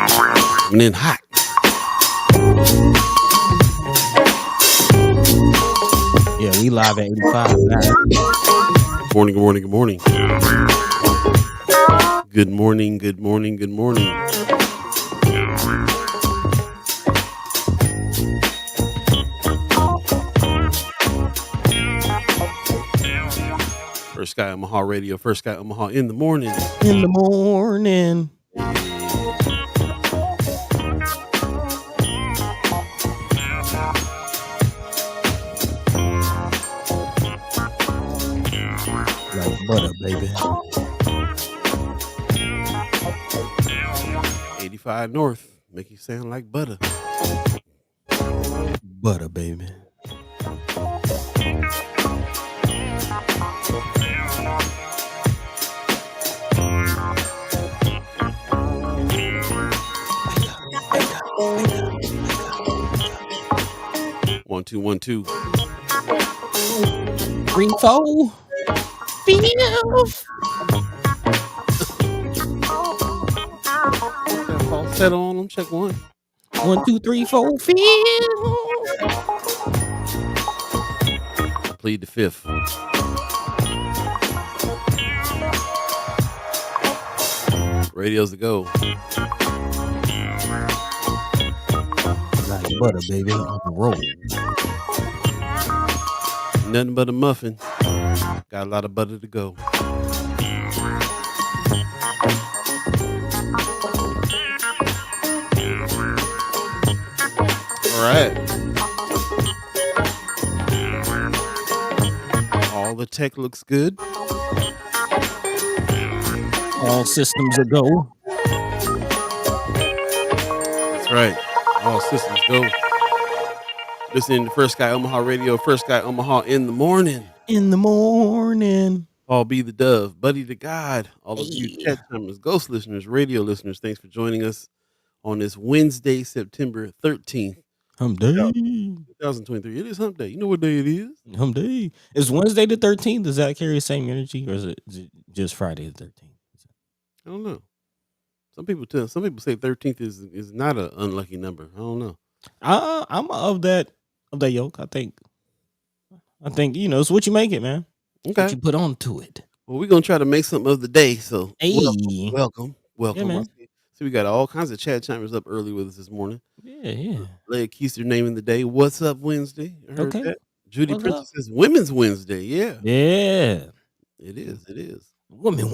Coming in hot. Yeah, we live at 85 now. Good morning, good morning, good morning. Good morning, good morning, good morning. First Sky Omaha Radio, First Sky Omaha in the morning. In the morning. Like butter, baby. 85 North, make you sound like butter. Butter, baby. One, two, 1, 2. 3, 4. Falsetto on them, check one. 1, 2, 3, 4. Feel. I plead the fifth. Radio's the go. Like butter, baby, on the road. Nothing but a muffin. Got a lot of butter to go. All right. All the tech looks good. All systems a go. That's right. All systems go. Listening to First Sky Omaha Radio, First Sky Omaha in the morning. In the morning. Paul Be the Dove, Buddi3 Da Gawd, all of you chat timers, ghost listeners, radio listeners, thanks for joining us on this Wednesday, September 13th. Hump day. 2023. It is hump day. You know what day it is? Hump day. Is Wednesday the 13th? Does that carry the same energy, or is it just Friday the 13th? I don't know. Some people say 13th is not an unlucky number. I don't know. I'm of that yoke. I think it's what you make it, man. Okay. What you put on to it. Well, we're gonna try to make something of the day. So hey. welcome. Yeah, man. So we got all kinds of chat chimers up early with us this morning. Yeah. Leia Keister naming the day. What's up Wednesday? I heard Okay. that. Judy What's Princess up? says Women's Wednesday. Yeah. Yeah. It is. Women.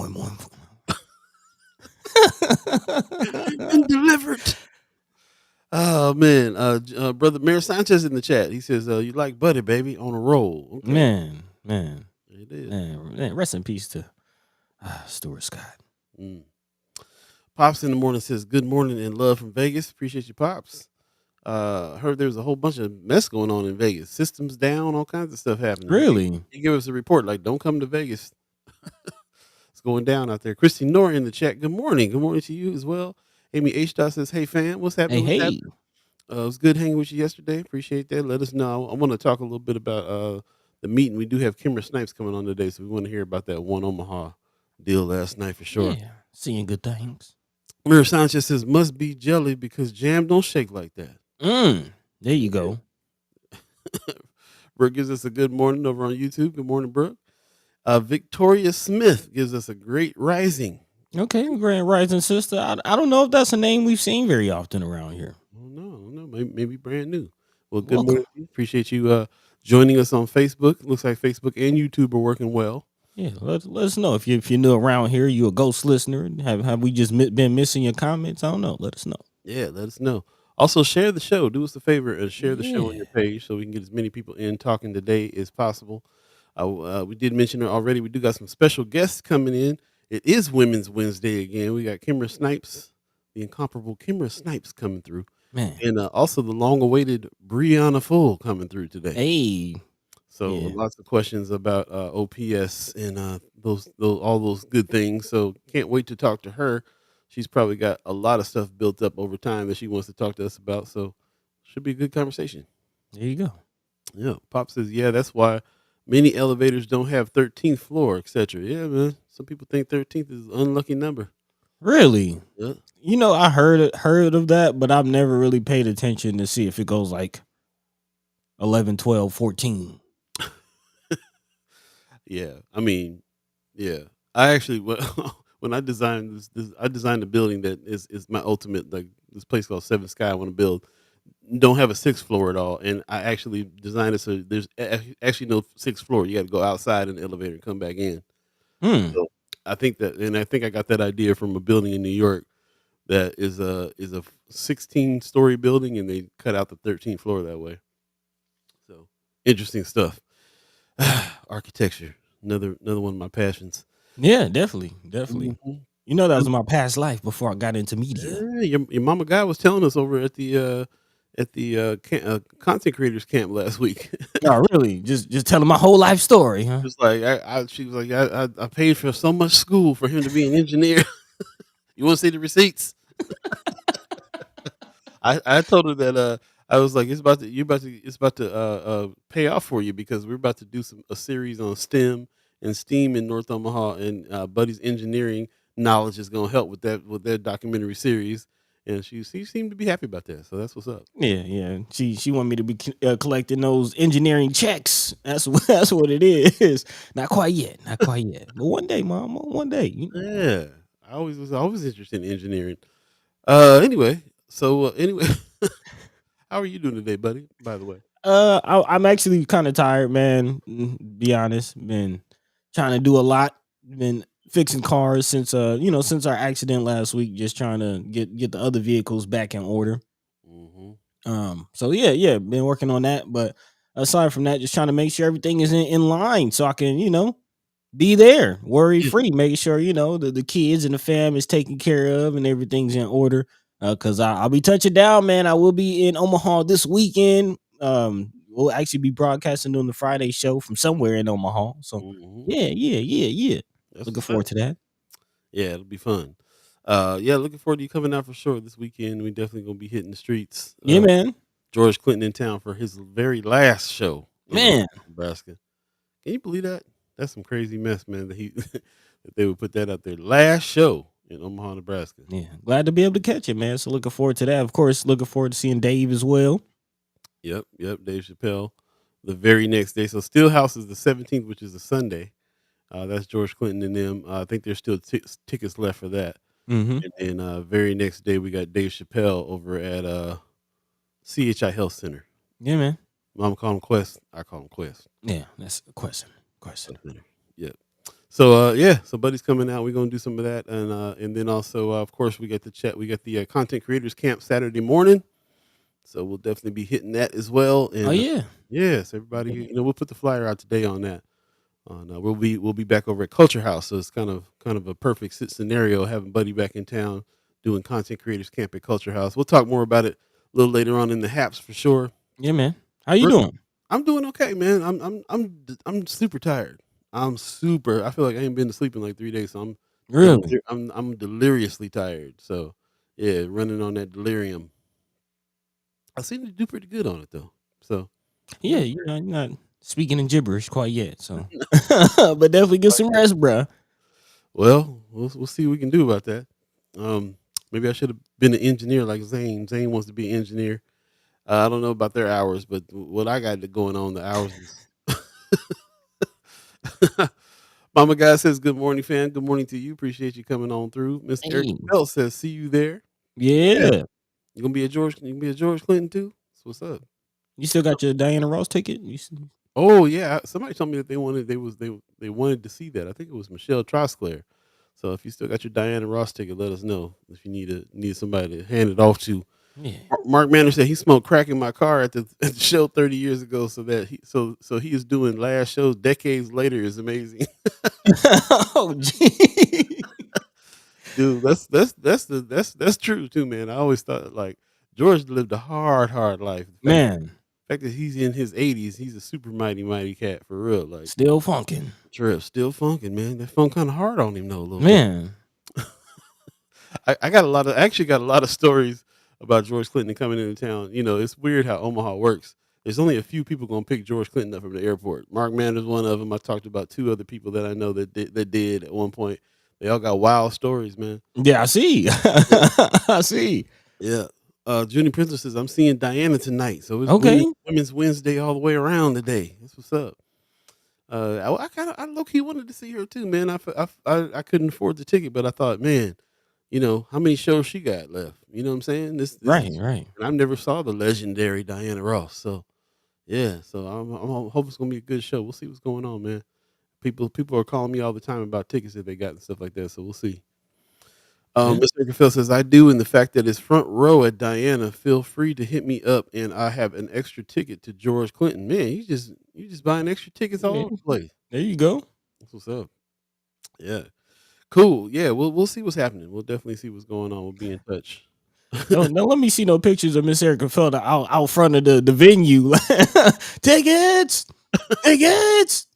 And delivered. Oh man, brother Mayor Sanchez in the chat. He says, "You like butter, baby, on a roll." Okay. Man, it is. Man, rest in peace to Stuart Scott. Pops in the morning says, "Good morning and love from Vegas. Appreciate you, Pops." Heard there was a whole bunch of mess going on in Vegas. Systems down, all kinds of stuff happening. Really? He gave us a report like, "Don't come to Vegas." It's going down out there. Christy Nora in the chat. Good morning. Good morning to you as well. Amy H. says, "Hey fam, what's happening?" Hey. It was good hanging with you yesterday. Appreciate that. Let us know. I want to talk a little bit about the meeting. We do have Kimara Snipes coming on today, so we want to hear about that one Omaha deal last night for sure. Yeah, seeing good things. Mayor Sanchez says, "Must be jelly because jam don't shake like that." There you go. Brooke gives us a good morning over on YouTube. Good morning, Brooke. Victoria Smith gives us a great rising. Okay, Grand Rising Sister. I don't know if that's a name we've seen very often around here. No, maybe brand new. Well, good morning. Appreciate you joining us on Facebook. Looks like Facebook and YouTube are working well. Yeah, let us know if you're new around here. You a ghost listener? Have we just been missing your comments? I don't know. Let us know. Yeah, let us know. Also, share the show. Do us a favor and share the show on your page so we can get as many people in talking today as possible. We did mention it already. We do got some special guests coming in. It is Women's Wednesday again. We got Kimara Snipes, the incomparable Kimara Snipes coming through. Man. And also the long-awaited Brianna Full coming through today. Hey. So lots of questions about OPS and all those good things. So can't wait to talk to her. She's probably got a lot of stuff built up over time that she wants to talk to us about. So should be a good conversation. There you go. Yeah. Pop says, yeah, that's why many elevators don't have 13th floor, etc. Yeah, man. Some people think 13th is an unlucky number. Really? Yeah. I heard of that, but I've never really paid attention to see if it goes like 11, 12, 14. Yeah. I mean, yeah. I actually when I designed this I designed a building that is my ultimate, like this place called Seven Sky I want to build. Don't have a sixth floor at all, and I actually designed it so there's actually no sixth floor. You got to go outside in the elevator and come back in. Hmm. So I think I got that idea from a building in New York that is a 16-story building, and they cut out the 13th floor that way. So interesting stuff. Architecture, another one of my passions. Yeah, definitely, definitely. Mhm. That was my past life before I got into media. Yeah, your mama guy was telling us over at the content creators camp last week. Oh, really? Just telling my whole life story, huh? It's like she was like, I paid for so much school for him to be an engineer. You want to see the receipts? I told her that I was like, it's about to pay off for you because we're about to do a series on STEM and STEAM in North Omaha, and Buddy's engineering knowledge is going to help with that documentary series. And she seemed to be happy about that, so that's what's up. Yeah, yeah. She wanted me to be collecting those engineering checks. That's that's what it is. Not quite yet, not quite yet. But one day, mom, one day. Yeah, I always was always interested in engineering. Anyway, anyway, how are you doing today, buddy? By the way. I'm actually kind of tired, man. Be honest, been trying to do a lot. Been fixing cars since our accident last week. Just trying to get the other vehicles back in order. Hmm. So yeah, been working on that. But aside from that, just trying to make sure everything is in line so I can, be there, worry Yeah. free, making sure, the kids and the fam is taken care of and everything's in order. Cause I'll be touching down, man. I will be in Omaha this weekend. We'll actually be broadcasting on the Friday show from somewhere in Omaha. So Hmm. yeah. That's Looking what's up. forward to that. Yeah, it'll be fun. Yeah, looking forward to you coming out for sure this weekend. We definitely gonna be hitting the streets. Yeah, man. George Clinton in town for his very last show in Omaha, Man. Nebraska. Can you believe that? That's some crazy mess, man. That he that they would put that out there. Last show in Omaha, Nebraska. Yeah. Glad to be able to catch it, man. So looking forward to that. Of course, looking forward to seeing Dave as well. Yep. Dave Chappelle. The very next day. So Stillhouse is the 17th, which is a Sunday. That's George Clinton and them. I think there's still tickets left for that. Mm-hmm. And then very next day we got Dave Chappelle over at CHI Health Center. Yeah, man. Mom call him Quest. I call him Quest. Yeah, that's a question. Question. Health Center. Yep. So yeah, so Buddy's coming out. We're gonna do some of that, and then also of course we got the chat. We got the content creators camp Saturday morning. So we'll definitely be hitting that as well. Oh And yeah. yes, everybody, we'll put the flyer out today on that. We'll be back over at Culture House, so it's kind of a perfect scenario having Buddy back in town doing content creators camp at Culture House. We'll talk more about it a little later on in the haps for sure. Yeah, man. How you We're- doing? I'm doing okay, man. I'm super tired. I'm super. I feel like I ain't been to sleep in like 3 days, so Really? I'm deliriously tired. So yeah, running on that delirium. I seem to do pretty good on it though. So Yeah, you're not speaking in gibberish quite yet, so but definitely get some rest, bruh. well, we'll see what we can do about that. Maybe I should have been an engineer like Zane. Zane wants to be an engineer. I don't know about their hours, but what I got going on, the hours is. Mama Guy says, "Good morning, fan. Good morning to you. Appreciate you coming on through." Miss Eric Hey. Bell says, "See you there." Yeah, Yeah. you gonna be a George? You gonna be a George Clinton too? That's what's up. You still got your Diana Ross ticket? Oh yeah, somebody told me that they wanted to see that. I think it was Michelle Trosclair. So if you still got your Diana Ross ticket, let us know if you need somebody to hand it off to. Yeah. Mark Manner said he smoked crack in my car at the show 30 years ago. So that he is doing last shows decades later is amazing, Oh, gee. dude. That's true too, man. I always thought like George lived a hard life. Man, The fact that he's in his 80s, he's a super mighty cat for real. Like still funkin'. Trip still funking, man. That funk kind of hard on him though a little bit. Man. I actually got a lot of stories about George Clinton coming into town. It's weird how Omaha works. There's only a few people gonna pick George Clinton up from the airport. Mark Mander's one of them. I talked about two other people that I know that did at one point. They all got wild stories, man. Yeah, I see. Yeah. I see. Yeah. Junie Princess says, I'm seeing Diana tonight. So it's Okay. Women's Wednesday all the way around today. That's what's up. I low key wanted to see her too, man. I couldn't afford the ticket, but I thought, man, how many shows she got left? You know what I'm saying? This Right, is, right. and I never saw the legendary Diana Ross. So yeah, so I'm hoping it's gonna be a good show. We'll see what's going on, man. People are calling me all the time about tickets that they got and stuff like that. So we'll see. Yeah. Mr. Rockefeller says, I do, and the fact that it's front row at Diana, feel free to hit me up, and I have an extra ticket to George Clinton. Man, you just buying extra tickets all Yeah. over the place. There you go. That's what's up. Yeah. Cool. Yeah, we'll see what's happening. We'll definitely see what's going on. We'll be in touch. No, let me see no pictures of Miss Erica Felder out front of the venue. Tickets, tickets.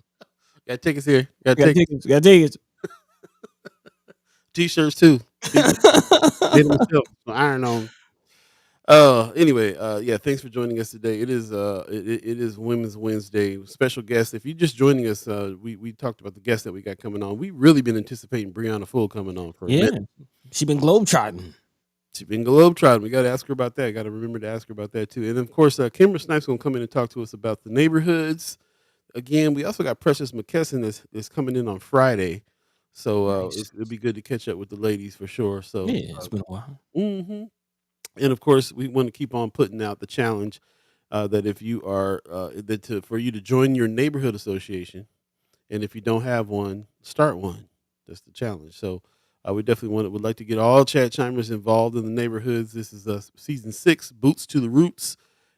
Got tickets here. Got Got tickets. tickets. Got tickets. T-shirts too. Made them myself. Iron on. Anyway, yeah, thanks for joining us today. It is Women's Wednesday. Special guest. If you're just joining us, we talked about the guests that we got coming on. We've really been anticipating Brianna Full coming on for a Yeah, minute. she been globetrotting. She's been globetrotting. We got to ask her about that. Got to remember to ask her about that too. And of course, Kimara Snipes gonna come in and talk to us about the neighborhoods. Again, we also got Precious McKesson that's coming in on Friday. So Nice. it'll be good to catch up with the ladies for sure. So Yeah, it's been a while. mhm. And of course, we want to keep on putting out the challenge that if you are for you to join your neighborhood association, and if you don't have one, start one. That's the challenge. So we definitely would like to get all chat chimers involved in the neighborhoods. This is season 6, Boots to the Roots,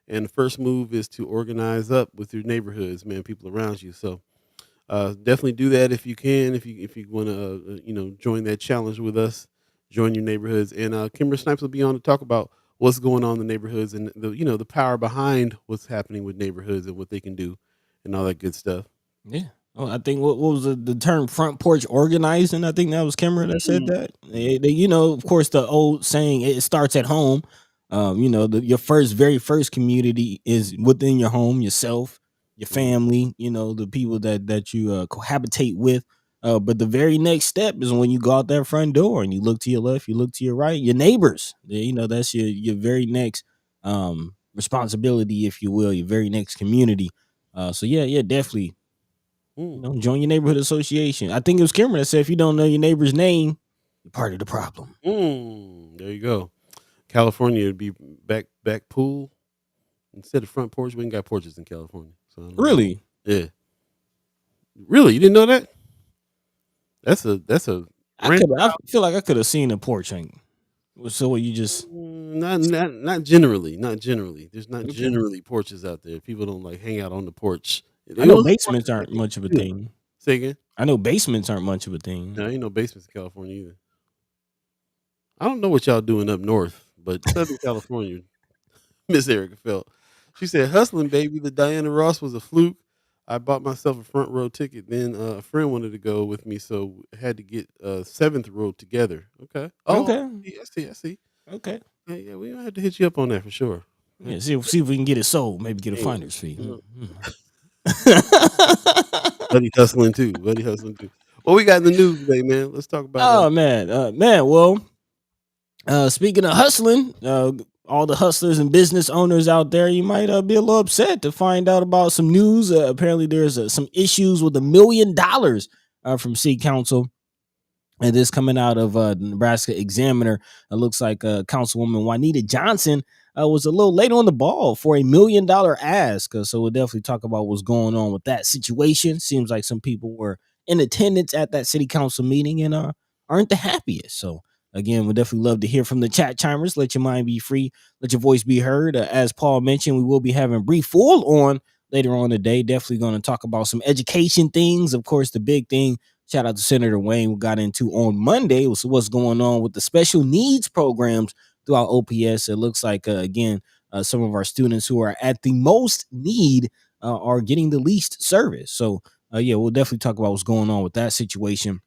and the first move is to organize up with your neighborhoods, man, people around you. So definitely do that if you can. If you want to join that challenge with us, join your neighborhoods. And Kimber Snipes will be on to talk about what's going on in the neighborhoods and the power behind what's happening with neighborhoods and what they can do and all that good stuff. Yeah. Oh, I think what was the term front porch organizing? I think that was Kimmer that said that. Of course, the old saying it starts at home. Your very first community is within your home, yourself, your family. The people that you cohabitate with. But the very next step is when you go out that front door and you look to your left, you look to your right, your neighbors. That's your very next responsibility, if you will, your very next community. So yeah, definitely. Mm. Join your neighborhood association. I think it was Cameron that said if you don't know your neighbor's name, you're part of the problem. There you go. California would be back pool instead of front porch. We ain't got porches in California. So I don't know. Really? Yeah. Really, you didn't know that? That's a I feel like I could have seen a porch. So what you just not generally. Not generally. There's not okay. generally porches out there. People don't like hang out on the porch. I know basements aren't much of a thing. Say again? I know basements aren't much of a thing. No, ain't no basements in California either. I don't know what y'all doing up north, but Southern California, Miss Erica felt. She said, hustling, baby. The Diana Ross was a fluke. I bought myself a front row ticket. Then a friend wanted to go with me, so had to get a 7th row together. Okay. Oh, okay. I see. Okay. Yeah, we gonna have to hit you up on that for sure. Yeah, see if we can get it sold. Maybe get a finder's fee. Buddy hustling too. What we got in the news today, man? Let's talk about. Oh man. Well, speaking of hustling, all the hustlers and business owners out there, you might be a little upset to find out about some news. Apparently, there's some issues with $1 million from City Council. And this coming out of the Nebraska Examiner. It looks like Councilwoman Juanita Johnson was a little late on the ball for $1 million ask. So we'll definitely talk about what's going on with that situation. Seems like some people were in attendance at that city council meeting and aren't the happiest. So again, we'd definitely love to hear from the chat chimers. Let your mind be free. Let your voice be heard. As Paul mentioned, we will be having Bree Full on later on today. Definitely going to talk about some education things. Of course, the big thing, shout out to Senator Wayne, we got into on Monday was what's going on with the special needs programs throughout OPS. It looks like, again, some of our students who are at the most need are getting the least service. So, we'll definitely talk about what's going on with that situation.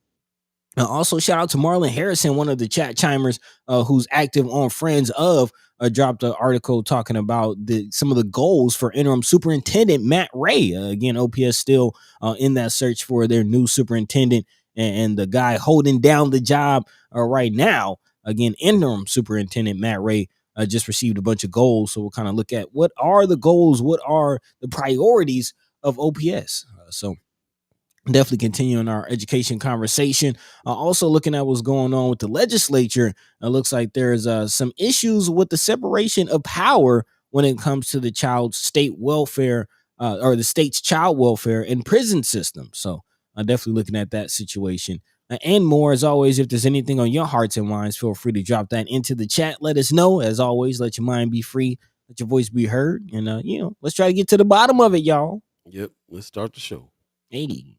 Also, shout out to Marlon Harrison, one of the chat chimers who's active on Friends of, dropped an article talking about some of the goals for interim superintendent Matt Ray. Again, OPS still in that search for their new superintendent. and the guy holding down the job right now, again, interim superintendent Matt Ray, just received a bunch of goals. So we'll kind of look at what are the goals, what are the priorities of OPS. So definitely continuing our education conversation. Also looking at what's going on with the legislature. It looks like there's some issues with the separation of power when it comes to the child's state welfare or the state's child welfare and prison system. So definitely looking at that situation. And more, as always, if there's anything on your hearts and minds, feel free to drop that into the chat. Let us know. As always, let your mind be free, let your voice be heard. And, let's try to get to the bottom of it, y'all. Yep. Let's start the show. 80.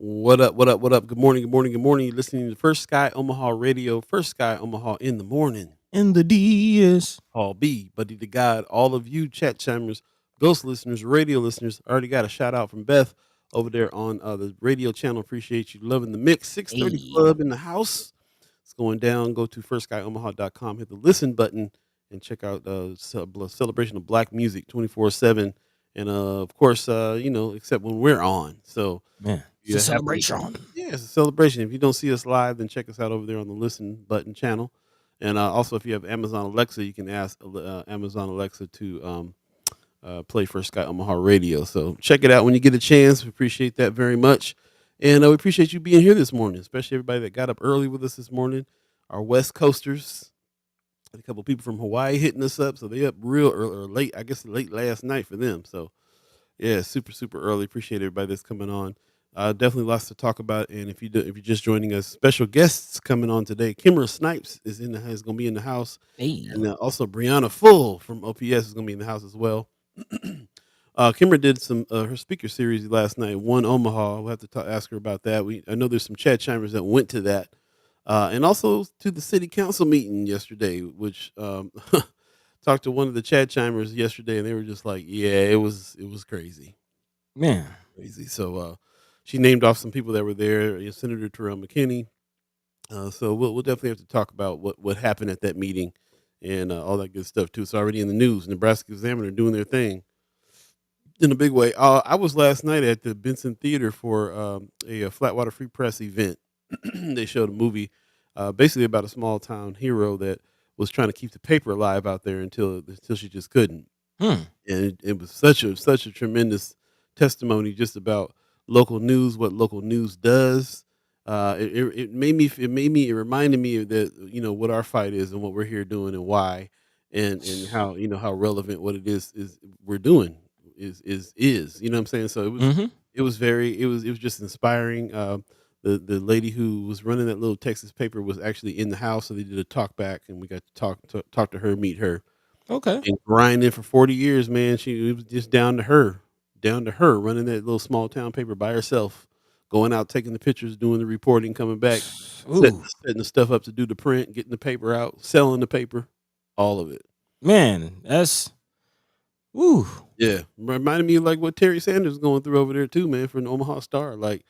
What up? What up? What up? Good morning. Good morning. Good morning. You're listening to First Sky Omaha Radio. First Sky Omaha in the morning. And the DS. Paul B, Buddi3 Da Gawd, all of you chat chimers, ghost listeners, radio listeners. I already got a shout out from Beth over there on the radio channel. Appreciate you loving the mix. 630 Hey. Club in the house. It's going down. Go to firstsky.omaha.com. Hit the listen button and check out celebration of black music 24/7. And of course, except when we're on. So Man, it's yeah, a celebration. Yeah, it's a celebration. If you don't see us live, then check us out over there on the listen button channel. And also, if you have Amazon Alexa, you can ask Amazon Alexa to play First Sky Omaha Radio. So check it out when you get a chance. We appreciate that very much. And we appreciate you being here this morning, especially everybody that got up early with us this morning. Our West Coasters, a couple people from Hawaii hitting us up. So they up real early or late, I guess late last night for them. So, yeah, super, super early. Appreciate everybody that's coming on. Definitely lots to talk about. And if you're just joining us, special guests coming on today. Kimara Snipes is going to be in the house. Hey. And also Brianna Full from OPS is going to be in the house as well. Kimara did some her speaker series last night. One Omaha. We'll have to ask her about that. I know there's some chat chimers that went to that, and also to the city council meeting yesterday, which talked to one of the chat chimers yesterday, and they were just like, "Yeah, it was crazy, Man, crazy." So she named off some people that were there. Senator Terrell McKinney. So we'll definitely have to talk about what happened at that meeting and all that good stuff too. It's already in the news. Nebraska Examiner doing their thing in a big way. I was last night at the Benson Theater for a Flatwater Free Press event. They showed a movie basically about a small town hero that was trying to keep the paper alive out there until she just couldn't. And it was such a tremendous testimony just about local news, what local news does. It reminded me of that, what our fight is and what we're here doing and why, and how relevant what it is we're doing is, you know what I'm saying? So it was just inspiring. The lady who was running that little Texas paper was actually in the house. So they did a talk back and we got to talk to her, meet her. okay. And grinding for 40 years, man. It was just down to her running that little small town paper by herself, going out, taking the pictures, doing the reporting, coming back, setting the stuff up to do the print, getting the paper out, selling the paper, all of it. Man, that's woo. Yeah. Reminded me of like what Terry Sanders is going through over there too, man, for an Omaha Star. Like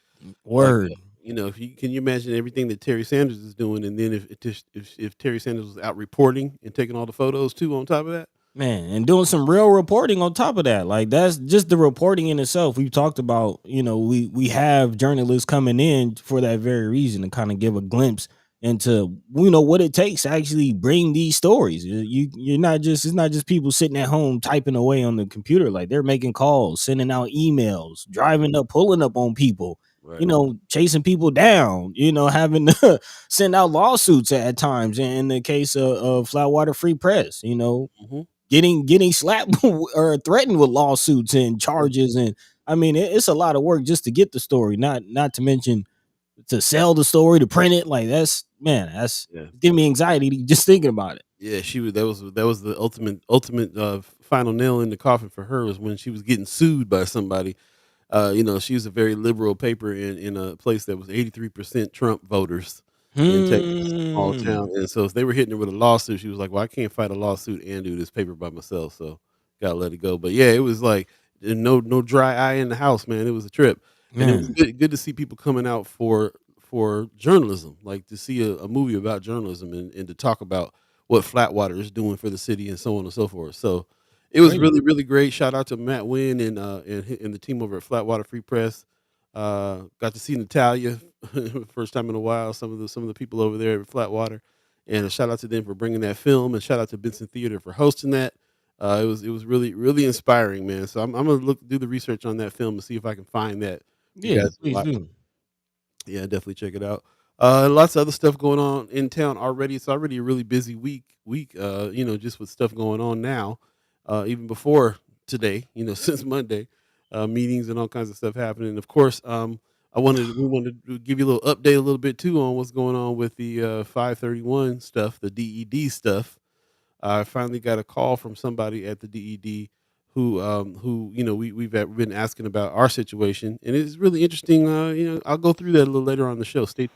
Word. Can you imagine everything that Terry Sanders is doing, and then if Terry Sanders was out reporting and taking all the photos too on top of that? Man, and doing some real reporting on top of that. Like that's just the reporting in itself. We've talked about, we have journalists coming in for that very reason to kind of give a glimpse into what it takes to actually bring these stories. It's not just people sitting at home typing away on the computer. Like they're making calls, sending out emails, driving up, pulling up on people, Right. Chasing people down, having to send out lawsuits at times. In the case of Flatwater Free Press, getting slapped or threatened with lawsuits and charges. And I mean, it's a lot of work just to get the story, not to mention to sell the story, to print it. Like that's man, that's Yeah. giving me anxiety just thinking about it. Yeah, she was that was the ultimate, final nail in the coffin for her was when she was getting sued by somebody. She was a very liberal paper in a place that was 83% Trump voters in Texas, small Hmm. town, and so if they were hitting her with a lawsuit, she was like, "Well, I can't fight a lawsuit and do this paper by myself, so gotta let it go." But yeah, it was like no dry eye in the house, man. It was a trip, and it was Man. good to see people coming out for journalism, like to see a movie about journalism and to talk about what Flatwater is doing for the city and so on and so forth. So it was Great. really, really great. Shout out to Matt Wynn and the team over at Flatwater Free Press. Got to see Natalia first time in a while. Some of the people over there at Flatwater, and a shout out to them for bringing that film, and shout out to Benson Theater for hosting that. It was really really inspiring, man. So I'm gonna do the research on that film and see if I can find that for you Yeah, guys to please watch. do. Yeah, definitely check it out. Lots of other stuff going on in town already. It's already a really busy week. Just with stuff going on now. Even before today, since Monday, meetings and all kinds of stuff happening. Of course, we wanted to give you a little update, a little bit too, on what's going on with the 531 stuff, the DED stuff. I finally got a call from somebody at the DED who we've been asking about our situation, and it's really interesting. I'll go through that a little later on the show. Stay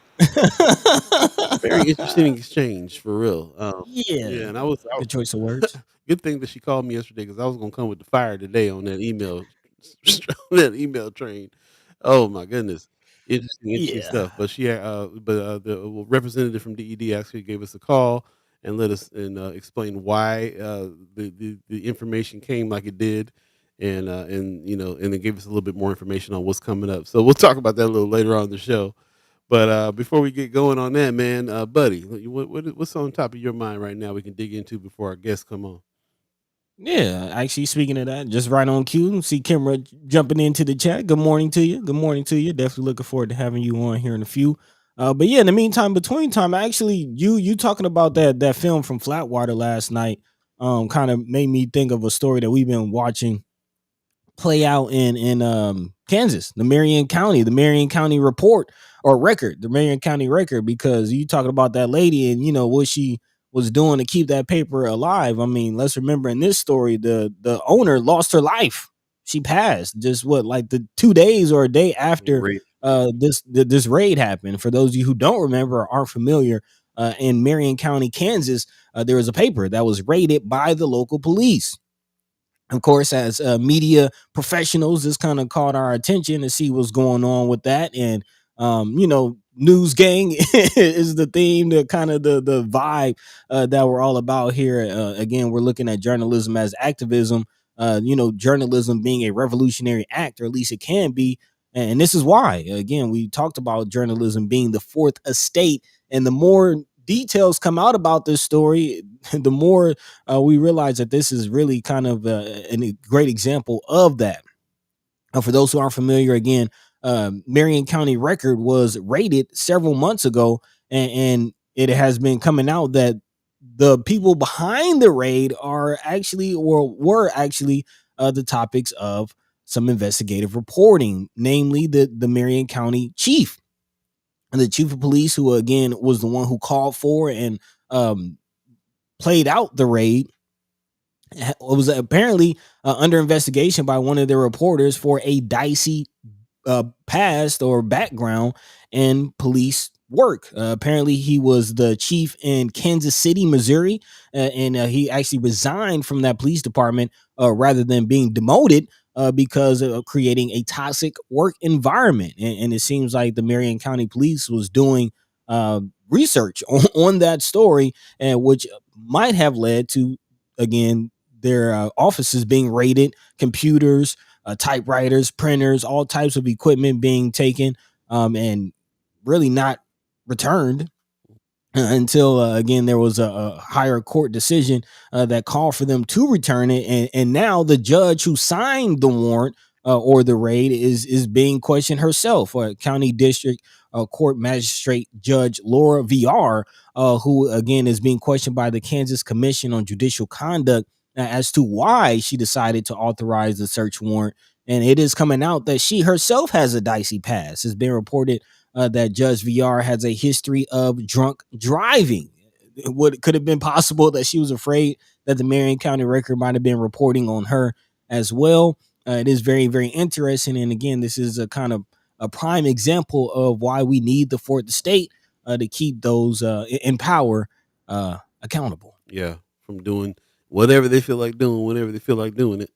very interesting exchange for real. Yeah. Yeah, and I Good choice of words. good thing that she called me yesterday because I was gonna come with the fire today on that email, on that email train. Oh my goodness, interesting Yeah. stuff. But the representative from DED actually gave us a call and let us and explain why the information came like it did, and then gave us a little bit more information on what's coming up. So we'll talk about that a little later on in the show. But before we get going on that, man, buddy, what's on top of your mind right now? We can dig into before our guests come on. Yeah, actually, speaking of that, just right on cue. See Kimra jumping into the chat. Good morning to you. Good morning to you. Definitely looking forward to having you on here in a few. But yeah, in the meantime, between time, actually, you talking about that film from Flatwater last night, kind of made me think of a story that we've been watching play out in Kansas, the Marion County report or record, the Marion County record, because you talking about that lady and what she was doing to keep that paper alive. I mean, let's remember in this story, the owner lost her life. She passed just what, like the 2 days or a day after Great. this raid happened. For those of you who don't remember or aren't familiar, in Marion County, Kansas, there was a paper that was raided by the local police. Of course, as media professionals, this kind of caught our attention to see what's going on with that. And news gang is the theme, the kind of the vibe that we're all about here. Again, we're looking at journalism as activism. Journalism being a revolutionary act, or at least it can be. And this is why. Again, we talked about journalism being the fourth estate, and the more details come out about this story, the more we realize that this is really kind of a great example of that. For those who aren't familiar, again, Marion County Record was raided several months ago, and it has been coming out that the people behind the raid are actually, or were actually, the topics of some investigative reporting, namely the Marion County chief. And the chief of police, who again was the one who called for and um, played out the raid, was apparently under investigation by one of their reporters for a dicey past or background in police work. Apparently, he was the chief in Kansas City, Missouri, and he actually resigned from that police department rather than being demoted. Because of creating a toxic work environment, and it seems like the Marion County Police was doing research on that story, and which might have led to, again, their offices being raided, computers, typewriters, printers, all types of equipment being taken, and really not returned until again there was a higher court decision that called for them to return it, and now the judge who signed the warrant or the raid is being questioned herself. County District Court Magistrate Judge Laura VR, who again is being questioned by the Kansas Commission on Judicial Conduct as to why she decided to authorize the search warrant. And it is coming out that she herself has a dicey past. It's been reported that Judge VR has a history of drunk driving. What could have been possible that she was afraid that the Marion County Record might have been reporting on her as well. It is very, very interesting. And again, this is a kind of a prime example of why we need the fourth estate to keep those in power accountable. Yeah, from doing whatever they feel like doing, whenever they feel like doing it,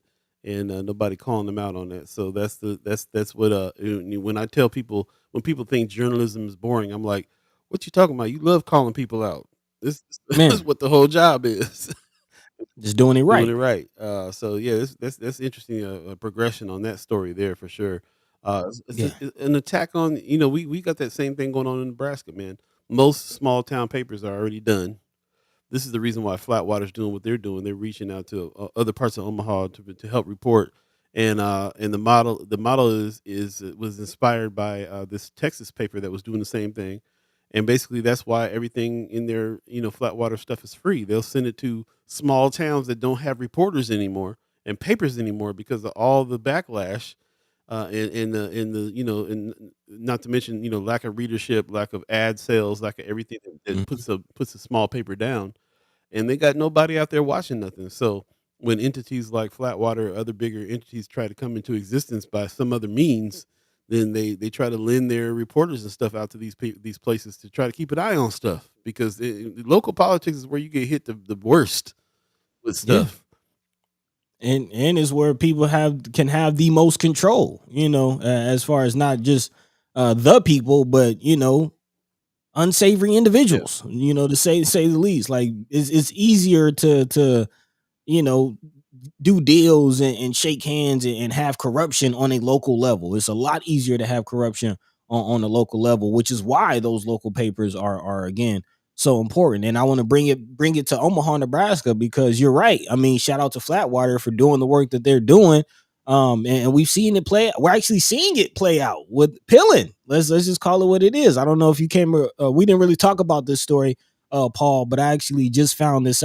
and nobody calling them out on that. So that's what when I tell people, when people think journalism is boring, I'm like, what you talking about? You love calling people out. This is Man, what the whole job is. just doing it Doing it right. right. So yeah, that's interesting. A progression on that story there for sure. Yeah. An attack on, we got that same thing going on in Nebraska, man. Most small town papers are already done. This is the reason why Flatwater's doing what they're doing. They're reaching out to other parts of Omaha to help report. And the model is it was inspired by this Texas paper that was doing the same thing. And basically that's why everything in their Flatwater stuff is free. They'll send it to small towns that don't have reporters anymore and papers anymore because of all the backlash and not to mention lack of readership, lack of ad sales, lack of everything that Mhm. puts a small paper down, and they got nobody out there watching nothing. So when entities like Flatwater or other bigger entities try to come into existence by some other means, then they try to lend their reporters and stuff out to these places to try to keep an eye on stuff because local politics is where you get hit the worst with Yeah. stuff. And is where people can have the most control, as far as not just the people, but unsavory Yeah. individuals, to say the least. Like it's easier to you know do deals and shake hands and have corruption on a local level. It's a lot easier to have corruption on a local level, which is why those local papers are again so important. And I want to bring it to Omaha, Nebraska, because you're right. I mean, shout out to Flatwater for doing the work that they're doing. And we've seen it play. We're actually seeing it play out with Pillin. Let's just call it what it is. I don't know if you came. We didn't really talk about this story, Paul, but I actually just found this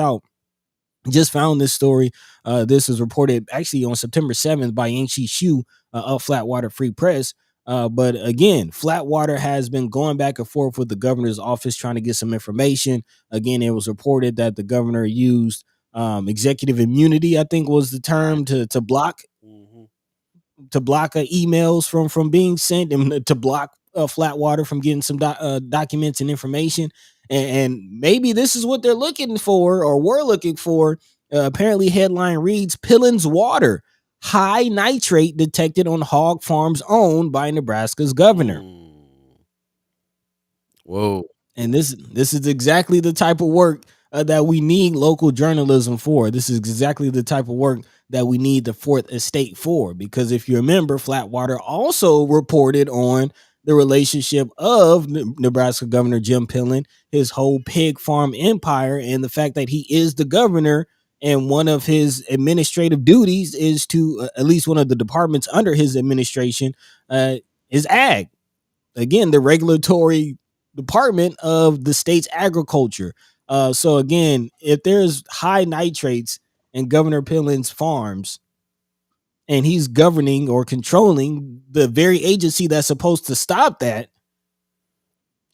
story. This was reported actually on September 7th by Yangshi Shu of Flatwater Free Press. But again, Flatwater has been going back and forth with the governor's office trying to get some information. Again, it was reported that the governor used executive immunity, I think was the Right. term, Hmm. to block emails from being sent and to block Flatwater from getting some documents and information. And maybe this is what they're looking for or were looking for. Apparently, headline reads Pillin's water, high nitrate detected on hog farms owned by Nebraska's governor. Mm. Whoa. And this is exactly the type of work that we need local journalism for. This is exactly the type of work that we need the fourth estate for. Because if you remember, Flatwater also reported on the relationship of Nebraska Governor Jim Pillen, his whole pig farm empire, and the fact that he is the governor. And one of his administrative duties is to, at least one of the departments under his administration, is ag, again, the regulatory department of the state's agriculture. So again, if there's high nitrates in Governor Pillen's farms and he's governing or controlling the very agency that's supposed to stop that,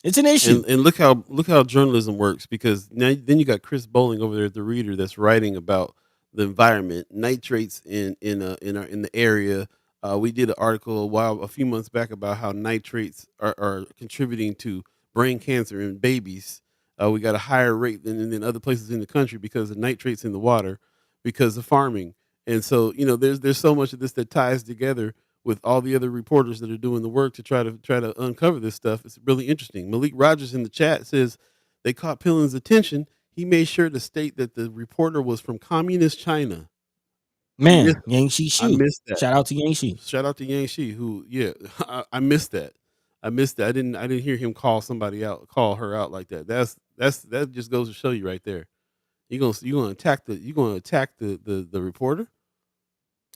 it's an issue. And look how journalism works, because now then you got Chris Bowling over there at the Reader that's writing about the environment, nitrates in the area. We did an article a few months back about how nitrates are contributing to brain cancer in babies. We got a higher rate than other places in the country because of nitrates in the water, because of farming. And so there's so much of this that ties together with all the other reporters that are doing the work to try to uncover this stuff. It's really interesting. Malik Rogers in the chat says they caught Pillen's attention. He made sure to state that the reporter was from communist China. I missed Man, Yang Shi I Shu. missed that. Shout out to Yang Shi. Shout out to Yang Shi, who, yeah, I missed that. I missed that. I didn't hear him call her out like that. That just goes to show you right there. You gonna attack the reporter?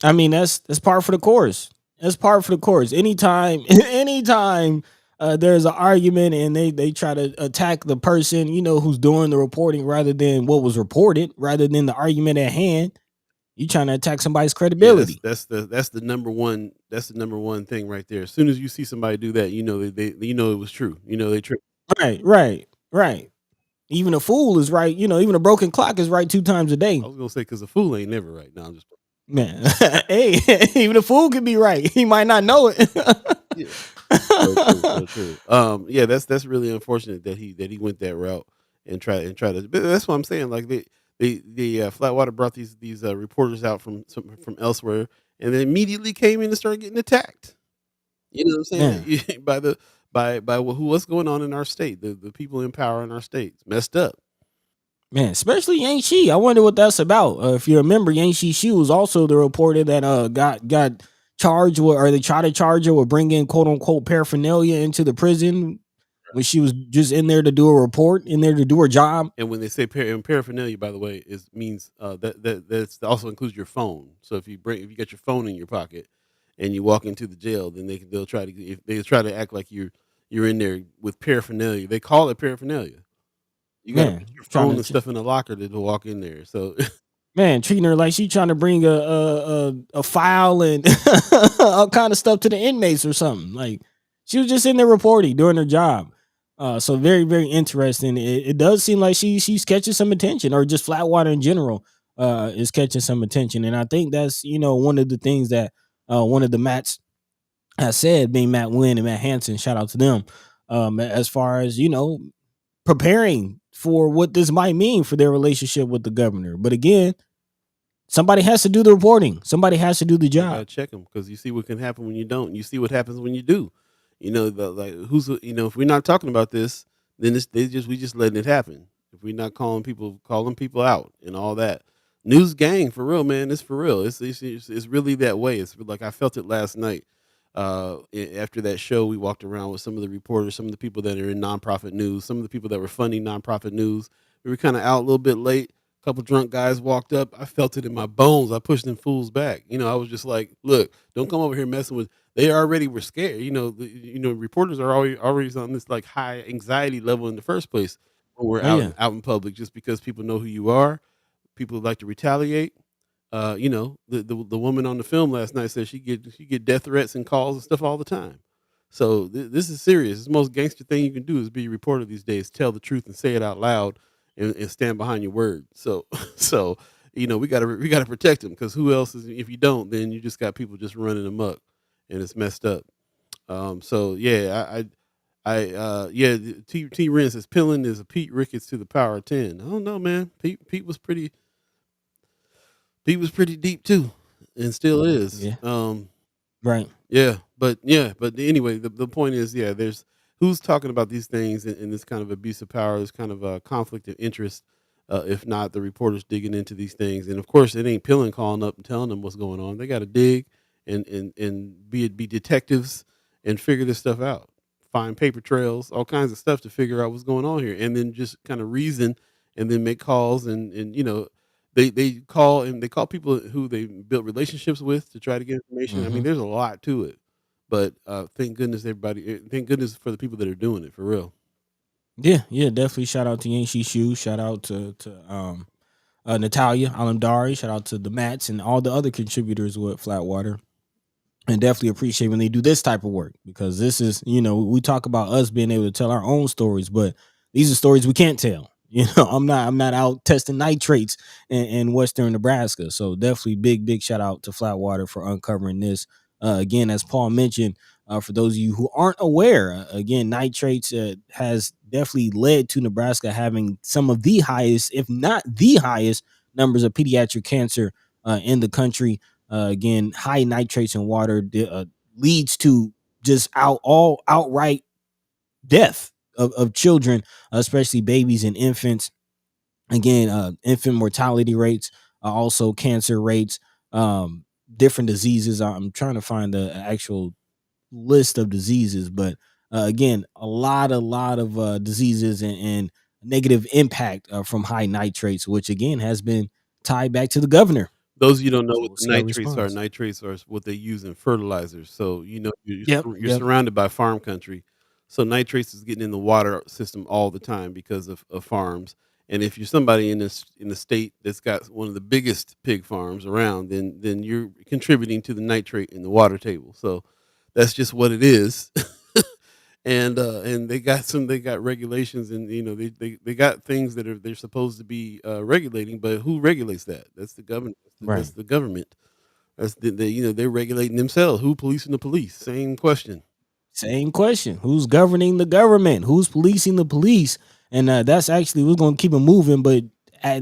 I mean, that's part for the course. That's part for the course. Anytime, anytime there's an argument and they try to attack the person, who's doing the reporting rather than what was reported, rather than the argument at hand. You trying to attack somebody's Yeah, credibility. that's the number one thing right there. As soon as you see somebody do that, you know they you know it was true. You know they tripped. Right, right, right. Even a fool is right. Even a broken clock is right 2 times a I day. was gonna say because the fool ain't never right. Now I'm just Man, hey, even a fool can be right. He might not know it. yeah. So true, so true. Yeah, that's really unfortunate that he went that route and try to. But that's what I'm saying. Like Flatwater brought these reporters out from elsewhere, and they immediately came in and started getting attacked. You know what I'm Man, saying? By what's going on in our state, the people in power in our state messed up. man, especially Yang Shi. I wonder what that's about. If you remember, Yang Shi was also the reporter that got charged with, or they tried to charge her with bringing quote unquote paraphernalia into the prison when she was just in there to do a report, in there to do her job. And when they say paraphernalia, by the way, is means that also includes your phone. So if you got your phone in your pocket and you walk into the jail, then they'll try to if they try to act like you're in there with paraphernalia. They call it paraphernalia. You got to put Man, your trying phone to and stuff in a locker to walk in there. So man, treating her like she trying to bring a file and all kind of stuff to the inmates or something. Like she was just in there reporting, doing her job. So very very interesting. It does seem like she's catching some attention, or just Flatwater in general is catching some attention. And I think that's one of the things that one of the Matts has said, being Matt Wynn and Matt Hansen. Shout out to them. As far as preparing for what this might mean for their relationship with the governor. But again, somebody has to do the reporting. Somebody has to do the I gotta job. check them because you see what can happen when you don't. You see what happens when you do. Like if we're not talking about this, then we just letting it happen. If we're not calling people out and all that. News gang for real, man. It's for real. It's really that way. It's like I felt it last night. After that show, we walked around with some of the reporters, some of the people that are in nonprofit news, some of the people that were funding nonprofit news. We were kind of out a little bit late. A couple drunk guys walked up. I felt it in my bones. I pushed them fools back. I was just like, "Look, don't come over here messing with." They already were scared. Reporters are always on this like high anxiety level in the first place when we're Oh yeah. out in public, just because people know who you are. People like to retaliate. The woman on the film last night said she get death threats and calls and stuff all the time. So this is serious. The most gangster thing you can do is be a reporter these days. Tell the truth and say it out loud, and stand behind your word. So so we gotta protect them, because who else is, if you don't, then you just got people just running amok, and it's messed up. So yeah, yeah, T Ren says Pillin is a Pete Ricketts to the power of 10. I don't know, man. Pete was pretty deep too, and still is. Yeah. Right. But anyway, the point is, yeah, there's who's talking about these things in this kind of abuse of power, this kind of conflict of interest. If not the reporters digging into these things, and of course, it ain't Pillin calling up and telling them what's going on. They got to dig and be detectives and figure this stuff out, find paper trails, all kinds of stuff to figure out what's going on here, and then just kind of reason, and then make calls, and they call people who they built relationships with to try to get information. I mean, Hmm. there's a lot to it, but thank goodness for the people that are doing it for real. Yeah. Yeah. Definitely. Shout out to Yankee Shoe. Shout out to Natalia Alamdari. Shout out to the Mats and all the other contributors with Flatwater. And definitely appreciate when they do this type of work, because this is, we talk about us being able to tell our own stories, but these are stories we can't tell. I'm not out testing nitrates in Western Nebraska. So definitely big shout out to Flatwater for uncovering this. Again, as Paul mentioned, for those of you who aren't aware, again, nitrates has definitely led to Nebraska having some of the highest, if not the highest, numbers of pediatric cancer in the country. Again, high nitrates in water leads to just outright death of children, especially babies and infants. Again, infant mortality rates, also cancer rates, different diseases. I'm trying to find the actual list of diseases, but again, a lot of diseases and negative impact from high nitrates, which again has been tied back to the governor. Those of you don't know So what we'll the see how he nitrates are. responds. Nitrates are what they use in fertilizers. So Yep, you're yep. surrounded by farm country. So nitrates is getting in the water system all the time because of farms. And if you're somebody in the state that's got one of the biggest pig farms around, then you're contributing to the nitrate in the water table. So that's just what it is. And they got regulations, and they got things that they're supposed to be regulating, but who regulates that? That's the government. That's Right. the government. That's they're regulating themselves. Who policing the police? Same question. Same question. Who's governing the government? Who's policing the police? And that's actually, we're going to keep it moving, but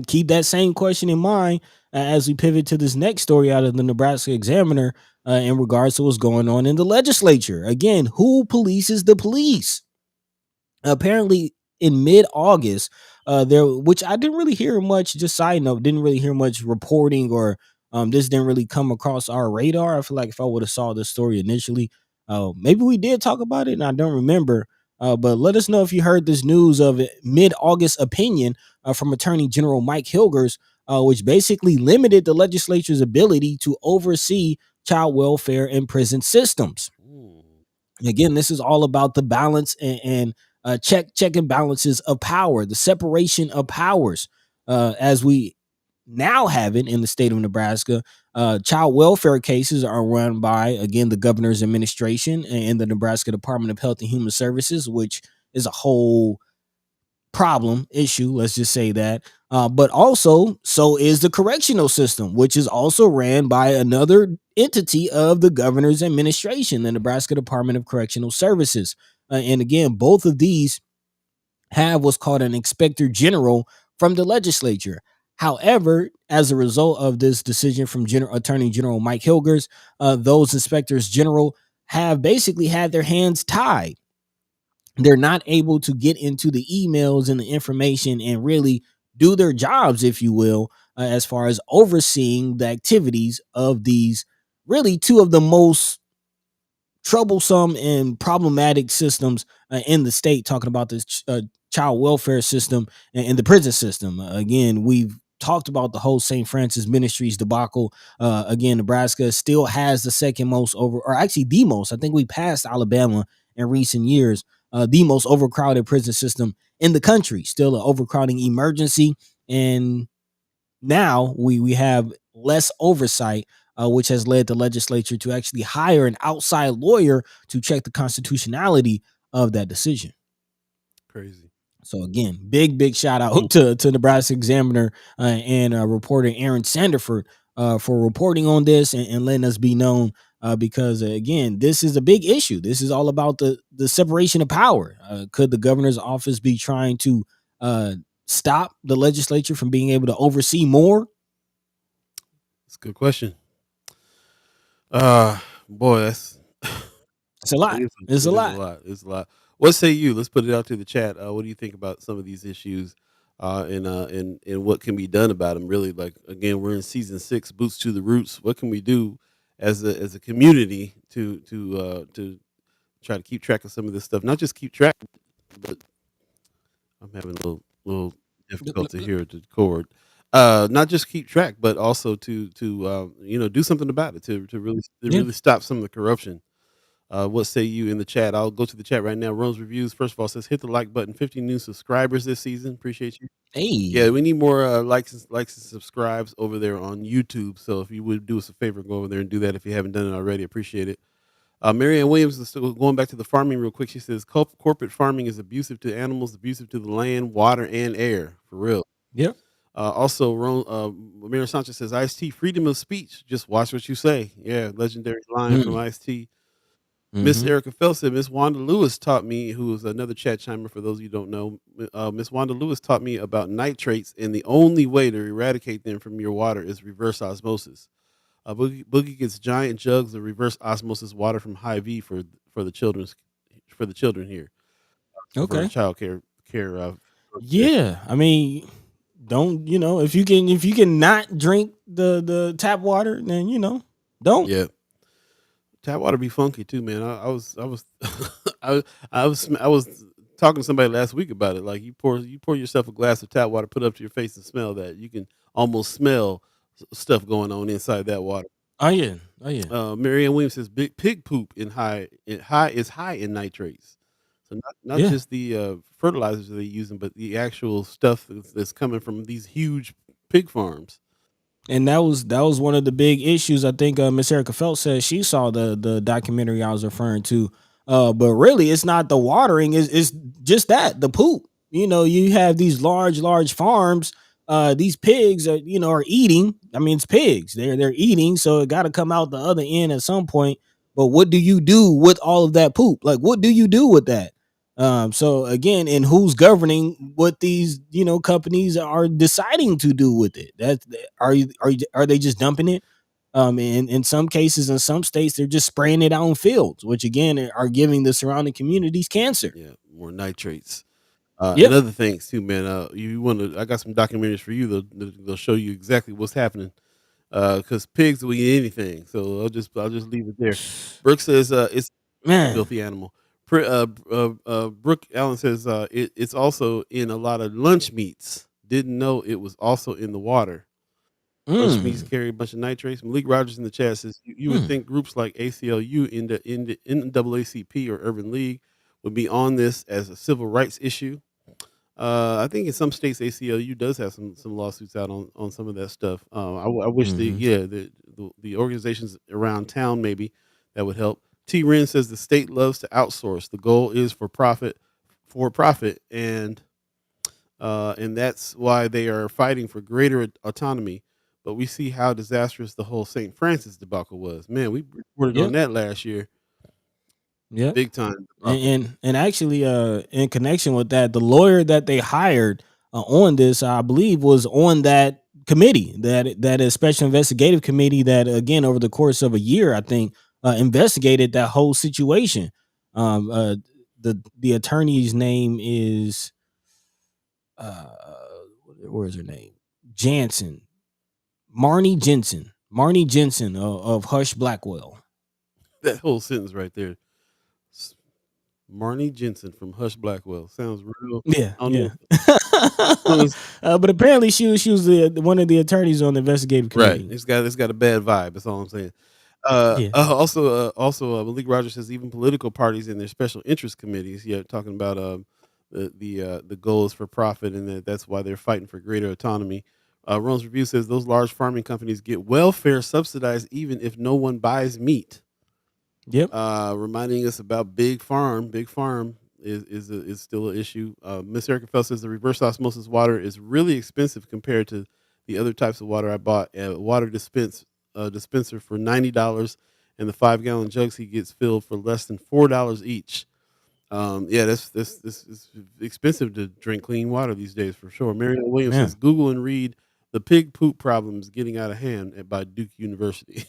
keep that same question in mind as we pivot to this next story out of the Nebraska Examiner in regards to what's going on in the legislature. Again, who polices the police? Apparently, in mid-August, there, which I didn't really hear much. Just side note, didn't really hear much reporting, or this didn't really come across our radar. I feel like if I would have saw this story initially, maybe we did talk about it, and I don't remember. But let us know if you heard this news of it, mid-August opinion from Attorney General Mike Hilgers, which basically limited the legislature's ability to oversee child welfare in prison systems. Ooh, Again, this is all about the balance and check and balances of power, the separation of powers, as we now have it in the state of Nebraska. Child welfare cases are run by, again, the governor's administration and the Nebraska Department of Health and Human Services, which is a whole problem issue, let's just say that. But also, so is the correctional system, which is also ran by another entity of the governor's administration, the Nebraska Department of Correctional Services. And again, both of these have what's called an inspector general from the legislature. However, as a result of this decision from Attorney General Mike Hilgers, those inspectors general have basically had their hands tied. They're not able to get into the emails and the information and really do their jobs, if you will, as far as overseeing the activities of these really two of the most troublesome and problematic systems in the state, talking about this child welfare system and the prison system. Again, we've talked about the whole St. Francis Ministries debacle. Again, Nebraska still has the second most or actually the most. I think we passed Alabama in recent years. The most overcrowded prison system in the country, still an overcrowding emergency. And now we have less oversight, which has led the legislature to actually hire an outside lawyer to check the constitutionality of that decision. crazy. So again, big shout out to Nebraska Examiner and reporter Aaron Sanderford for reporting on this and letting us be known, because again, this is a big issue. This is all about the separation of power. Could the governor's office be trying to uh, stop the legislature from being able to oversee more? That's a good question. Boy, that's It's a lot. It's a it is a lot. lot. It's a lot. What say you? Let's put it out to the chat. What do you think about some of these issues, and what can be done about them? Really, like again, we're in season 6, boots to the roots. What can we do as a community to try to keep track of some of this stuff? Not just keep track, but I'm having a little difficulty here at the cord. Not just keep track, but also to do something about it to Yeah. really stop some of the corruption. What say you in the chat? I'll go to the chat right now. Rome's reviews. First of all, says hit the like button. 50 new subscribers this season. Appreciate you. Yeah, Hey. we need more likes and subscribes over there on YouTube. So if you would do us a favor, go over there and do that if you haven't done it already. Appreciate it. Marianne Williams is still going back to the farming real quick. She says corporate farming is abusive to animals, abusive to the land, water, and air. For real. Yep. Also, Mira Sanchez says, Ice T, freedom of speech. Just watch what you say. Yeah, legendary line from Mm. Ice T. Miss Mm-hmm. Erica Phelps said, Miss Wanda Lewis taught me, who is another chat chimer for those of you who don't know. Miss Wanda Lewis taught me about nitrates, and the only way to eradicate them from your water is reverse osmosis. Boogie gets giant jugs of reverse osmosis water from High V for the children's for the children here for Okay. child care. Yeah. I mean, don't, if you can not drink the tap water, then don't. Yeah, tap water be funky too, man. I was I was talking to somebody last week about it. Like you pour yourself a glass of tap water, put it up to your face, and smell that. You can almost smell stuff going on inside that water. Oh yeah. Oh yeah. Marianne Williams says big pig poop in high is high in nitrates. So not Yeah. just the fertilizers they're using, but the actual stuff that's coming from these huge pig farms. And that was one of the big issues. I think Miss Erica Phelps said she saw the documentary I was referring to. But really, it's not the watering; it's just that the poop. You have these large farms. These pigs are eating. I mean, it's pigs. They're eating, so it got to come out the other end at some point. But what do you do with all of that poop? Like, what do you do with that? So again, and who's governing what these companies are deciding to do with it? Are they just dumping it? In some cases, in some states, they're just spraying it out in fields, which again are giving the surrounding communities cancer. Yeah, more nitrates. And Yep. other things too, man. You want to? I got some documentaries for you. They'll show you exactly what's happening. Because pigs will eat anything. So I'll just leave it there. Brooke says it's a Man. filthy animal. Brooke Allen says it's also in a lot of lunch meats. Didn't know it was also in the water. Lunch meats Mm, carry a bunch of nitrates. Malik Rogers in the chat says you would mm. think groups like ACLU in the NAACP or Urban League would be on this as a civil rights issue. I think in some states ACLU does have some lawsuits out on some of that stuff. I wish Mm-hmm. the organizations around town maybe that would help. T. Ren says the state loves to outsource. The goal is for profit, and that's why they are fighting for greater autonomy. But we see how disastrous the whole St. Francis debacle was. Man, we reported on Yep. that last year, Yep. big time And, debacle. and actually, in connection with that, the lawyer that they hired on this, I believe, was on that committee, that is special investigative committee that, again, over the course of a year, I think, investigated that whole situation. Um, uh, the attorney's name is uh, where is her name? Jansen, Marnie Jensen of Hush Blackwell. That whole sentence right there. S- Marnie Jensen from Hush Blackwell sounds real. Yeah, I don't yeah. know. If, But apparently she was one of the attorneys on the investigative right. committee. It's got a bad vibe. That's all I'm saying. Yeah. Malik Rogers says even political parties and their special interest committees, yeah, talking about the goals for profit and that's why they're fighting for greater autonomy. Ron's review says those large farming companies get welfare subsidized even if no one buys meat. Yep. Reminding us about Big Farm. Big Farm is still an issue. Miss Erica Fell says the reverse osmosis water is really expensive compared to the other types of water I bought. A water dispenser for $90, and the 5-gallon jugs he gets filled for less than $4 each. Yeah, this is expensive to drink clean water these days for sure. Marianne Williams says Man. Google and read the pig poop problem is getting out of hand by Duke University.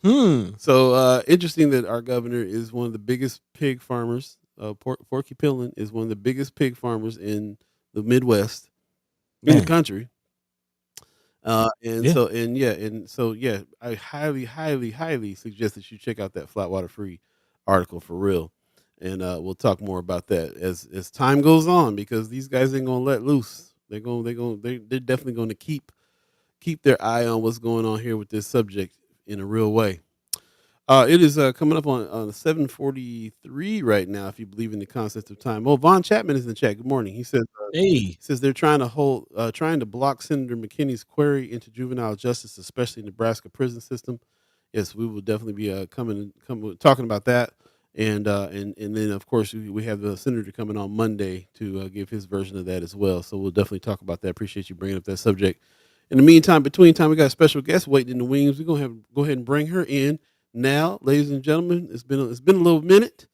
Hmm. So interesting that our governor is one of the biggest pig farmers. Porky Pillin is one of the biggest pig farmers in the Midwest in the Man. country. And Yeah. so yeah, I highly suggest that you check out that Flatwater Free article for real, and we'll talk more about that as time goes on because these guys ain't gonna let loose. They're definitely going to keep their eye on what's going on here with this subject in a real way. It is coming up on 7:43 right now. If you believe in the concept of time. Oh, Von Chapman is in the chat. Good morning. Hey. He says they're trying to block Senator McKinney's query into juvenile justice, especially Nebraska prison system. Yes, we will definitely be talking about that, and then of course we have the senator coming on Monday to give his version of that as well. So we'll definitely talk about that. Appreciate you bringing up that subject. In the meantime, between time, we got a special guest waiting in the wings. We're gonna go ahead and bring her in now, ladies and gentlemen. It's been a little minute,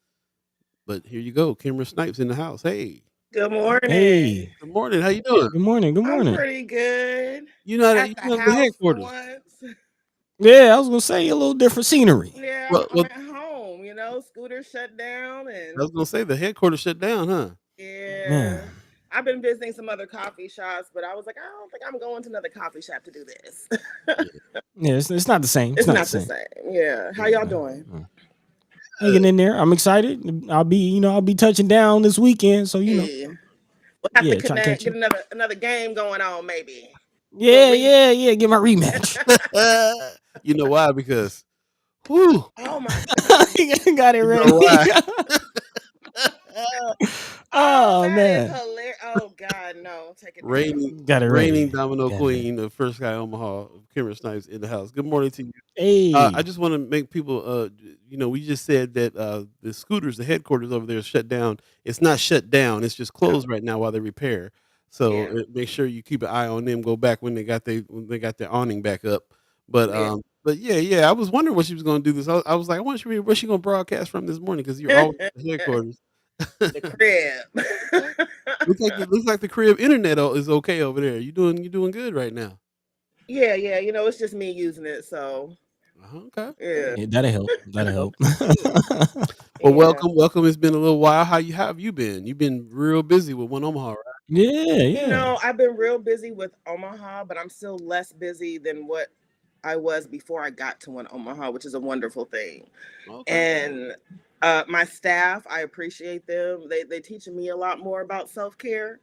but here you go. Kimara Snipes in the house. Hey, Good morning. Hey. good morning. How you doing? Good morning. Good I'm morning. pretty good. You At the know the house for headquarters. once. Yeah, I was gonna say a little different scenery. Yeah, Well, I'm well, at home. Scooter shut down I and was gonna say the headquarters shut down, huh? yeah. Man. I've been visiting some other coffee shops, but I was like, I don't think I'm going to another coffee shop to do this. Yeah. Yeah, it's not the same. It's It's not the not the same. same. Yeah. How y'all Yeah. doing? Yeah. Hanging in there. I'm excited. I'll be touching down this weekend. So Yeah. We'll have to yeah, try to connect, catch get you. another game going on, maybe. Little Yeah, yeah, yeah. Get my rematch. You know why? Because, whew, Oh my god. Got it you ready. know why? Oh, Oh that is man, hilarious. Oh God, no, take it down. Reigning got it reigning ready. domino Got it ready. queen of First Sky Omaha, Kimara Snipes in the house. Good morning to you. I Hey, just want to make people, we just said that the scooters, the headquarters over there is shut down. It's not shut down. It's just No, closed right now while they repair. So yeah, make sure you keep an eye on them. Go back when they got their awning back up. But yeah. yeah. I was wondering what she was going to do this. I was like, I want to where she going to broadcast from this morning because you're always at the headquarters. The crib. Looks like the crib internet is okay over there. You doing good right now. Yeah, yeah. It's just me using it, so Okay. yeah, yeah, that'll help. That'll Okay, help. good. Well, yeah. welcome. It's been a little while. How have you been? You've been real busy with One Omaha, right? Yeah, yeah. I've been real busy with Omaha, but I'm still less busy than what I was before I got to One Omaha, which is a wonderful thing. Okay. And my staff, I appreciate them. They teaching me a lot more about self-care.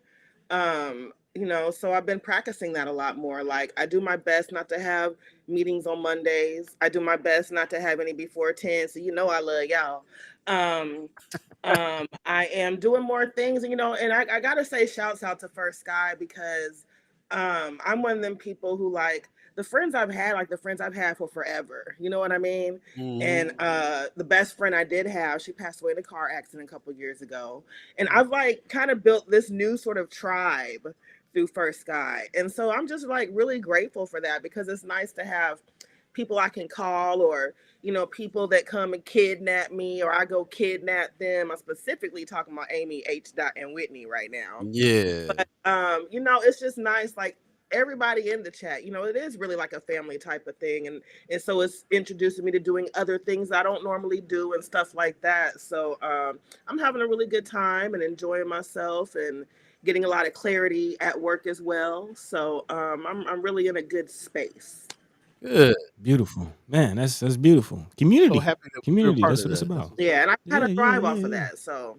So I've been practicing that a lot more. Like I do my best not to have meetings on Mondays. I do my best not to have any before 10. So I love y'all. Um, I am doing more things, and I gotta say shouts out to First Sky because I'm one of them people who like the friends I've had, like the friends I've had for forever. You know what I mean? Mhm. And the best friend I did have, she passed away in a car accident a couple years ago. And I've like kind of built this new sort of tribe through First Sky. And so I'm just like really grateful for that because it's nice to have people I can call or people that come and kidnap me or I go kidnap them. I'm specifically talking about Amy H. Dot and Whitney right now. Yeah. It's just nice, like everybody in the chat, it is really like a family type of thing. And so it's introducing me to doing other things I don't normally do and stuff like that. So I'm having a really good time and enjoying myself and getting a lot of clarity at work as well. So I'm really in a good space. Good. Beautiful, man. That's beautiful. So Community, happy that we're a community. part That's of what it's that. That's about. what's up. Yeah, and I kind Yeah, of yeah, thrive yeah, off of yeah. that. So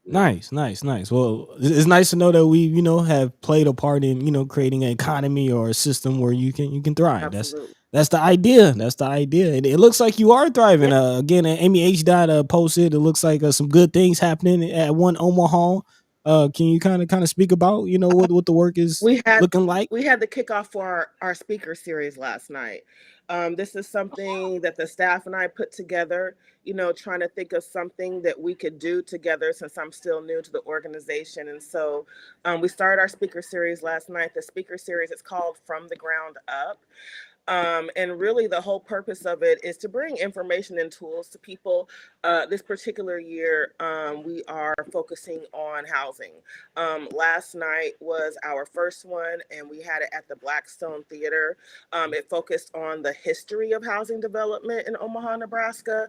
Yeah. Nice, nice, nice. Well, it's nice to know that we, have played a part in, creating an economy or a system where you can thrive. That's absolutely. that's the idea. That's the idea. And it looks like you are thriving. Again, Amy H. Dot posted. It looks like some good things happening at One Omaha. Can you kind of speak about what the work is we had looking like? we had the kickoff for our speaker series last night. This is something that the staff and I put together, trying to think of something that we could do together since I'm still new to the organization. And so we started our speaker series last night. The speaker series is called From the Ground Up. And really, the whole purpose of it is to bring information and tools to people. This particular year, we are focusing on housing. Last night was our first one, and we had it at the Blackstone Theater. It focused on the history of housing development in Omaha, Nebraska.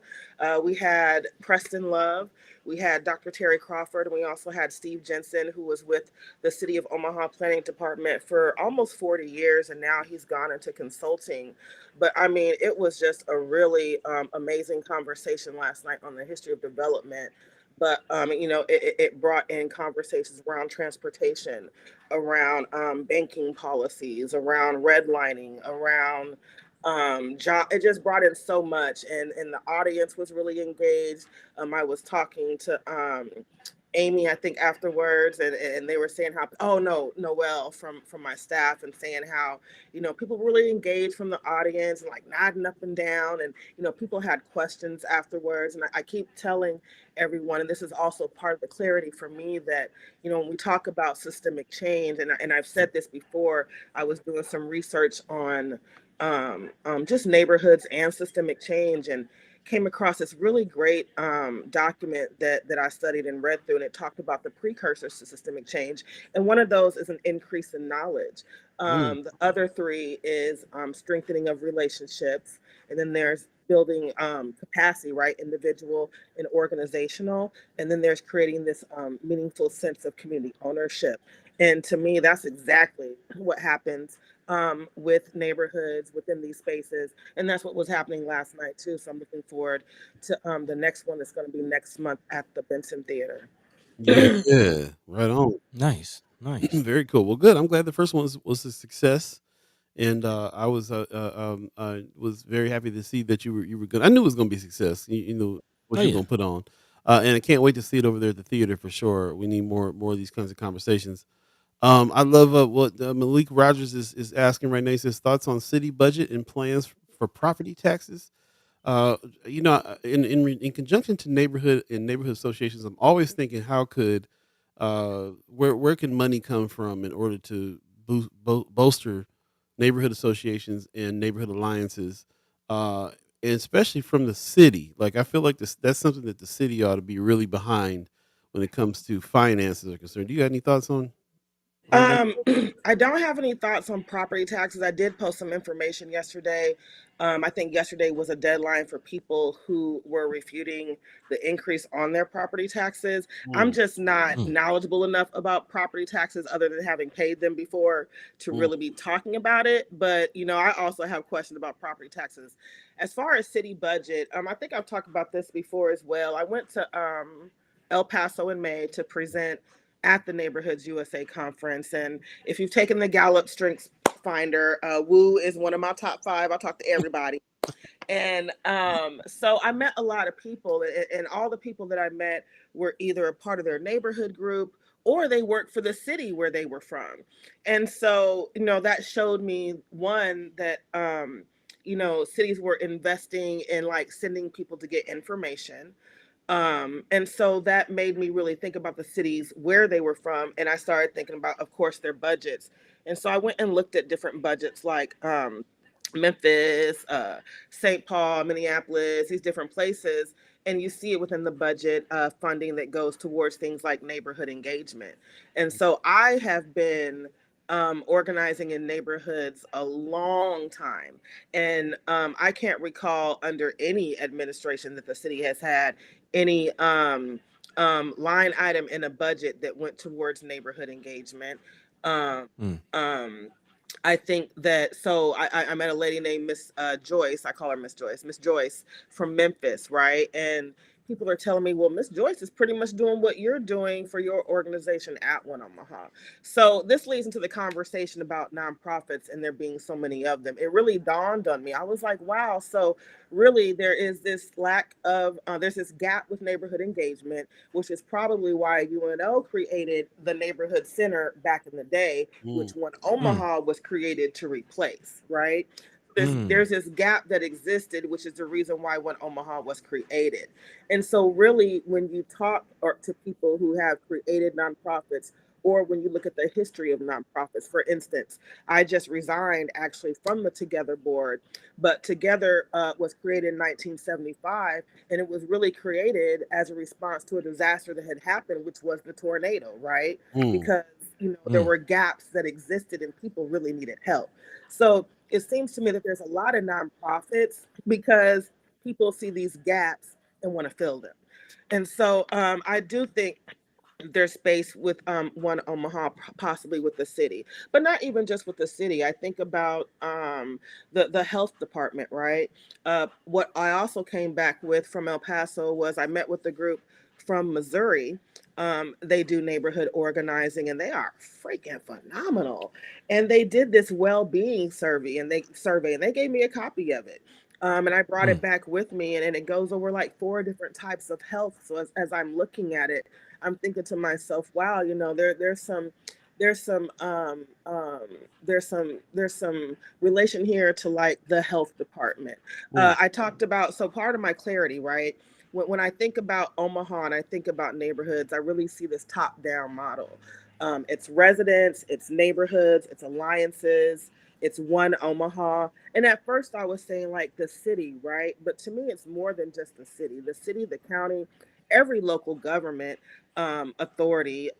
We had Preston Love. We had Dr. Terry Crawford, and we also had Steve Jensen, who was with the City of Omaha Planning Department for almost 40 years, and now he's gone into consulting. But I mean, it was just a really amazing conversation last night on the history of development. But it brought in conversations around transportation, around banking policies, around redlining, around job. It just brought in so much, and the audience was really engaged. I was talking to Amy, I think afterwards, and they were saying how, oh no, Noel from my staff, and saying how people really engaged from the audience and like nodding up and down, and people had questions afterwards, and I keep telling everyone, and this is also part of the clarity for me that when we talk about systemic change, and I've said this before, I was doing some research on just neighborhoods and systemic change, and came across this really great document that I studied and read through, and it talked about the precursors to systemic change. And one of those is an increase in knowledge. Mm, The other three is strengthening of relationships, and then there's building capacity, right, individual and organizational, and then there's creating this meaningful sense of community ownership. And to me, that's exactly what happens with neighborhoods within these spaces, and that's what was happening last night too. So I'm looking forward to the next one that's going to be next month at the Benson Theater. Yeah, yeah. Right on. nice, nice. Very cool. Well, good. I'm glad the first one was a success, and I was very happy to see that you were good. I knew it was going to be a success. You know Oh what you were yeah. going to put on. And I can't wait to see it over there at the theater for sure. We need more of these kinds of conversations. I love what Malik Rogers is asking right now. He says thoughts on city budget and plans for property taxes. Uh, in conjunction to neighborhood associations, I'm always thinking how could where can money come from in order to bolster neighborhood associations and neighborhood alliances, uh, and especially from the city. Like I feel like that's something that the city ought to be really behind when it comes to finances are concerned. Do you got any thoughts on that? Um, I don't have any thoughts on property taxes. I did post some information yesterday. I think yesterday was a deadline for people who were refuting the increase on their property taxes. I'm Mm, just not knowledgeable enough about property taxes other than having paid them before to mm, really be talking about it. But, I also have questions about property taxes. As far as city budget, I think I've talked about this before as well. I went to El Paso in May to present at the Neighborhoods USA conference. And if you've taken the Gallup Strengths Finder, Woo is one of my top five. I talk to everybody. And so I met a lot of people, and all the people that I met were either a part of their neighborhood group or they worked for the city where they were from. And so, that showed me one that, cities were investing in like sending people to get information. And so that made me really think about the cities where they were from. And I started thinking about, of course, their budgets. And so I went and looked at different budgets like Memphis, St. Paul, Minneapolis, these different places. And you see it within the budget funding that goes towards things like neighborhood engagement. And so I have been organizing in neighborhoods a long time. And I can't recall under any administration that the city has had any line item in a budget that went towards neighborhood engagement. Um, Mm. um, I think that so I met a lady named Miss Joyce. I call her Miss Joyce from Memphis, right? And people are telling me, well, Miss Joyce is pretty much doing what you're doing for your organization at One Omaha. So this leads into the conversation about nonprofits and there being so many of them. It really dawned on me. I was like, wow. So really, there is this lack of there's this gap with neighborhood engagement, which is probably why UNO created the neighborhood center back in the day, which mm, One Mm. Omaha was created to replace, right? Mm. There's this gap that existed, which is the reason why One Omaha was created. And so, really, when you talk to people who have created nonprofits, or when you look at the history of nonprofits, for instance, I just resigned actually from the Together board, but Together was created in 1975, and it was really created as a response to a disaster that had happened, which was the tornado, right? mm, Because there Mm. were gaps that existed and people really needed help. So it seems to me that there's a lot of nonprofits because people see these gaps and want to fill them. And so I do think there's space with One Omaha, possibly with the city, but not even just with the city. I think about the health department, right? What I also came back with from El Paso was I met with the group from Missouri. They do neighborhood organizing, and they are freaking phenomenal. And they did this well-being survey, and they gave me a copy of it. And I brought it Mm. back with me, and it goes over like four different types of health. So as I'm looking at it, I'm thinking to myself, wow, there's some there's some relation here to like the health department. mm, I talked about so part of my clarity, right? When I think about Omaha and I think about neighborhoods, I really see this top down model. It's residents, it's neighborhoods, it's alliances, it's One Omaha. And at first I was saying like the city, right? But to me, it's more than just the city, the county, every local government authority,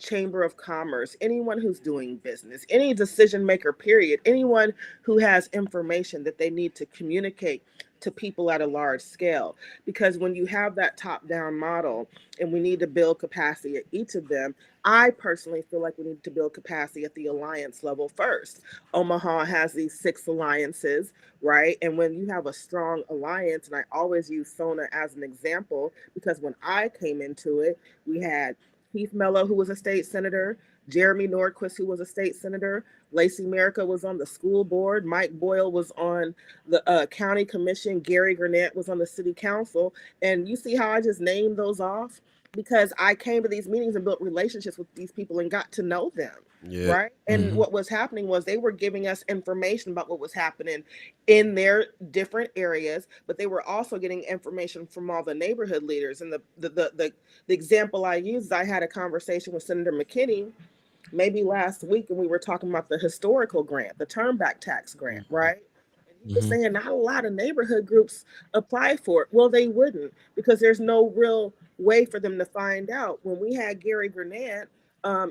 chamber of commerce, anyone who's doing business, any decision maker, period, anyone who has information that they need to communicate to people at a large scale. Because when you have that top down model and we need to build capacity at each of them, I personally feel like we need to build capacity at the alliance level first. Omaha has these 6 alliances, right? And when you have a strong alliance, and I always use Sona as an example, because when I came into it, we had Keith Mello, who was a state senator. Jeremy Norquist, who was a state senator. Lacey Merica was on the school board. Mike Boyle was on the county commission. Gary Gurnett was on the city council. And you see how I just named those off? Because I came to these meetings and built relationships with these people and got to know them. Yeah. Right. And Mm-hmm. what was happening was they were giving us information about what was happening in their different areas, but they were also getting information from all the neighborhood leaders. And the example I use is I had a conversation with Senator McKinney maybe last week, and we were talking about the historical grant, the turn back tax grant, Mm-hmm. right? And he was Mm-hmm. saying not a lot of neighborhood groups apply for it. Well, they wouldn't, because there's no real way for them to find out. When we had Gary Gurnett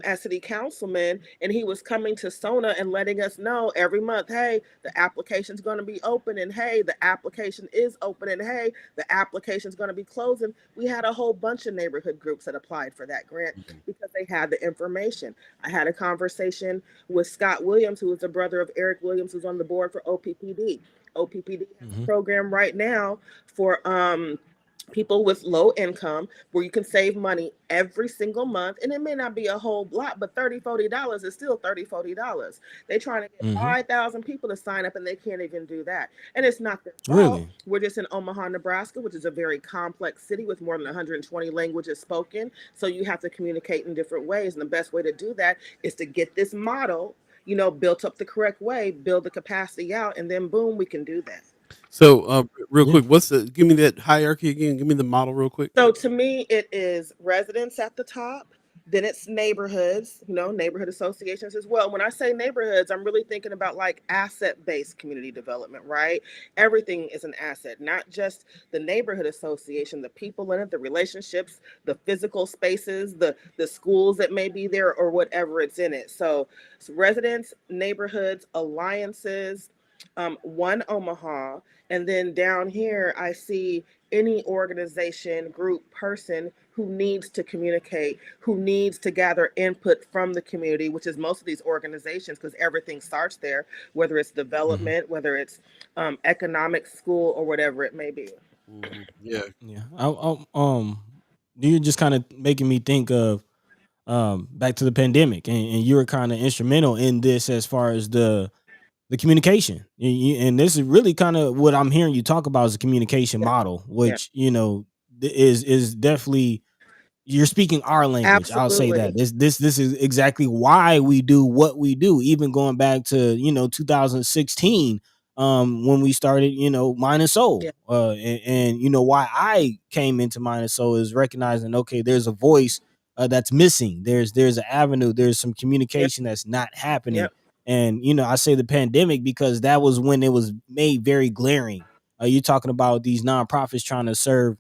as city councilman, and he was coming to Sona and letting us know every month, hey, the application's going to be open, and hey, the application is open, and hey, the application's going to be closing. We had a whole bunch of neighborhood groups that applied for that grant Mhm. because they had the information. I had a conversation with Scott Williams, who is the brother of Eric Williams, who's on the board for OPPD. OPPD has a Mm-hmm. program right now for people with low income where you can save money every single month, and it may not be a whole lot, but $30-$40 is still $30-$40. They're trying to get Mm-hmm. 5,000 people to sign up, and they can't even do that. And it's not their fault. Really? We're just in Omaha, Nebraska, which is a very complex city with more than 120 languages spoken, so you have to communicate in different ways, and the best way to do that is to get this model, built up the correct way, build the capacity out, and then boom, we can do that. So, real Yeah. quick, give me that hierarchy again. Give me the model real quick. So to me, it is residents at the top. Then it's neighborhoods, neighborhood associations as well. When I say neighborhoods, I'm really thinking about like asset based community development, right? Everything is an asset, not just the neighborhood association, the people in it, the relationships, the physical spaces, the schools that may be there, or whatever it's in it. So residents, neighborhoods, alliances, One Omaha, and then down here I see any organization, group, person who needs to communicate, who needs to gather input from the community, which is most of these organizations, because everything starts there, whether it's Mm-hmm. development, whether it's economic school, or whatever it may be. Yeah. Yeah. You're just kind of making me think of back to the pandemic, and you were kind of instrumental in this as far as the communication. And this is really kind of what I'm hearing you talk about is a communication Yeah, model, yeah, which is definitely you're speaking our language. I'll say absolutely. that this is exactly why we do what we do. Even going back to 2016, when we started, Mind and Soul, Yeah, and why I came into Mind and Soul is recognizing, okay, there's a voice that's missing. There's an avenue. There's some yep, communication that's not happening. yep, And I say the pandemic because that was when it was made very glaring. You're talking about these nonprofits trying to serve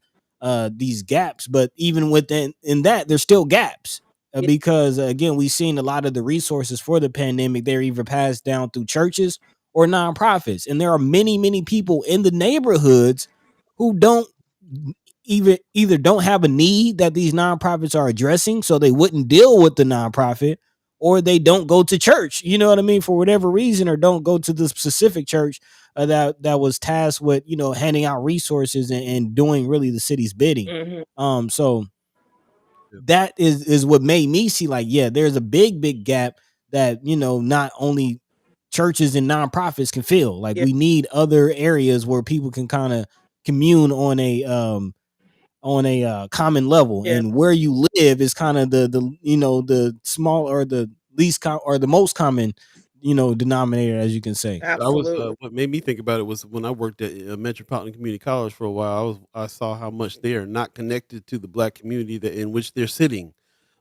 these gaps, but even within in that there's still gaps, yeah, because again we've seen a lot of the resources for the pandemic, they're either passed down through churches or nonprofits, and there are many people in the neighborhoods who don't either don't have a need that these nonprofits are addressing, so they wouldn't deal with the nonprofit, or they don't go to church, you know what I mean, for whatever reason, or don't go to the specific church that was tasked with handing out resources and doing really the city's bidding. hmm So Yeah. that is what made me see, like, yeah, there's a big gap that not only churches and nonprofits can fill. Like, yeah, we need other areas where people can kind of commune on a common level, yeah, and where you live is kind of the small or the or the most common denominator, as you can say. absolutely. What made me think about it was when I worked at Metropolitan Community College for a while. I saw how much they are not connected to the black community in which they're sitting.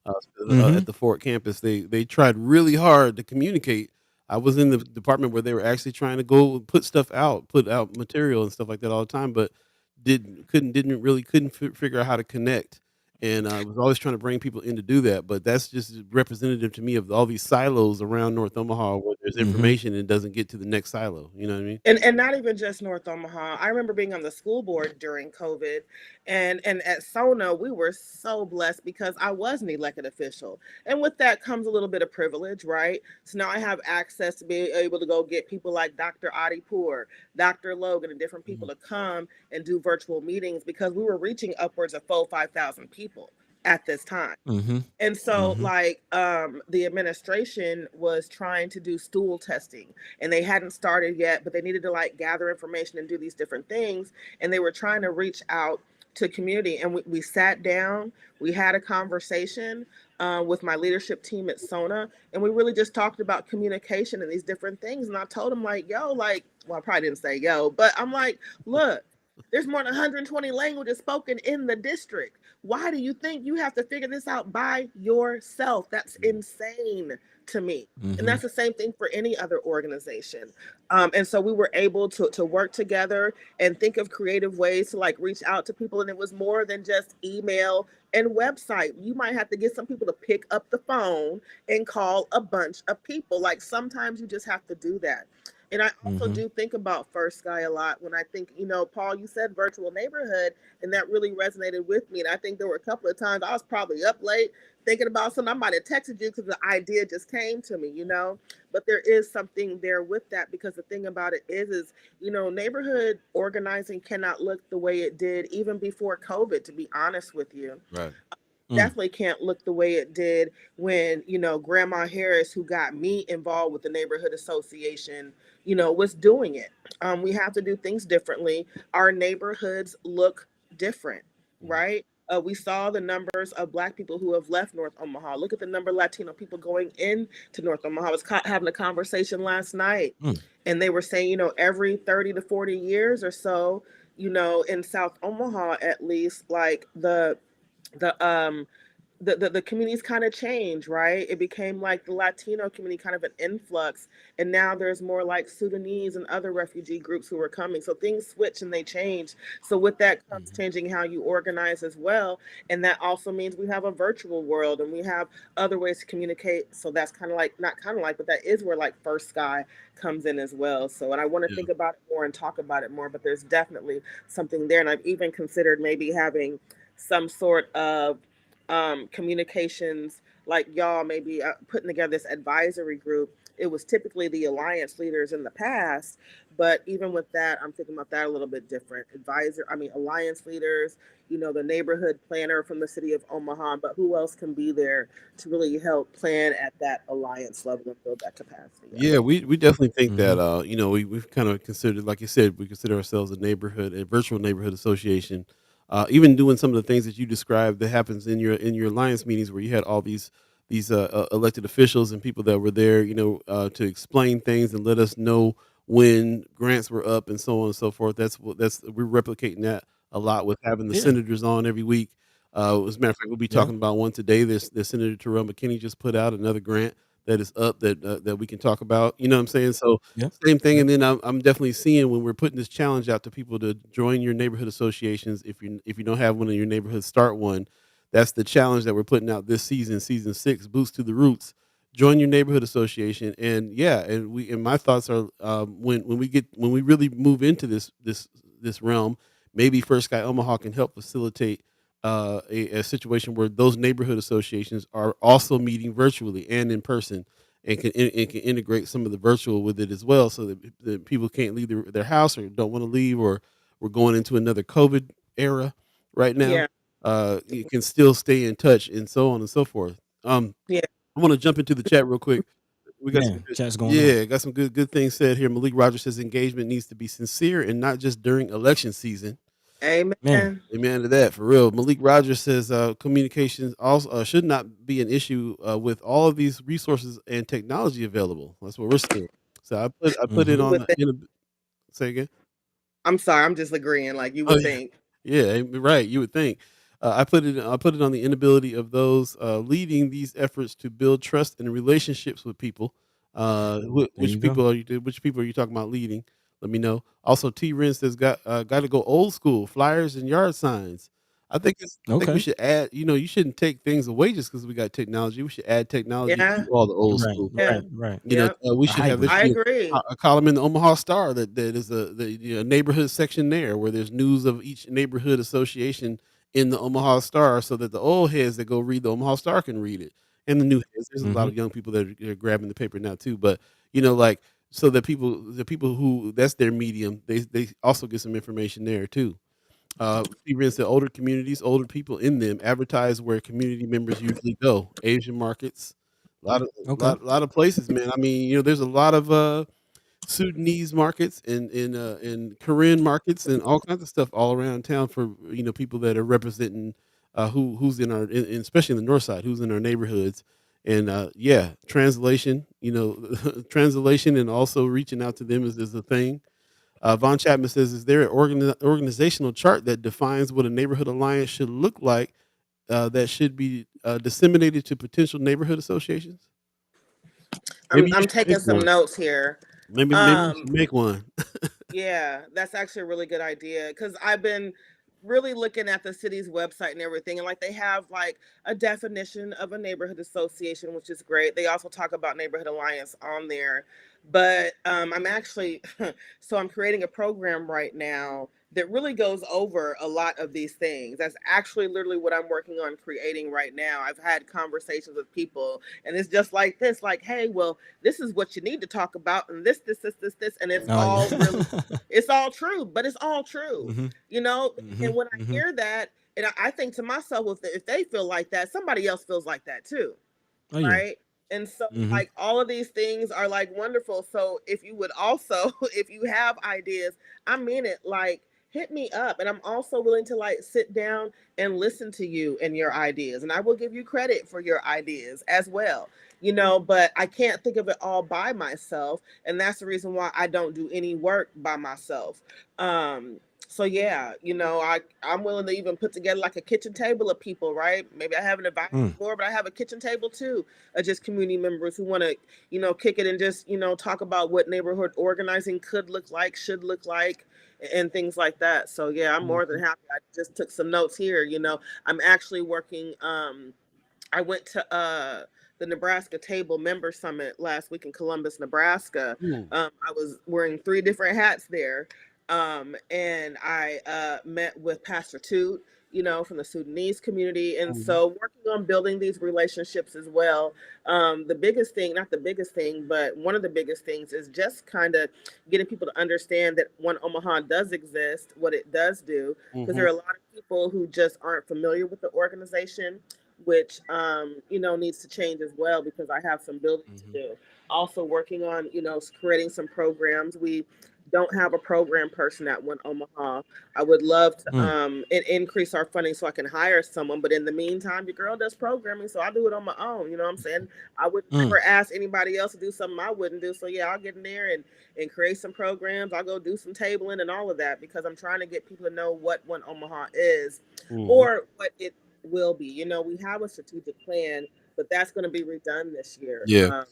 Mm-hmm. At the Fort campus. They tried really hard to communicate. I was in the department where they were actually trying to go put out material and stuff like that all the time, but couldn't figure out how to connect. And I was always trying to bring people in to do that, but that's just representative to me of all these silos around North Omaha where there's Mm-hmm. information and it doesn't get to the next silo. You know what I mean? And not even just North Omaha. I remember being on the school board during COVID, and at Sona we were so blessed because I was an elected official, and with that comes a little bit of privilege, right? So now I have access to be able to go get people like Dr. Adipur, Dr. Logan, and different people to come and do virtual meetings because we were reaching upwards of 5,000 people at this time. Mm-hmm. And so, Mm-hmm. like, the administration was trying to do stool testing, and they hadn't started yet, but they needed to like gather information and do these different things. And they were trying to reach out to community. And we sat down, we had a conversation with my leadership team at Sona, and we really just talked about communication and these different things. And I told them, like, yo, like, well, I probably didn't say yo, but I'm like, look, there's more than 120 languages spoken in the district. Why do you think you have to figure this out by yourself? That's insane to me. And Mm-hmm. that's the same thing for any other organization. And so we were able to work together and think of creative ways to like reach out to people. And it was more than just email and website. You might have to get some people to pick up the phone and call a bunch of people. Like sometimes you just have to do that. And I also Mm-hmm. do think about First Sky a lot when I think, Paul, you said virtual neighborhood, and that really resonated with me. And I think there were a couple of times I was probably up late thinking about something. I might have texted you because the idea just came to me. But there is something there with that because the thing about it is, neighborhood organizing cannot look the way it did even before COVID, to be honest with you. Right. Mm. Definitely can't look the way it did when Grandma Harris, who got me involved with the neighborhood association, was doing it. We have to do things differently. Our neighborhoods look different, Mhm. right? We saw the numbers of Black people who have left North Omaha. Look at the number of Latino people going into North Omaha. I was having a conversation last night, Mm. and they were saying, every 30 to 40 years or so, in South Omaha at least, like the the communities kind of changed, right? It became like the Latino community kind of an influx, and now there's more like Sudanese and other refugee groups who are coming. So things switch and they change. So with that comes Mhm. changing how you organize as well, and that also means we have a virtual world and we have other ways to communicate. So that's kind of like not kind of like, but that is where like First Sky comes in as well. So and I want to Yeah. think about it more and talk about it more, but there's definitely something there, and I've even considered maybe having some sort of communications, like y'all maybe putting together this advisory group. It was typically the alliance leaders in the past, but even with that, I'm thinking about that a little bit different. Alliance leaders, the neighborhood planner from the city of Omaha, but who else can be there to really help plan at that alliance level and build that capacity up? Yeah, we definitely think Mm-hmm. that we've kind of considered, like you said, we consider ourselves a virtual neighborhood association. Even doing some of the things that you described that happens in your alliance meetings where you had all these elected officials and people that were there, to explain things and let us know when grants were up and so on and so forth. That's we're replicating that a lot with having the Yeah. senators on every week. As a matter of fact, we'll be Yeah. talking about one today. There's Senator Terrell McKinney just put out another grant that is up that we can talk about. You know what I'm saying? So Yeah. same thing. Yeah. And then I'm definitely seeing when we're putting this challenge out to people to join your neighborhood associations. If you don't have one in your neighborhood, start one. That's the challenge that we're putting out this season, season 6, Boots to the Roots. Join your neighborhood association, and yeah, and my thoughts are when we really move into this realm, maybe First Sky Omaha can help facilitate a situation where those neighborhood associations are also meeting virtually and in person, and can integrate some of the virtual with it as well, so that people can't leave their house or don't want to leave, or we're going into another COVID era right now. Yeah, You can still stay in touch and so on and so forth. yeah. I want to jump into the chat real quick. We got Yeah. some good, Chat's going on. yeah, got some good things said here. Malik Rogers says engagement needs to be sincere and not just during election season. Man. Amen. Amen to that, for real. Malik Rogers says communications also should not be an issue with all of these resources and technology available. That's what we're saying. So I put it Mm-hmm. You on would the think. say again. I'm sorry, I'm just agreeing. Like you Oh would yeah, think. yeah, right. You would think. I put it on the inability of those leading these efforts to build trust and relationships with people. There you Which go. people are you? Which people are you talking about leading? Let me know. Also, T. Ren says got to go old school flyers and yard signs. I think we Okay. should add. You shouldn't take things away just because we got technology. We should add technology Yeah, to all the old Right. school. yeah, Right. yep. We A should have there hybrid. should I be agree. a column in the Omaha Star that is neighborhood section there where there's news of each neighborhood association in the Omaha Star, so that the old heads that go read the Omaha Star can read it, and the new heads. There's a lot Mm-hmm. of young people that are grabbing the paper now too, but like, so that the people who that's their medium, they also get some information there too. Even said older communities, older people in them advertise where community members usually go. Asian markets, a lot of Okay. lot of places, man. I mean, there's a lot of Sudanese markets and Korean markets and all kinds of stuff all around town for people that are representing who's in especially in the north side, who's in our neighborhoods. And yeah, translation, translation and also reaching out to them is a thing. Von Chapman says, "Is there an organizational chart that defines what a neighborhood alliance should look like that should be disseminated to potential neighborhood associations?" I'm Maybe you I'm should make taking some one. notes here. Maybe you Um, should make one. Yeah, that's actually a really good idea because I've been really looking at the city's website and everything, and like they have like a definition of a neighborhood association, which is great. They also talk about neighborhood alliance on there, but I'm actually so I'm creating a program right now that really goes over a lot of these things. That's actually literally what I'm working on creating right now. I've had conversations with people, and it's just like this, like, hey, well, this is what you need to talk about, and this, and it's Oh yeah. all really it's all true, but it's all true, hmm you know. hmm And when I hmm hear that, and I think to myself, if they feel like that, somebody else feels like that too, Oh yeah. right? And so, hmm like, all of these things are like wonderful. So, if you would also, if you have ideas, I mean it, like, hit me up. And I'm also willing to like sit down and listen to you and your ideas. And I will give you credit for your ideas as well, but I can't think of it all by myself. And that's the reason why I don't do any work by myself. So yeah, I'm willing to even put together like a kitchen table of people, right? Maybe I have an advisory Mm. board, but I have a kitchen table too of just community members who want to, kick it and just, talk about what neighborhood organizing could look like, should look like, and things like that. So yeah, I'm more than Mhm. happy. I just took some notes here. I'm actually working. I went to the Nebraska Table Member Summit last week in Columbus, Nebraska. Mm, I was wearing three different hats there. And I met with Pastor Toot, from the Sudanese community. And mhm, so working on building these relationships as well. The biggest thing, not the biggest thing, but one of the biggest things is just kind of getting people to understand that One Omaha does exist, what it does do, because there mhm, are a lot of people who just aren't familiar with the organization, which needs to change as well because I have some building to Mhm. do. Also working on creating some programs. We don't have a program person at One Omaha. I would love to Mm. increase our funding so I can hire someone, but in the meantime, your girl does programming, so I do it on my own. You know what I'm saying? I would Mm. never ask anybody else to do something I wouldn't do. So yeah, I'll get in there and create some programs. I'll go do some tabling and all of that because I'm trying to get people to know what One Omaha is mhm. or what it will be. We have a strategic plan, but that's going to be redone this year. Yeah.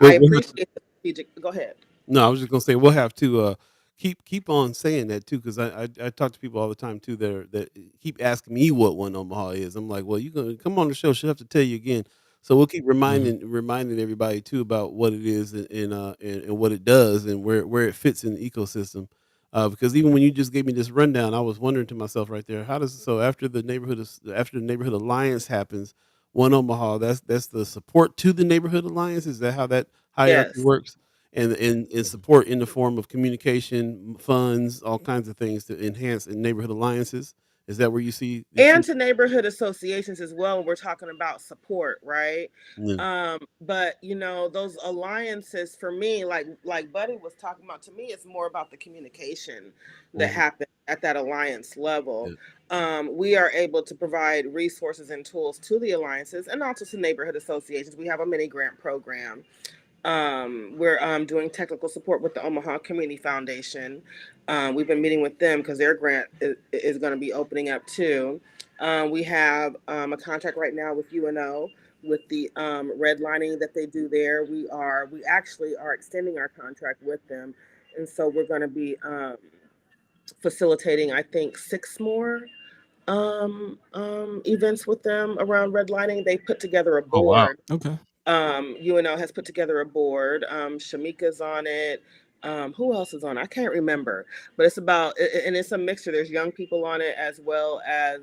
I Well, we'll have appreciate the strategic. Go ahead. no, I was just gonna say we'll have to keep on saying that too because I talk to people all the time too that keep asking me what One Omaha is. I'm like, well, you gonna come on the show? She'll have to tell you again. So we'll keep Mhm. reminding everybody too about what it is and what it does and where it fits in the ecosystem. Because even when you just gave me this rundown, I was wondering to myself right there, how does so after the neighborhood alliance happens, One Omaha that's the support to the neighborhood alliance. Is that how that hierarchy Yes. works? And support in the form of communication, funds, all kinds of things to enhance in neighborhood alliances. Is that where you see? And to neighborhood associations as well. We're talking about support, right? Yeah. But those alliances for me, like Buddy was talking about, to me, it's more about the communication that Mhm. happens at that alliance level. Yeah. We are able to provide resources and tools to the alliances and also to neighborhood associations. We have a mini grant program. We're doing technical support with the Omaha Community Foundation. We've been meeting with them because their grant is going to be opening up too. We have a contract right now with UNO with the redlining that they do there. We actually are extending our contract with them, and so we're going to be facilitating, I think, six more events with them around redlining. They put together a Oh wow. board. Okay. UNO has put together a board. Shamika's on it. Who else is on it? I can't remember, but it's about, and it's a mixture. There's young people on it as well as,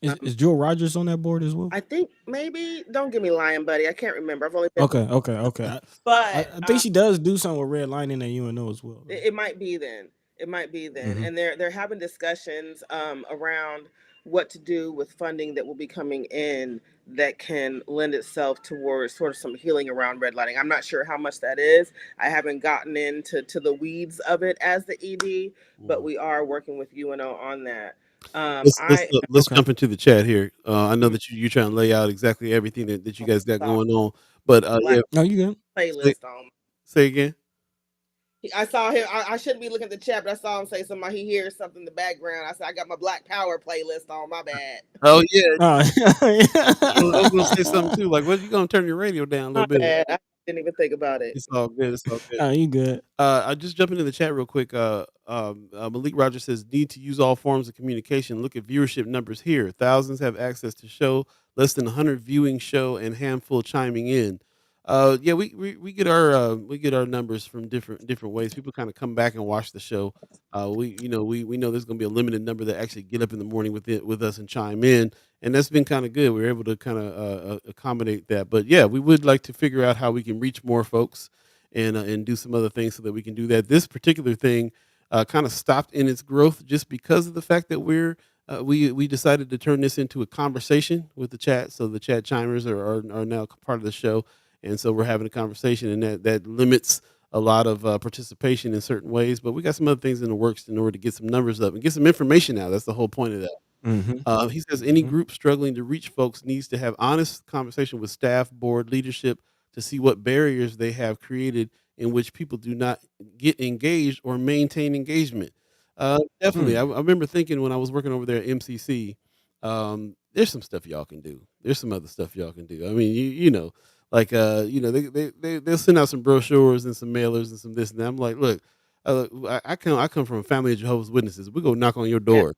Is Joe Rogers on that board as well? I think maybe, don't give me lying, buddy. I can't remember. I've only been, Okay. Okay. Okay. I, I but I think she does do something with Red Lining at UNO as well, though. it might be then. It might be then, Mm-hmm. and they're having discussions around what to do with funding that will be coming in that can lend itself towards sort of some healing around redlining. I'm not sure how much that is. I haven't gotten into the weeds of it as the ED, but Mhm. we are working with UNO on that. Let's I let's Okay. jump into the chat here. I know am that you're trying to lay out exactly everything that you guys got saw going on, but black yeah, No, you good. say, playlist on. say again. I saw him. I shouldn't be looking at the chat, but I saw him say something. He hears something in the background. I said, I got my Black Power playlist on. My bad. Oh yeah, Oh, I was gonna say something too. Like, what you gonna turn your radio down a little My bit? bad. I didn't even think about it. It's all good. It's all good. oh, you good. I just jump into the chat real quick. Malik Rogers says need to use all forms of communication. Look at viewership numbers here. Thousands have access to show. Less than 100 viewing show and handful chiming in. Yeah, we get our numbers from different ways. People kind of come back and watch the show. We know there's going to be a limited number that actually get up in the morning with us and chime in, and that's been kind of good. We're able to kind of accommodate that. But yeah, we would like to figure out how we can reach more folks and do some other things so that we can do that. This particular thing kind of stopped in its growth just because of the fact that we decided to turn this into a conversation with the chat. So the chat chimers are now part of the show, and so we're having a conversation, and that limits a lot of participation in certain ways. But we got some other things in the works in order to get some numbers up and get some information out. That's the whole point of that. Mm-hmm. He says any Mm-hmm. group struggling to reach folks needs to have honest conversation with staff, board, leadership to see what barriers they have created in which people do not get engaged or maintain engagement. Definitely, Mm. I remember thinking when I was working over there at MCC, there's some stuff y'all can do. There's some other stuff y'all can do. I mean, like they'll send out some brochures and some mailers and some this and that. I'm like, look, I come from a family of Jehovah's Witnesses. We go knock on your Yeah, door.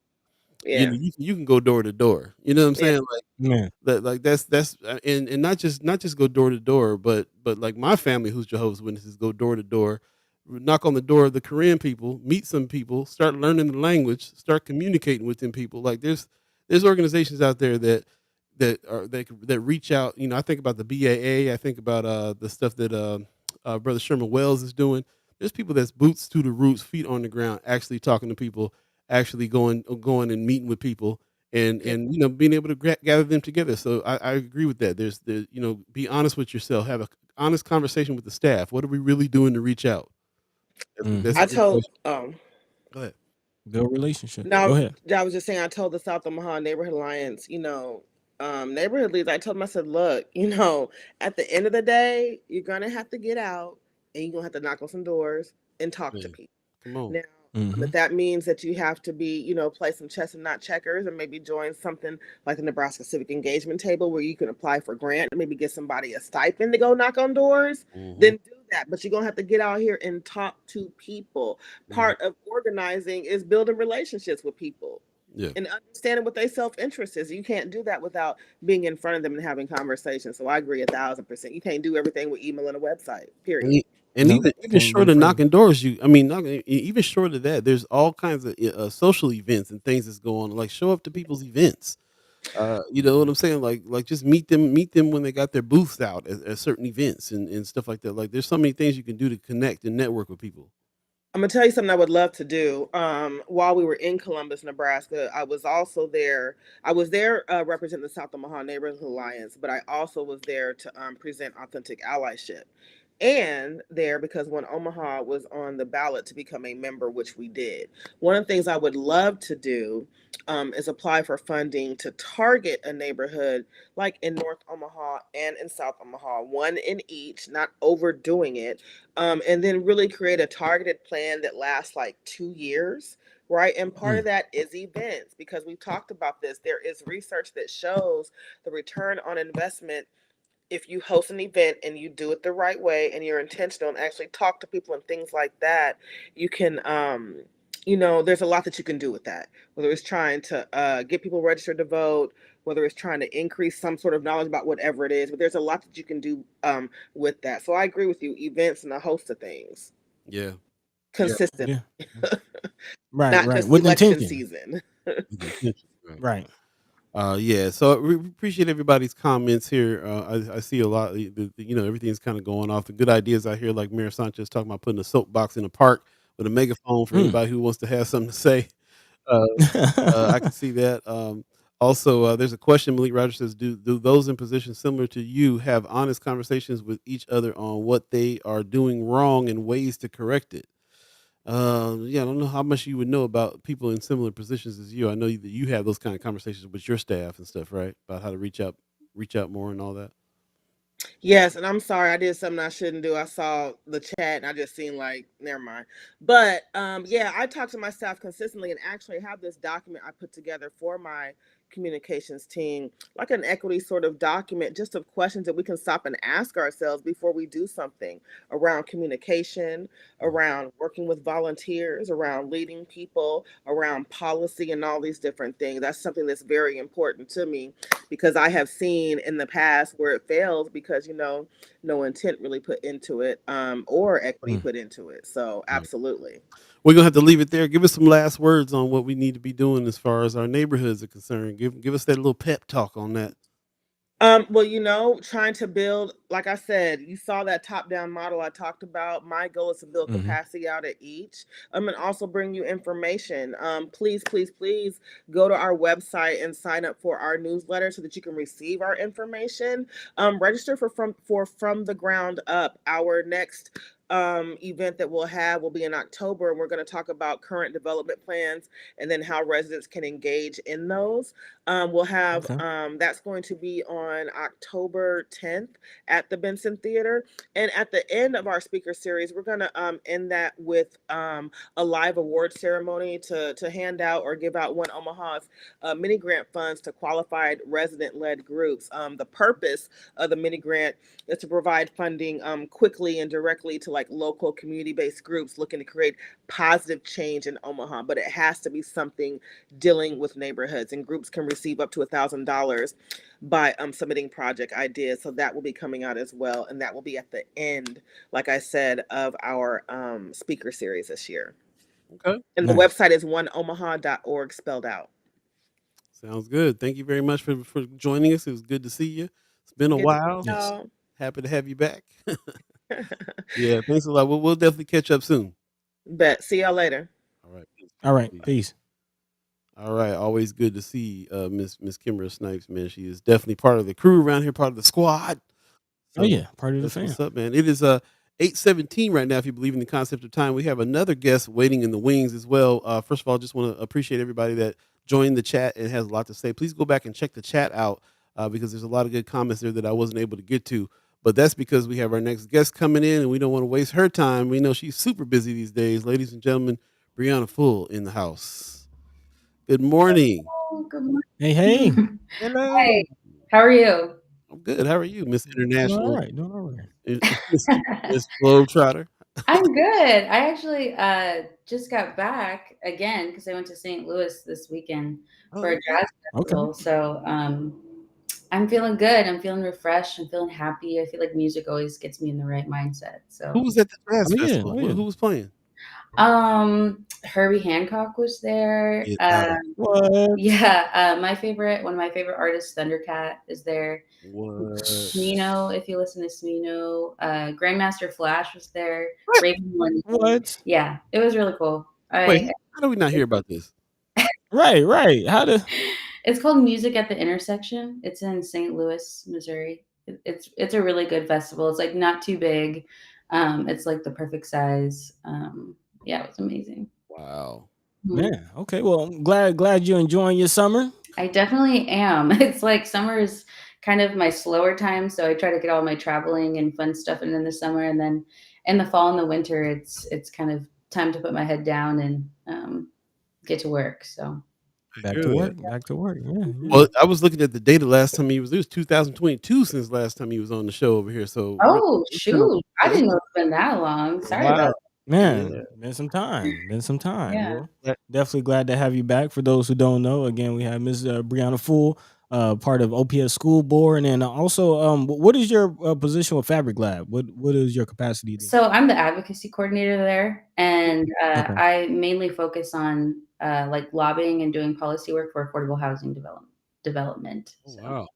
yeah, You can go door to door. You know what I'm yeah. saying? Man. Like that's and not just go door to door, but like my family who's Jehovah's Witnesses go door to door, knock on the door of the Korean people, meet some people, start learning the language, start communicating with them people. Like there's organizations out there that reach out. I think about the BAA. I think about the stuff that Brother Sherman Wells is doing. There's people that's boots to the roots, feet on the ground, actually talking to people, actually going and meeting with people Yeah. and being able to gather them together. So I agree with that. Be honest with yourself, have a honest conversation with the staff. What are we really doing to reach out? That's Mm-hmm. a I good told question. Go ahead. Good relationship. Go no, ahead. I was just saying I told the South Omaha Neighborhood Alliance, neighborhood leaders, I told them, I said, look, at the end of the day, you're gonna have to get out and you're gonna have to knock on some doors and talk to Yeah, people. come on. Now, Mm-hmm. if that means that you have to be, play some chess and not checkers, and maybe join something like the Nebraska Civic Engagement Table where you can apply for grant and maybe get somebody a stipend to go knock on doors, Hmm. then do that. But you're gonna have to get out here and talk to people. Hmm. Part of organizing is building relationships with people Yeah. and understanding what their self-interest is. You can't do that without being in front of them and having conversations. So I agree 1,000%. You can't do everything with email and a website. And, Period. e- and Nope. even Can't be short in of front of knocking doors, even short of that, there's all kinds of social events and things that's going on. Like show up to people's events. You know what I'm saying? Like just meet them when they got their booths out at certain events and stuff like that. Like there's so many things you can do to connect and network with people. I'm gonna tell you something I would love to do. While we were in Columbus, Nebraska, I was also there. I was there representing the South Omaha Neighborhood Alliance, but I also was there to present authentic allyship. And there because when Omaha was on the ballot to become a member, which we did. One of the things I would love to do is apply for funding to target a neighborhood like in North Omaha and in South Omaha, one in each, not overdoing it, and then really create a targeted plan that lasts like 2 years. Right. And part of Mm. that is events because we've talked about this. There is research that shows the return on investment if you host an event and you do it the right way and you're intentional and actually talk to people and things like that, you can there's a lot that you can do with that, whether it's trying to get people registered to vote, whether it's trying to increase some sort of knowledge about whatever it is, but there's a lot that you can do with that. So I agree with you, events and a host of things Yeah. Yeah. consistent, Yeah. Right. not Right. just With election intention. season. With intention, right. Right. Yeah, so we appreciate everybody's comments here. I see a lot. Everything's kind of going off. The good ideas I hear, like Mayor Sanchez talking about putting a soapbox in a park with a megaphone for Mm. anybody who wants to have something to say. Uh, I can see that. Also, there's a question. Malik Rogers says, "Do those in positions similar to you have honest conversations with each other on what they are doing wrong and ways to correct it?" Yeah, I don't know how much you would know about people in similar positions as you. I know that you have those kind of conversations with your staff and stuff, right? About how to reach out more and all that. Yes, and I'm sorry, I did something I shouldn't do. I saw the chat and I just seen like, never mind. But yeah, I talk to my staff consistently and actually have this document I put together for my communications team, like an equity sort of document, just of questions that we can stop and ask ourselves before we do something around communication, around working with volunteers, around leading people, around policy, and all these different things. That's something that's very important to me because I have seen in the past where it fails because no intent really put into it, or equity Mm. put into it. So Right. absolutely. We're gonna have to leave it there. Give us some last words on what we need to be doing as far as our neighborhoods are concerned. Give us that little pep talk on that. Well, trying to build, like I said, you saw that top-down model I talked about. My goal is to build Mhm. capacity out at each. And also bring you information. Please, please, please go to our website and sign up for our newsletter so that you can receive our information. Register for From the Ground Up. Our next event that we'll have will be in October, and we're going to talk about current development plans and then how residents can engage in those. We'll have Okay. That's going to be on October 10th at the Benson Theater. And at the end of our speaker series, we're going to end that with a live award ceremony to hand out or give out One Omaha's mini grant funds to qualified resident led groups. The purpose of the mini grant is to provide funding quickly and directly to like local community based groups looking to create positive change in Omaha, but it has to be something dealing with neighborhoods, and groups can receive up to $1,000 by submitting project ideas. So that will be coming out as well, and that will be at the end, like I said, of our speaker series this year. Okay. And the Nice. website is oneomaha.org spelled out. Sounds good. Thank you very much for joining us. It was good to see you. It's been a Good to see while. Yes. y'all. Happy to have you back. Yeah, thanks a lot. We'll definitely catch up soon. Bet. See y'all later. All right. Peace, All right. peace. Peace. All right. Always good to see Miss Kimara Snipes, man. She is definitely part of the crew around here, part of the squad. Oh So yeah, part of the that's fam. what's up, man. It is 8:17 right now. If you believe in the concept of time, we have another guest waiting in the wings as well. First of all, just want to appreciate everybody that joined the chat and has a lot to say. Please go back and check the chat out because there's a lot of good comments there that I wasn't able to get to. But that's because we have our next guest coming in, and we don't want to waste her time. We know she's super busy these days, ladies and gentlemen. Brianna Full in the house. Good morning. Oh, good morning. Hey, hey. Hi, Hello. how are you? I'm good. How are you, Miss Doing all International right. Doing all right. Miss Miss Globetrotter? I'm good. I actually just got back again because I went to St. Louis this weekend Oh, for a okay. jazz Okay. festival. So I'm feeling good. I'm feeling refreshed. I'm feeling happy. I feel like music always gets me in the right mindset. Who So was at the jazz Oh yeah. festival? Oh yeah. Who was playing? Herbie Hancock was there. Get out. What? Yeah, one of my favorite artists, Thundercat, is there. What? Smino, if you listen to Smino, Grandmaster Flash was there. What? Raven London. What? Yeah, it was really cool. Wait, how do we not hear about this? Right. Right. How to? It's called Music at the Intersection. It's in St. Louis, Missouri. It's a really good festival. It's like not too big. It's like the perfect size. Yeah, it was amazing. Wow. Man. Okay. Well, I'm glad you're enjoying your summer. I definitely am. It's like summer is kind of my slower time, so I try to get all my traveling and fun stuff in the summer, and then in the fall and the winter, it's kind of time to put my head down and get to work. So Back to Good. work. Back to work. Yeah. Yeah. Well, I was looking at the data last time it was 2022 since last time he was on the show over here. So oh it's been a shoot, I yeah, didn't know it's been that long. Sorry wow. about Man, Yeah. been some time. Been some time. Yeah. Well, definitely glad to have you back. For those who don't know, again, we have Ms. Brianna Fool, part of OPS School Board, and then also, what is your position with Fabric Lab? What is your capacity there? So I'm the advocacy coordinator there, and Okay. I mainly focus on like lobbying and doing policy work for affordable housing development. Oh, So. wow.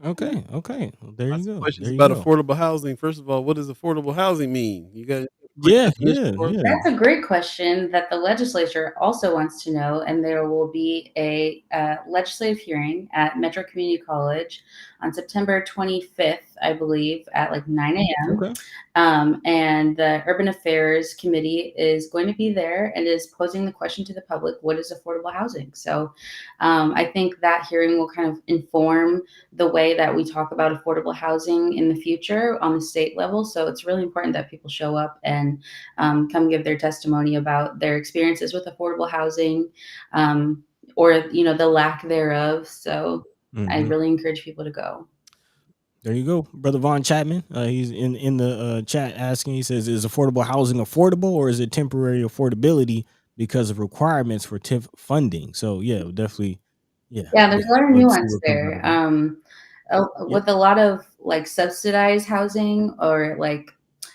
Okay. Okay. Well, there you Lots of go. questions There you about go. affordable housing. First of all, what does affordable housing mean? You got quick Yeah, definition yeah, for us? yeah. That's a great question that the legislature also wants to know, and there will be a legislative hearing at Metro Community College on September 25th, I believe, at like 9 a.m. Okay. And the Urban Affairs Committee is going to be there and is posing the question to the public: what is affordable housing? So I think that hearing will kind of inform the way that we talk about affordable housing in the future on the state level. So it's really important that people show up and come give their testimony about their experiences with affordable housing, um, or the lack thereof. So I Hmm. really encourage people to go. There you go, brother Von Chapman. He's in the chat asking. He says, "Is affordable housing affordable, or is it temporary affordability because of requirements for TIF funding?" So yeah, definitely. Yeah, Yeah, there's yeah. a lot of Let's see nuance what comes out there. of that. Yep. With a lot of like subsidized housing, or like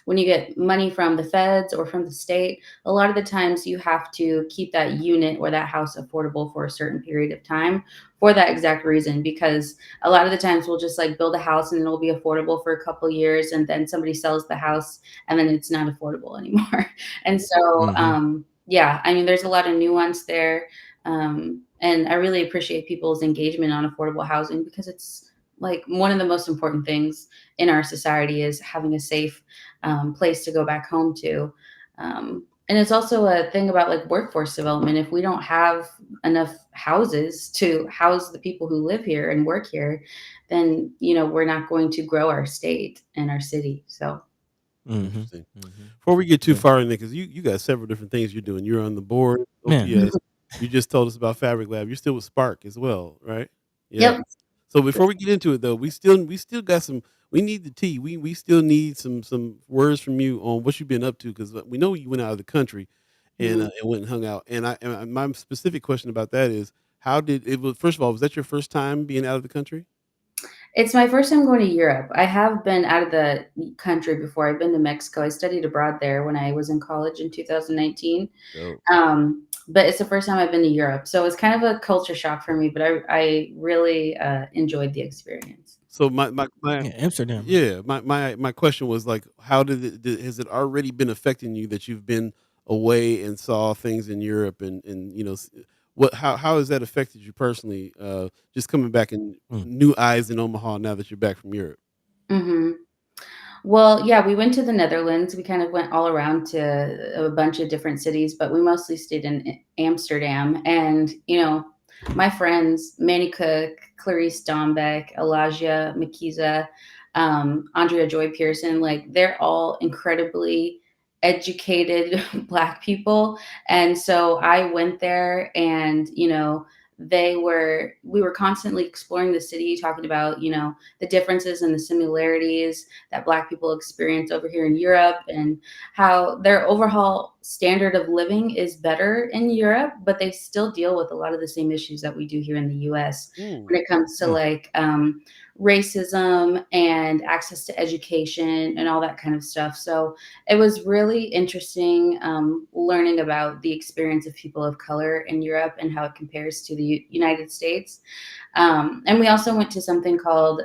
when you get money from the feds or from the state, a lot of the times you have to keep that unit or that house affordable for a certain period of time for that exact reason. Because a lot of the times we'll just like build a house and it'll be affordable for a couple years, and then somebody sells the house and then it's not affordable anymore. And so, Hmm. yeah, I mean, there's a lot of nuance there. And I really appreciate people's engagement on affordable housing, because it's like one of the most important things in our society is having a safe place to go back home to. And it's also a thing about like workforce development. If we don't have enough houses to house the people who live here and work here, then we're not going to grow our state and our city. So Hmm. Interesting. Hmm. Before we get too Yeah, far in there, because you got several different things you're doing. You're on the board, man. OPS. You just told us about Fabric Lab. You're still with Spark as well, right? Yeah. yep. So before we get into it though, we still got some. We need the tea. We still need some words from you on what you've been up to, because we know you went out of the country Mhm. and went and hung out. My specific question about that is, how did it was first of all, was that your first time being out of the country? It's my first time going to Europe. I have been out of the country before. I've been to Mexico. I studied abroad there when I was in college in 2019. No. But it's the first time I've been to Europe. So it's kind of a culture shock for me, but I really enjoyed the experience. So my Yeah, Amsterdam. yeah, my question was like, how has it already been affecting you that you've been away and saw things in Europe, and what how has that affected you personally? Just coming back and Mm. new eyes in Omaha now that you're back from Europe. Hmm. Well, yeah, we went to the Netherlands. We kind of went all around to a bunch of different cities, but we mostly stayed in Amsterdam. And, my friends, Manny Cook, Clarice Dombeck, Elijah Makiza, Andrea Joy Pearson, like they're all incredibly educated Black people. And so I went there, and, we were constantly exploring the city, talking about, the differences and the similarities that Black people experience over here in Europe, and how their overall standard of living is better in Europe, but they still deal with a lot of the same issues that we do here in the US Mm. when it comes to Mm. like racism and access to education and all that kind of stuff. So it was really interesting learning about the experience of people of color in Europe and how it compares to the United States. And we also went to something called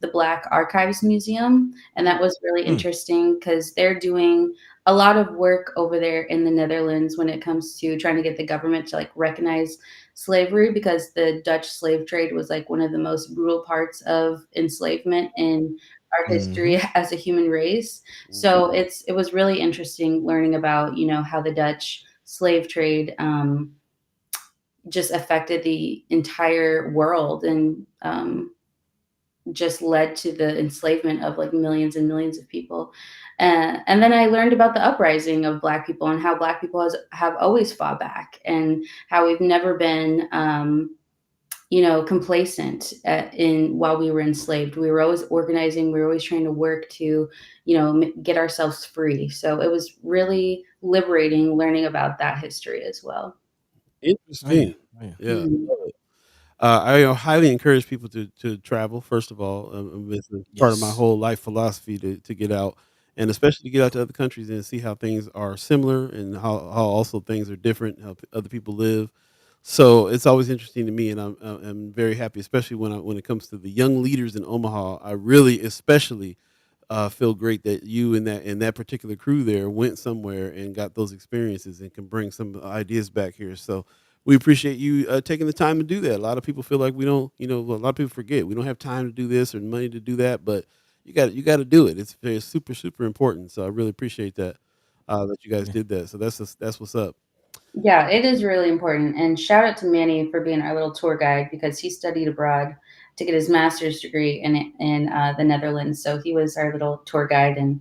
the Black Archives Museum, and that was really Mm. interesting because they're doing a lot of work over there in the Netherlands when it comes to trying to get the government to like recognize slavery, because the Dutch slave trade was like one of the most brutal parts of enslavement in our history Hmm. as a human race. Mm. So it was really interesting learning about how the Dutch slave trade just affected the entire world, and just led to the enslavement of like millions and millions of people. And then I learned about the uprising of Black people and how Black people have always fought back, and how we've never been, complacent in while we were enslaved. We were always organizing. We were always trying to work to, get ourselves free. So it was really liberating learning about that history as well. Oh yeah. Interesting. Oh yeah. Yeah. Mhm. I highly encourage people to travel. First of all, it's a part of my Yes. whole life philosophy to get out, and especially to get out to other countries and see how things are similar and how also things are different. How other people live. So it's always interesting to me, and I'm very happy, especially when it comes to the young leaders in Omaha. I really, especially feel great that you and that particular crew there went somewhere and got those experiences and can bring some ideas back here. So we appreciate you taking the time to do that. A lot of people feel like we don't, a lot of people forget we don't have time to do this or money to do that, but you got to do it. It's very super super important. So I really appreciate that that you guys Yeah. did that. So that's what's up. Yeah, it is really important. And shout out to Manny for being our little tour guide because he studied abroad to get his master's degree in the Netherlands. So he was our little tour guide and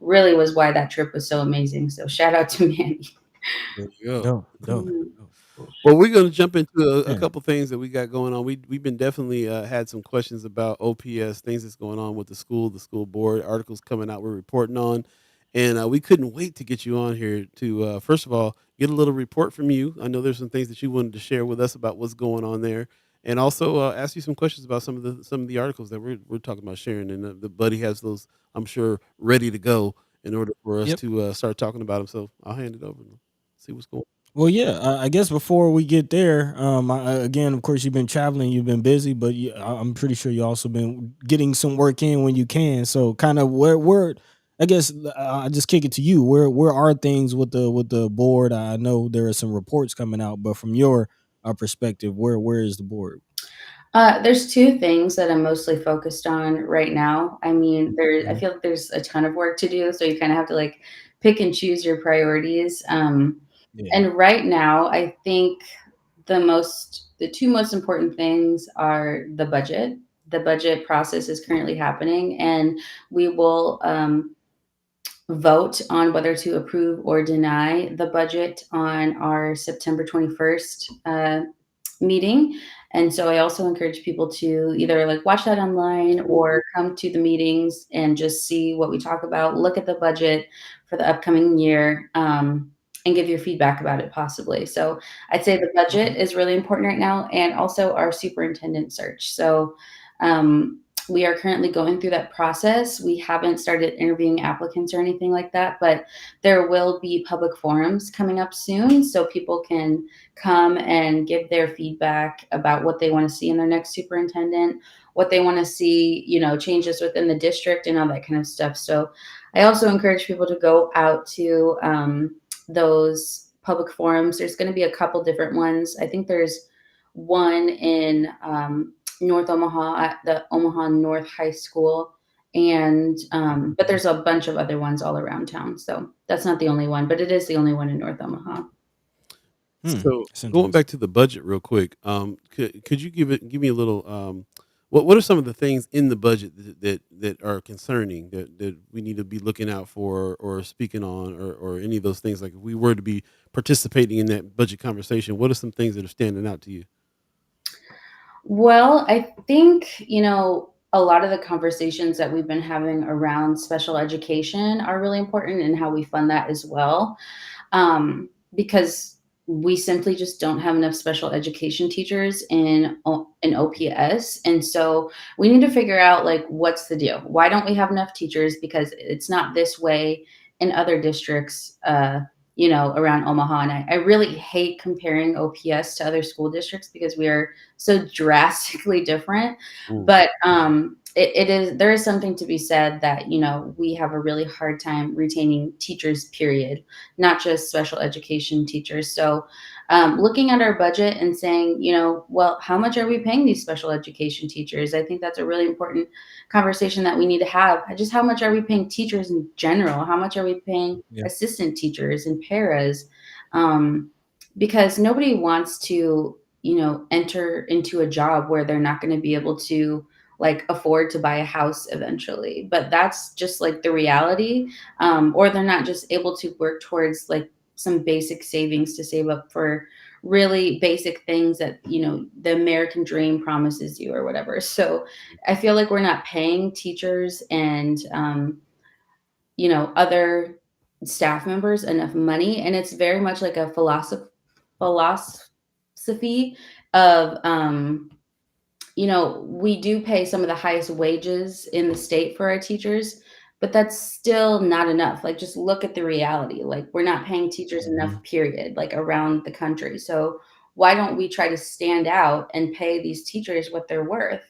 really was why that trip was so amazing. So shout out to Manny. There you go. Dope, dope, Mhm. dope. Well, we're going to jump into a Yeah. couple things that we got going on. We've been definitely had some questions about OPS, things that's going on with the school board, articles coming out we're reporting on, and we couldn't wait to get you on here to first of all get a little report from you. I know there's some things that you wanted to share with us about what's going on there, and also ask you some questions about some of the articles that we're talking about sharing. And the Buddy has those, I'm sure, ready to go in order for us Yep. to start talking about them. So I'll hand it over and see what's going. Well, yeah, I guess before we get there, again, of course, you've been traveling, you've been busy, but I'm pretty sure you also been getting some work in when you can. So, kind of where, I guess, I just kick it to you. Where are things with the board? I know there are some reports coming out, but from your perspective, where is the board? There's two things that I'm mostly focused on right now. I mean, I Mhm. feel like there's a ton of work to do, so you kind of have to like pick and choose your priorities. Yeah. And right now, I think the two most important things are the budget. The budget process is currently happening, and we will vote on whether to approve or deny the budget on our September 21st meeting. And so I also encourage people to either like watch that online or come to the meetings and just see what we talk about, look at the budget for the upcoming year, and give your feedback about it possibly. So I'd say the Okay. budget is really important right now and also our superintendent search. So um, we are currently going through that process. We haven't started interviewing applicants or anything like that, but there will be public forums coming up soon so people can come and give their feedback about what they want to see in their next superintendent, what they want to see, changes within the district and all that kind of stuff. So I also encourage people to go out to those public forums. There's going to be a couple different ones. I think there's one in North Omaha at the Omaha North High School. And but there's a bunch of other ones all around town. So that's not the only one, but it is the only one in North Omaha. So That's going back interesting. to the budget real quick, could you give me a little what are some of the things in the budget that are concerning that we need to be looking out for or speaking on or any of those things, like if we were to be participating in that budget conversation, what are some things that are standing out to you? Well, I think, a lot of the conversations that we've been having around special education are really important and how we fund that as well. Because we simply just don't have enough special education teachers in OPS. And so we need to figure out like what's the deal? Why don't we have enough teachers? Because it's not this way in other districts around Omaha. And I really hate comparing OPS to other school districts because we are so drastically different. Mm. But there is something to be said that, we have a really hard time retaining teachers, period, not just special education teachers. So looking at our budget and saying, well, how much are we paying these special education teachers? I think that's a really important conversation that we need to have. Just how much are we paying teachers in general? How much are we paying Yeah. assistant teachers and paras? Um, because nobody wants to, enter into a job where they're not going to be able to like afford to buy a house eventually. But that's just like the reality. Or they're not just able to work towards like some basic savings to save up for really basic things that the American dream promises you or whatever. So I feel like we're not paying teachers and other staff members enough money, and it's very much like a philosophy of we do pay some of the highest wages in the state for our teachers, but that's still not enough. Like, just look at the reality. Like, we're not paying teachers enough, Mhm. period, like around the country. So, why don't we try to stand out and pay these teachers what they're worth?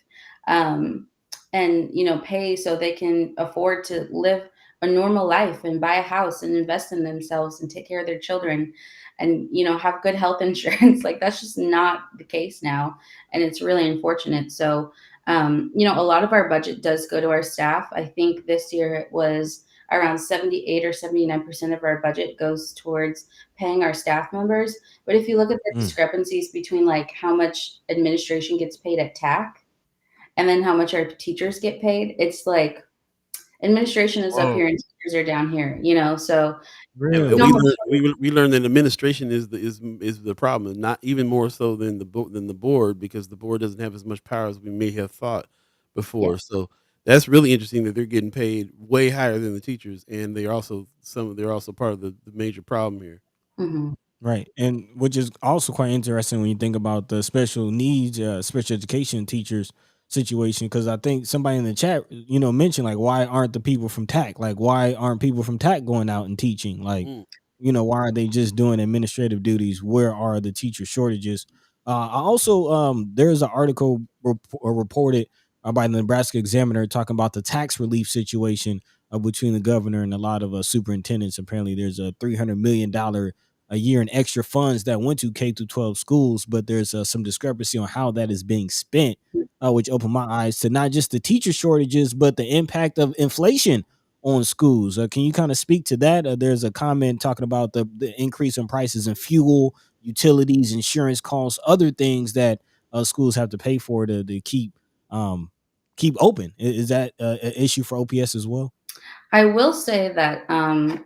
Um, and pay so they can afford to live a normal life and buy a house and invest in themselves and take care of their children and have good health insurance. Like that's just not the case now, and it's really unfortunate. So a lot of our budget does go to our staff. I think this year it was around 78 or 79% of our budget goes towards paying our staff members. But if you look at the Mm. discrepancies between like how much administration gets paid at TAC and then how much our teachers get paid, it's like administration is up Whoa. here and teachers are down here, you know? So And it Really? we almost learned we learned that administration is the problem, not even more so than the board, because the board doesn't have as much power as we may have thought before. yes. So that's really interesting that they're getting paid way higher than the teachers, and they're also part of the major problem here. Mhm. Right. And which is also quite interesting when you think about the special needs, special education teachers situation. Cause I think somebody in the chat, mentioned like, why aren't the people from TAC? Like, why aren't people from TAC going out and teaching? Like, Mm. why are they just doing administrative duties? Where are the teacher shortages? I also, there's an article reported by the Nebraska Examiner talking about the tax relief situation between the governor and a lot of superintendents. Apparently, there's a $300 million a year in extra funds that went to K through 12 schools, but there's some discrepancy on how that is being spent, which opened my eyes to not just the teacher shortages, but the impact of inflation on schools. Can you kind of speak to that? There's a comment talking about the increase in prices in fuel, utilities, insurance costs, other things that schools have to pay for to um, keep open. Is that an issue for OPS as well? I will say that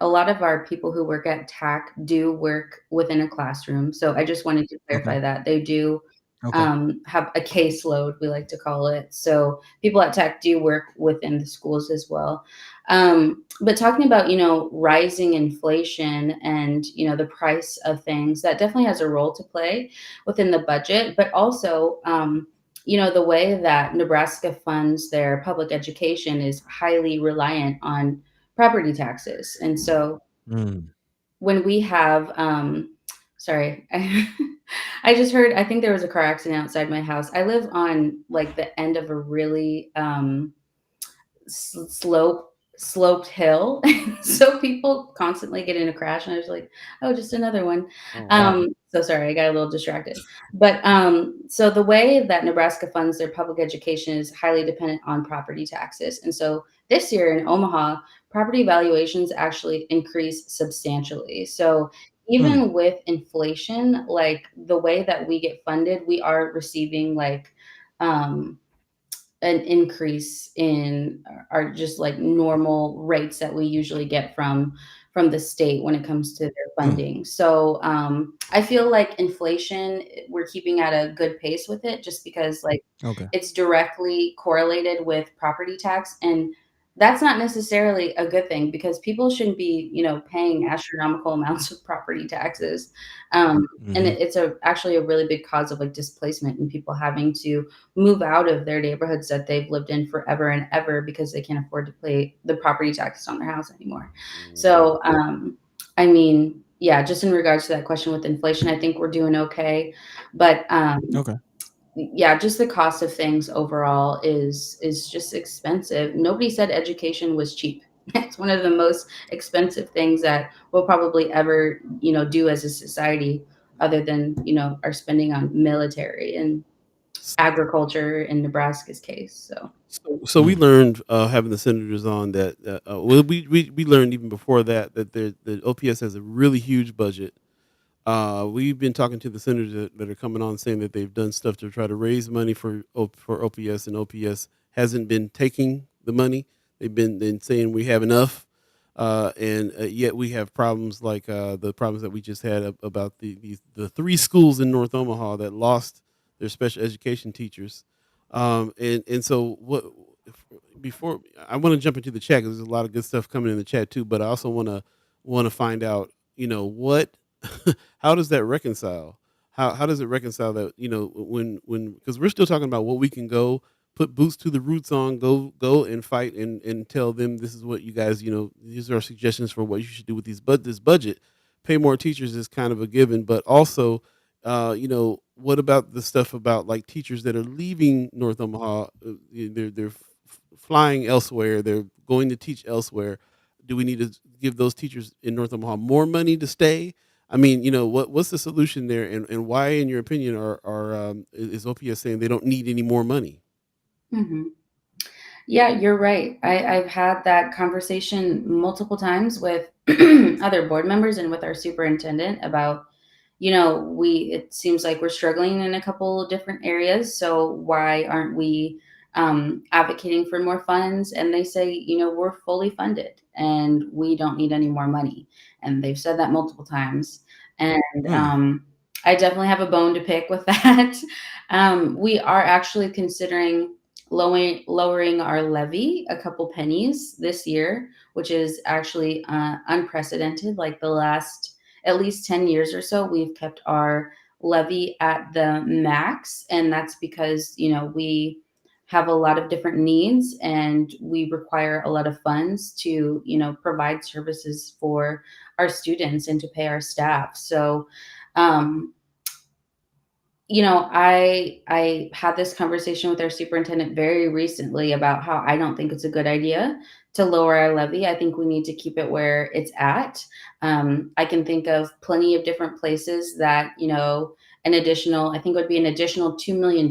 a lot of our people who work at TAC do work within a classroom. So I just wanted to Okay. clarify that they do Okay. have a caseload, we like to call it. So people at TAC do work within the schools as well. But talking about, rising inflation and, the price of things, that definitely has a role to play within the budget, but also, the way that Nebraska funds their public education is highly reliant on property taxes. And so Mm. when we have, sorry, I just heard, I think there was a car accident outside my house. I live on like the end of a really sloped hill. So people constantly get in a crash and I was like, oh, just another one. Oh wow. So sorry, I got a little distracted. But so the way that Nebraska funds their public education is highly dependent on property taxes. And so this year in Omaha, property valuations actually increased substantially. So Mm. even with inflation, like the way that we get funded, we are receiving like um an increase in our just like normal rates that we usually get from the state when it comes to their Mm. funding. So I feel like inflation, we're keeping at a good pace with it just because like Okay. it's directly correlated with property tax. And that's not necessarily a good thing because people shouldn't be, paying astronomical amounts of property taxes. And Hmm. it's actually a really big cause of like displacement and people having to move out of their neighborhoods that they've lived in forever and ever because they can't afford to pay the property taxes on their house anymore. Mhm. So, I mean, yeah, just in regards to that question with inflation, I think we're doing okay. But Okay. yeah, just the cost of things overall is just expensive. Nobody said education was cheap. It's one of the most expensive things that we'll probably ever, do as a society, other than, our spending on military and agriculture in Nebraska's case. So So we Mm. learned, having the senators on that, well, we learned even before that the OPS has a really huge budget. We've been talking to the senators that are coming on saying that they've done stuff to try to raise money for OPS, and OPS hasn't been taking the money. They've been saying we have enough, and yet we have problems like the problems that we just had about the three schools in North Omaha that lost their special education teachers. And so what before I want to jump into the chat because there's a lot of good stuff coming in the chat too, but I also want to find out, what how does that reconcile? How does it reconcile that, when because we're still talking about what we can go put boots to the roots on, go and fight and tell them this is what you guys, these are suggestions for what you should do with this budget. Pay more teachers is kind of a given, but also, what about the stuff about like teachers that are leaving North Omaha? They're flying elsewhere. They're going to teach elsewhere. Do we need to give those teachers in North Omaha more money to stay? I mean, what's the solution there, and why, in your opinion, is OPS saying they don't need any more money? Mhm. Yeah, you're right. I've had that conversation multiple times with other board members and with our superintendent about, it seems like we're struggling in a couple of different areas. So why aren't we advocating for more funds? And they say, we're fully funded and we don't need any more money. And they've said that multiple times. And Mm. I definitely have a bone to pick with that. We are actually considering lowering our levy a couple pennies this year, which is actually unprecedented. Like the last at least 10 years or so, we've kept our levy at the max. And that's because, we have a lot of different needs and we require a lot of funds to, provide services for our students and to pay our staff. So, um, I had this conversation with our superintendent very recently about how I don't think it's a good idea to lower our levy. I think we need to keep it where it's at. I can think of plenty of different places that, I think it would be an additional $2 million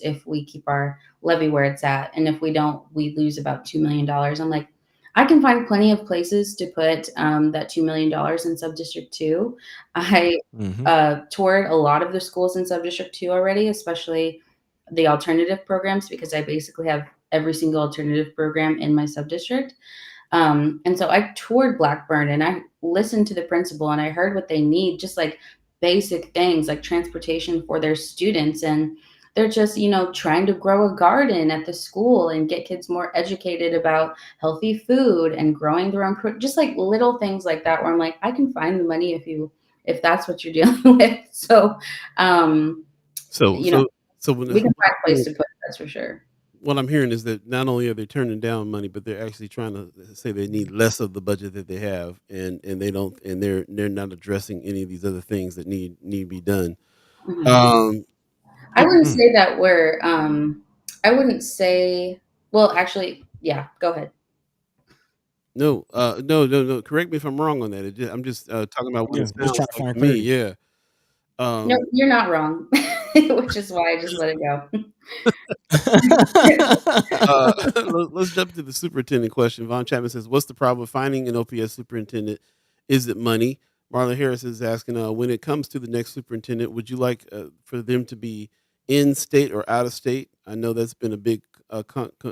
if we keep our levy where it's at. And if we don't, we lose about $2 million. I'm like, I can find plenty of places to put that $2 million in Subdistrict 2. I Hmm. toured a lot of the schools in Subdistrict 2 already, especially the alternative programs, because I basically have every single alternative program in my subdistrict. And so I toured Blackburn and I listened to the principal and I heard what they need, just like basic things like transportation for their students. And they're just, trying to grow a garden at the school and get kids more educated about healthy food and growing their own, just like little things like that, where I'm like, I can find the money if that's what you're dealing with. So, um, So you know, so so when we can what find a I'm place hearing to put it, that's for sure. what I'm hearing is that not only are they turning down money, but they're actually trying to say they need less of the budget that they have, and they don't, and they're not addressing any of these other things that need to be done. Mhm. Um, I wouldn't Mm. say that I wouldn't say, well, actually, yeah, go ahead. no, no. Correct me if I'm wrong on that. I'm just talking about what Yeah, it just trying sounds to like find to me. clarity. Yeah. No, Um, you're not wrong, which is why I just let it go. let's jump to the superintendent question. Von Chapman says, "What's the problem with finding an OPS superintendent? Is it money?" Marlon Harris is asking, "When it comes to the next superintendent, would you like for them to be in state or out of state?" I know that's been a big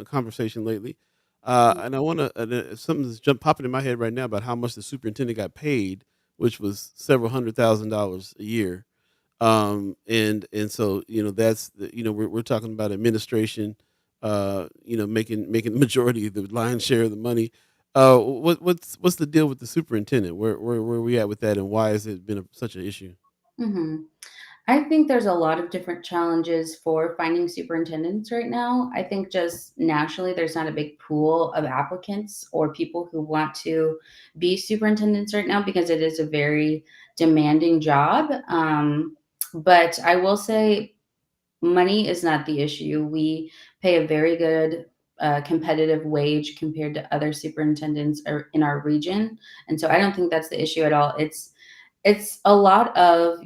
conversation lately, and I want to something that's popping in my head right now about how much the superintendent got paid, which was several $100,000 a year. And so that's we're talking about administration, making the majority of the lion's share of the money. What's the deal with the superintendent? Where are we at with that, and why has it been such an issue? Hmm. I think there's a lot of different challenges for finding superintendents right now. I think just nationally, there's not a big pool of applicants or people who want to be superintendents right now because it is a very demanding job. But I will say money is not the issue. We pay a very good competitive wage compared to other superintendents in our region. And so I don't think that's the issue at all. It's a lot of,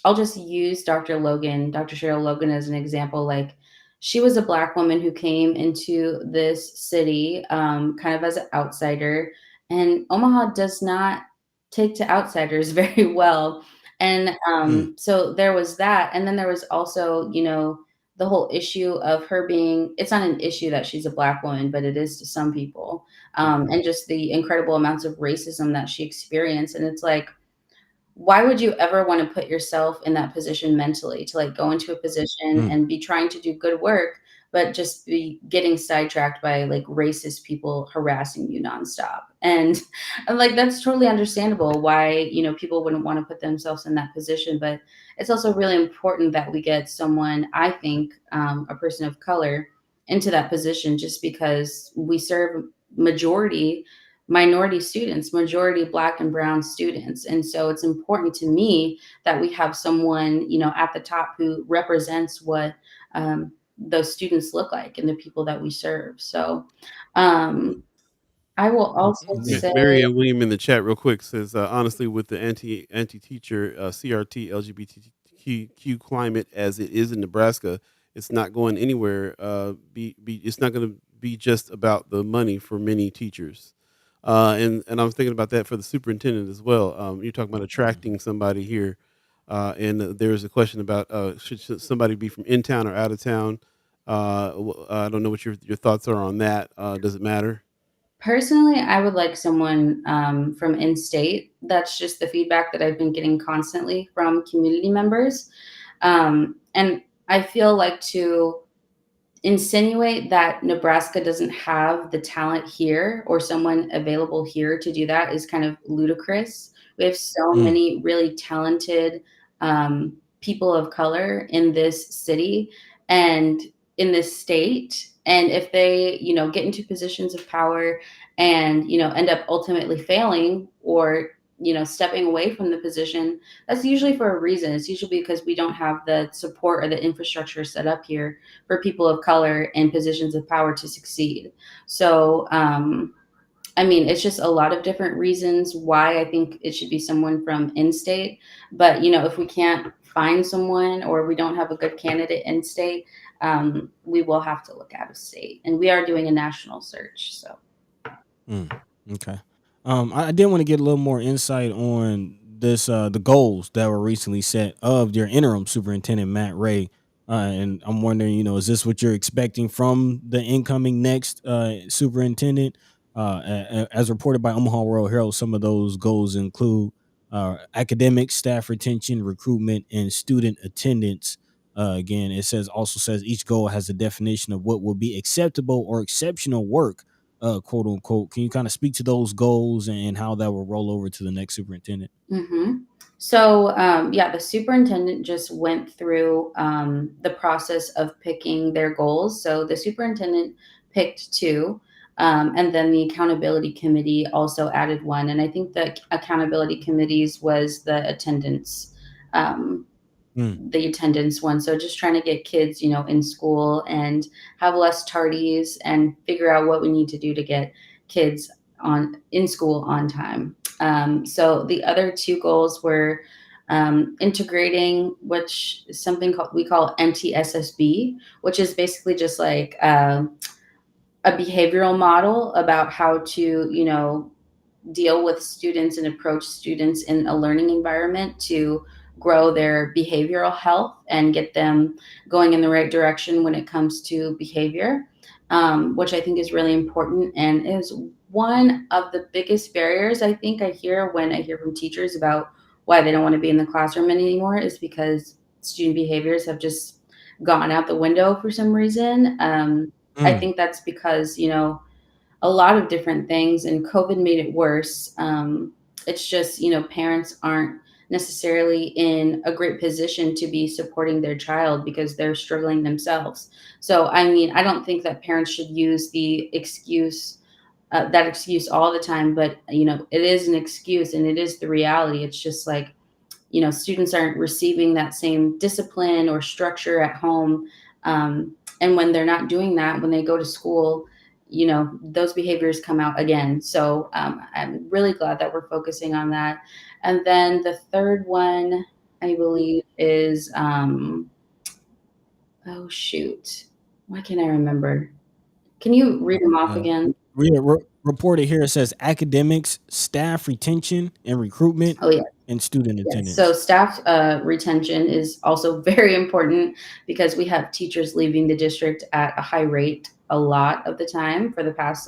I'll just use Dr. Cheryl Logan as an example. Like, she was a Black woman who came into this city kind of as an outsider, and Omaha does not take to outsiders very well. And Mm. so there was that. And then there was also, the whole issue of her being, it's not an issue that she's a Black woman, but it is to some people. And just the incredible amounts of racism that she experienced. And it's like, why would you ever want to put yourself in that position mentally to like go into a position Mm. and be trying to do good work, but just be getting sidetracked by like racist people harassing you nonstop? And I'm like, that's totally understandable why, people wouldn't want to put themselves in that position. But it's also really important that we get someone, I think, a person of color into that position, just because we serve majority minority students, majority Black and brown students. And so it's important to me that we have someone, at the top who represents what those students look like and the people that we serve. So um, I will also Yeah. say, Mary Ann William in the chat real quick says, honestly, with the anti-teacher CRT LGBTQ climate as it is in Nebraska, it's not going anywhere. It's not going to be just about the money for many teachers. And I'm thinking about that for the superintendent as well. You're talking about attracting somebody here, and there's a question about should somebody be from in town or out of town. I don't know what your thoughts are on that. Does it matter? personally, I would like someone from in state. That's just the feedback that I've been getting constantly from community members. And I feel like to insinuate that Nebraska doesn't have the talent here or someone available here to do that is kind of ludicrous. We have so Mm. many really talented people of color in this city and in this state. And if they, get into positions of power and, end up ultimately failing or, stepping away from the position, that's usually for a reason. It's usually because we don't have the support or the infrastructure set up here for people of color in positions of power to succeed. So, I mean, it's just a lot of different reasons why I think it should be someone from in state. But, if we can't find someone or we don't have a good candidate in state, we will have to look out of state. And we are doing a national search. So, Mm, okay. I did want to get a little more insight on this, the goals that were recently set of your interim superintendent Matt Ray. And I'm wondering, is this what you're expecting from the incoming next superintendent? As reported by Omaha World Herald, some of those goals include academic, staff retention, recruitment, and student attendance. Again, it says each goal has a definition of what will be acceptable or exceptional work, quote unquote. Can you kind of speak to those goals and how that will roll over to the next superintendent? hmm So, yeah, the superintendent just went through the process of picking their goals. So the superintendent picked two, and then the accountability committee also added one. And I think the accountability committees was um, Mm, the attendance one. So just trying to get kids, in school and have less tardies and figure out what we need to do to get kids on in school on time. So the other two goals were integrating, which is something we call NTSSB, which is basically just like a behavioral model about how to, deal with students and approach students in a learning environment to grow their behavioral health and get them going in the right direction when it comes to behavior, which I think is really important and is one of the biggest barriers I think I hear when I hear from teachers about why they don't want to be in the classroom anymore is because student behaviors have just gone out the window for some reason. I mm, think that's because, a lot of different things, and COVID made it worse. It's just, parents aren't necessarily in a great position to be supporting their child because they're struggling themselves. So, I mean, I don't think that parents should use that excuse all the time, but, it is an excuse and it is the reality. It's just like, students aren't receiving that same discipline or structure at home. And when they're not doing that, when they go to school, those behaviors come out again. So I'm really glad that we're focusing on that. And then the third one, I believe, is oh, shoot. Why can't I remember? Can you read them off uh, again? reported here, it says academics, staff retention and recruitment, Oh, yeah. and student Yes. So attendance. staff retention is also very important because we have teachers leaving the district at a high rate a lot of the time for the past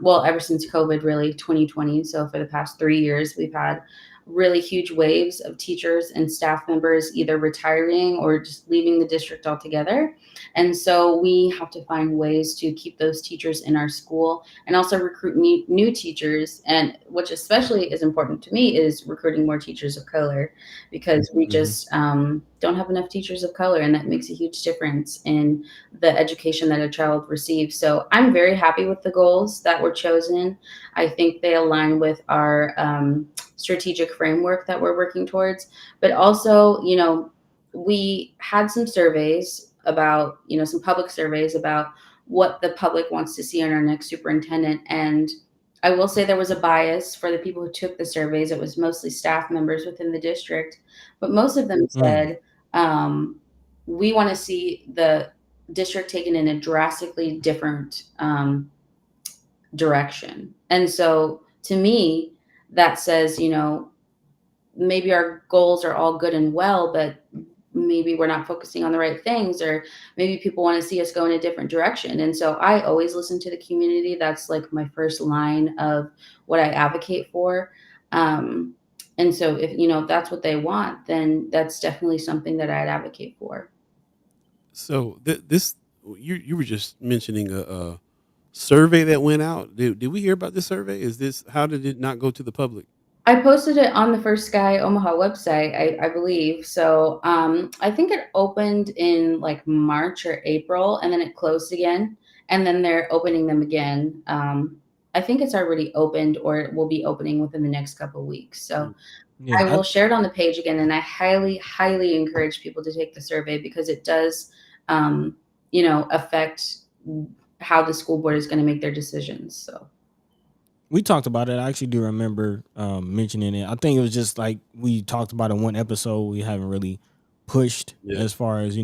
well, ever since COVID, really 2020. So for the past 3 years, we've had really huge waves of teachers and staff members either retiring or just leaving the district altogether. And so we have to find ways to keep those teachers in our school and also recruit new teachers. And which especially is important to me is recruiting more teachers of color because we Hmm. just don't have enough teachers of color, and that makes a huge difference in the education that a child receives. So I'm very happy with the goals that were chosen. I think they align with our strategic framework that we're working towards, but also, we had some surveys about, some public surveys about what the public wants to see in our next superintendent. And I will say there was a bias for the people who took the surveys. It was mostly staff members within the district, but most of them Mm. said, we want to see the district taken in a drastically different direction. And so to me, that says, maybe our goals are all good and well, but maybe we're not focusing on the right things, or maybe people want to see us go in a different direction. And so I always listen to the community. That's like my first line of what I advocate for. And so if that's what they want, then that's definitely something that I'd advocate for. So this you were just mentioning a survey that went out. Did we hear about this survey? Is this how did it not go to the public? I posted it on the first Sky Omaha website, I believe. So I think it opened in like March or April, and then it closed again, and then they're opening them again. I think it's already opened, or it will be opening within the next couple of weeks. So I Yeah, will share it on the page again, and I highly, highly encourage people to take the survey because it does, affect how the school board is going to make their decisions. So. we talked about it. I actually do remember mentioning it. I think it was just like we talked about in one episode. We haven't really pushed Yeah. as far as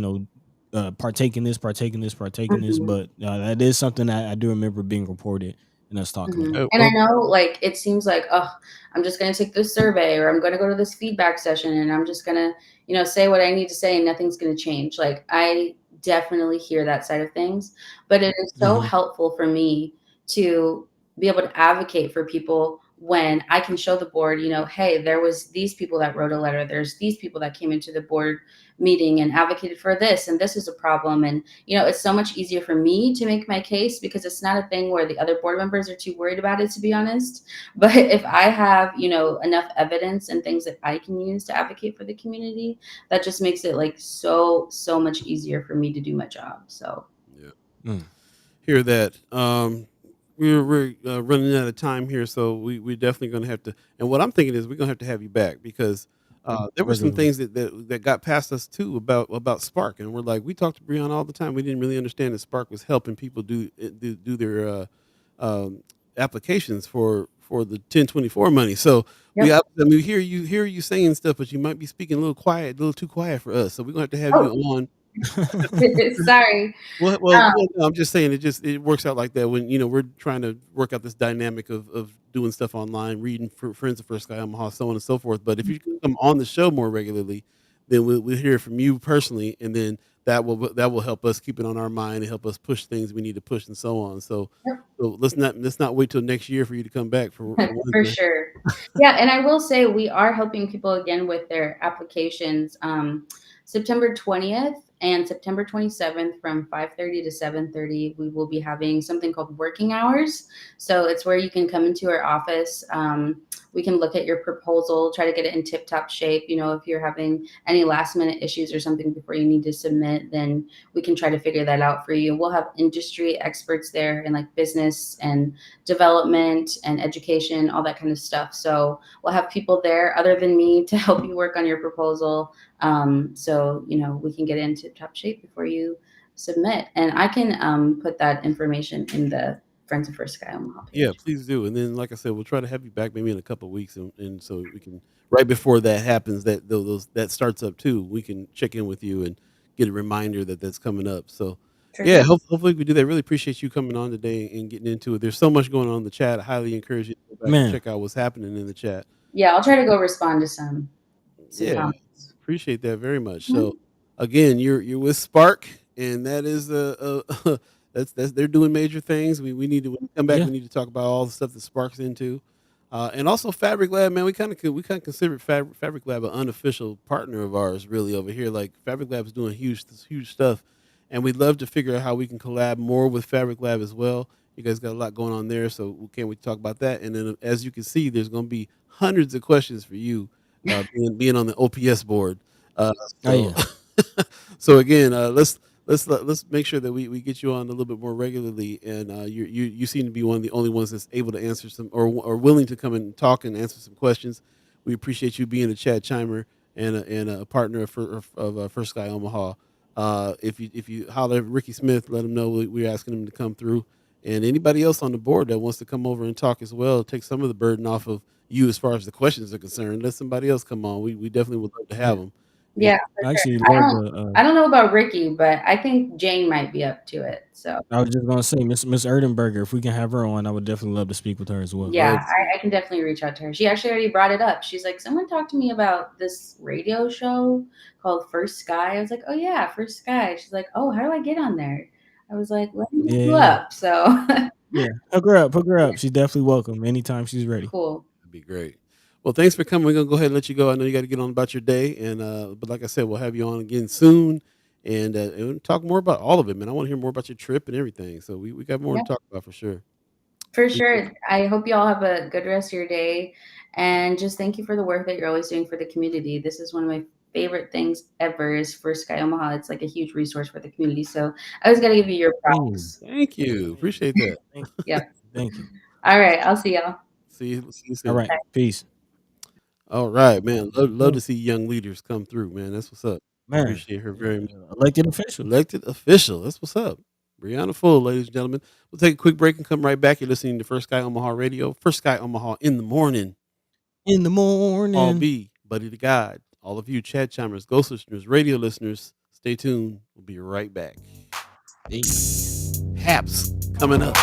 partaking this, Mhm. but that is something that I do remember being reported and us talking Mhm. about. And I know, like, it seems like, oh, I'm just going to take this survey, or I'm going to go to this feedback session, and I'm just going to, say what I need to say, and nothing's going to change. Like, I definitely hear that side of things, but it is so Hmm. helpful for me to be able to advocate for people when I can show the board, hey, there was these people that wrote a letter, there's these people that came into the board meeting and advocated for this, and this is a problem. And it's so much easier for me to make my case because it's not a thing where the other board members are too worried about it, to be honest. But if I have enough evidence and things that I can use to advocate for the community, that just makes it like so much easier for me to do my job. So Yeah. Mm. Hear that. We're running out of time here, so we're definitely going to have to. And what I'm thinking is we're going to have you back because there were some Regularly. things that got past us too about Spark, and we're like we talked to Brianna all the time. We didn't really understand that Spark was helping people do their applications for the 1024 money. So yep. we hear you saying stuff, but you might be speaking a little too quiet for us. So we're going to have you Oh, on. sorry. Well, no, I'm just saying it works out like that when we're trying to work out this dynamic of doing stuff online, reading for friends of First Sky Omaha, so on and so forth. But if you can come on the show more regularly, then we'll hear from you personally, and then that will help us keep it on our mind and help us push things we need to push and so on. So let's not wait till next year for you to come back for one For thing. sure. Yeah, and I will say we are helping people again with their applications. September 20th and September 27th from 5:30 to 7:30, we will be having something called working hours. So it's where you can come into our office. We can look at your proposal, try to get it in tip-top shape. If you're having any last-minute issues or something before you need to submit, then we can try to figure that out for you. We'll have industry experts there in like business and development and education, all that kind of stuff. So we'll have people there other than me to help you work on your proposal. So we can get into top shape before you submit. And I can put that information in the Friends of First Sky Omaha Yeah, page. please do. And then, like I said, we'll try to have you back maybe in a couple of weeks, and so we can right before that happens, that starts up too. We can check in with you and get a reminder that that's coming up. So, For yeah, sure. hopefully we do that. Really appreciate you coming on today and getting into it. There's so much going on in the chat. I highly encourage you to go back and Man, check out what's happening in the chat. Yeah, I'll try to go respond to some Yeah, comments. appreciate that very much. So, Mhm. again, you're with Spark, and that is that's they're doing major things. We need to when we come back. yeah, We need to talk about all the stuff that Spark's into, and also Fabric Lab. Man, we kind of consider Fabric Lab an unofficial partner of ours, really over here. Like Fabric Lab is doing huge stuff, and we'd love to figure out how we can collab more with Fabric Lab as well. You guys got a lot going on there, so we can't wait to talk about that. And then, as you can see, there's going to be hundreds of questions for you being on the OPS board. Uh, oh so yeah, so again, let's make sure that we get you on a little bit more regularly. And you seem to be one of the only ones that's able to answer some or willing to come and talk and answer some questions. We appreciate you being a chat chimer and a partner of First Sky Omaha. If you holler at Ricky Smith, let him know we're asking him to come through. And anybody else on the board that wants to come over and talk as well, take some of the burden off of you as far as the questions are concerned. Let somebody else come on. We definitely would love to have Yeah, them. And Yeah, for I sure. actually I love don't the. I don't know about Ricky, but I think Jane might be up to it. So I was just gonna say, Miss Erdenberger. If we can have her on, I would definitely love to speak with her as well. yeah, love to. I can definitely reach out to her. She actually already brought it up. She's like, someone talked to me about this radio show called First Sky. I was like, oh yeah, First Sky. She's like, oh, how do I get on there? I was like, let me look Yeah, you yeah, up. So yeah. Hook her up. Hook her up. She's definitely welcome anytime she's ready. cool. That'd be great. Well, thanks for coming. We're gonna go ahead and let you go. I know you got to get on about your day, and but like I said, we'll have you on again soon, and we'll talk more about all of it, man. I want to hear more about your trip and everything. So we got more Yeah, to talk about for sure. for Appreciate sure. I hope you all have a good rest of your day. And just thank you for the work that you're always doing for the community. This is one of my favorite things ever is for Sky Omaha. It's like a huge resource for the community. So I always got to give you your Hey, props. Thank you. hey, Appreciate that. thank you, Yep. thank you. All right. I'll see y'all. See you All soon. right, peace. All right, man. Love Yeah, to see young leaders come through, man. That's what's up. man, Appreciate her very much. elected official. Elected official. That's what's up. Brianna Full, ladies and gentlemen. We'll take a quick break and come right back. You're listening to First Sky Omaha Radio. First Sky Omaha in the morning. In the All morning. be Buddi3 Da Gawd. All of you chat chimers, ghost listeners, radio listeners, stay tuned. We'll be right back. Hey. Haps coming up.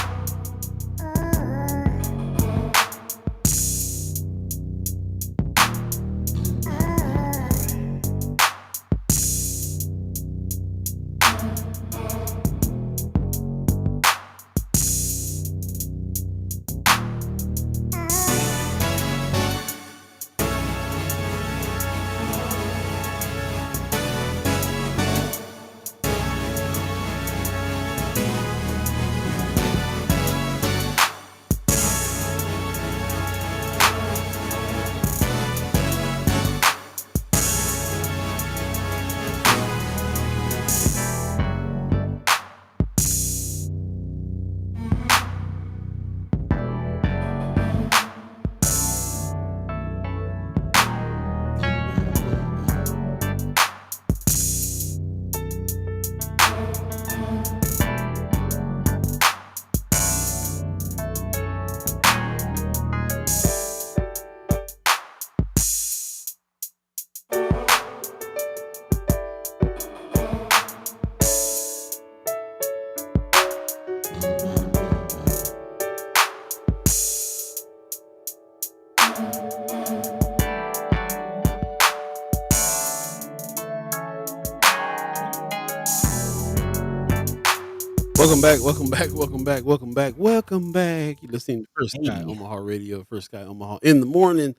Welcome back, welcome back, welcome back, welcome back, welcome back. You're listening to First Sky Hey, Omaha Radio, First Sky Omaha in the morning.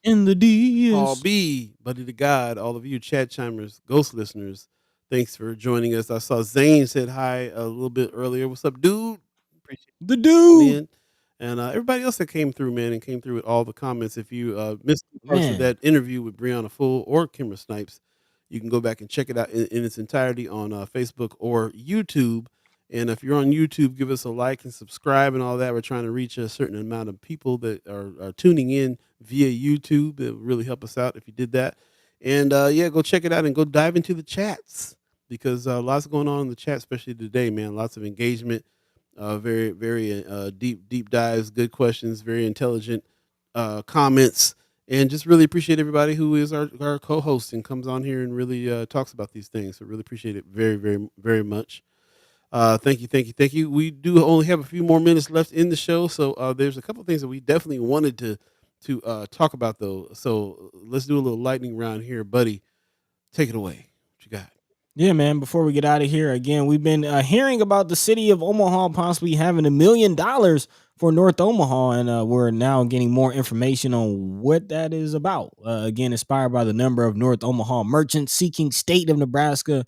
in the All DS. be Buddi3 Da Gawd, all of you chat chimers, ghost listeners. Thanks for joining us. I saw Zane said hi a little bit earlier. What's up, dude? Appreciate The you calling dude. in. And everybody else that came through, man, and came through with all the comments. If you missed parts of Man. that interview with Brianna Full or Kimara Snipes, you can go back and check it out in its entirety on Facebook or YouTube. And if you're on YouTube, give us a like and subscribe and all that. We're trying to reach a certain amount of people that are tuning in via YouTube. It would really help us out if you did that. And yeah, go check it out and go dive into the chats because lots going on in the chat, especially today, man. Lots of engagement, very deep dives, good questions, very intelligent comments, and just really appreciate everybody who is our co-host and comes on here and really talks about these things. So really appreciate it very much. Thank you. We do only have a few more minutes left in the show, so there's a couple of things that we definitely wanted to talk about though. So let's do a little lightning round here, buddy. Take it away. What you got? Yeah, man. Before we get out of here, again, we've been hearing about the city of Omaha possibly having $1 million for North Omaha, and we're now getting more information on what that is about. Again, inspired by the number of North Omaha merchants seeking state of Nebraska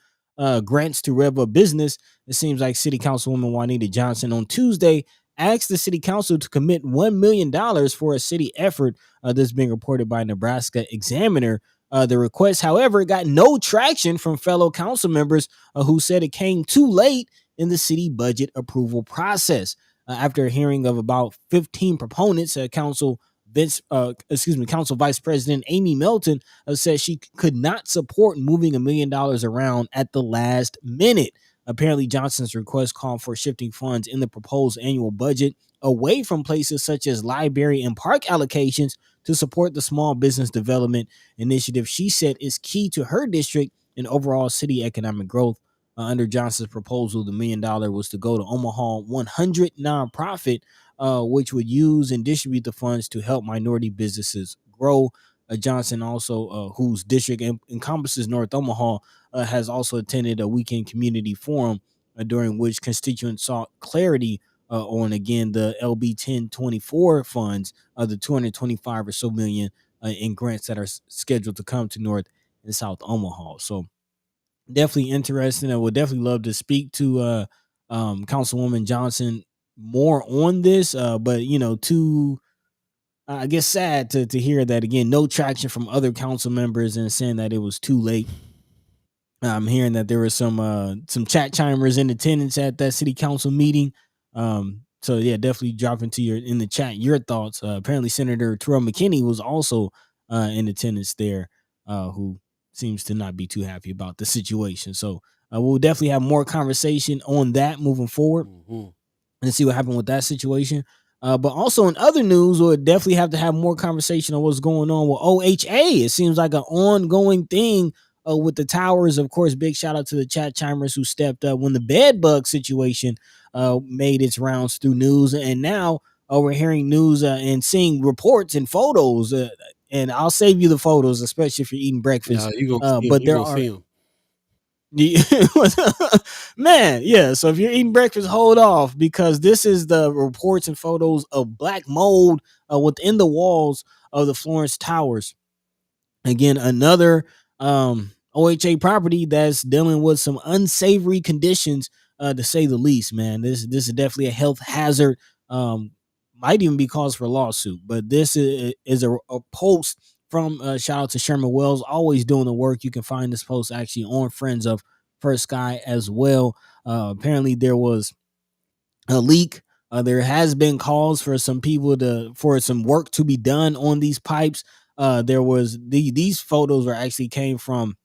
grants to rev up business, it seems like City Councilwoman Juanita Johnson on Tuesday asked the City Council to commit $1 million for a city effort. This is being reported by Nebraska Examiner. The request, however, got no traction from fellow council members who said it came too late in the city budget approval process. After a hearing of about 15 proponents, council Council Vice President Amy Melton said she could not support moving $1 million around at the last minute. Apparently, Johnson's request called for shifting funds in the proposed annual budget away from places such as library and park allocations to support the small business development initiative she said is key to her district and overall city economic growth. Under Johnson's proposal, the $1 million was to go to Omaha 100 nonprofit, which would use and distribute the funds to help minority businesses grow. Johnson also, whose district encompasses North Omaha, has also attended a weekend community forum during which constituents sought clarity on again the LB 1024 funds, the 225 or so million in grants that are scheduled to come to North and South Omaha. So definitely interesting. I would definitely love to speak to Councilwoman Johnson more on this. But too I guess sad to hear that again, no traction from other council members and saying that it was too late. I'm hearing that there were some chat chimers in attendance at that city council meeting. So yeah, definitely drop into in the chat your thoughts. Apparently, Senator Terrell McKinney was also in attendance there, who seems to not be too happy about the situation. So we'll definitely have more conversation on that moving forward and see what happened with that situation. But also in other news, we'll definitely have to have more conversation on what's going on with OHA. It seems like an ongoing thing with the towers. Of course, big shout out to the chat chimers who stepped up when the bed bug situation made its rounds through news. And now we're hearing news and seeing reports and photos. And I'll save you the photos, especially if you're eating breakfast. You gonna see 'em. But You there gonna are see 'em. Man, yeah. So if you're eating breakfast, hold off because this is the reports and photos of black mold within the walls of the Florence Towers. Again, another OHA property that's dealing with some unsavory conditions, to say the least. Man, this is definitely a health hazard. Might even be cause for a lawsuit. But this is a post from shout out to Sherman Wells, always doing the work. You can find this post actually on Friends of First Sky as well. Apparently, there was a leak. There has been calls for some people for some work to be done on these pipes. There was these photos are actually came from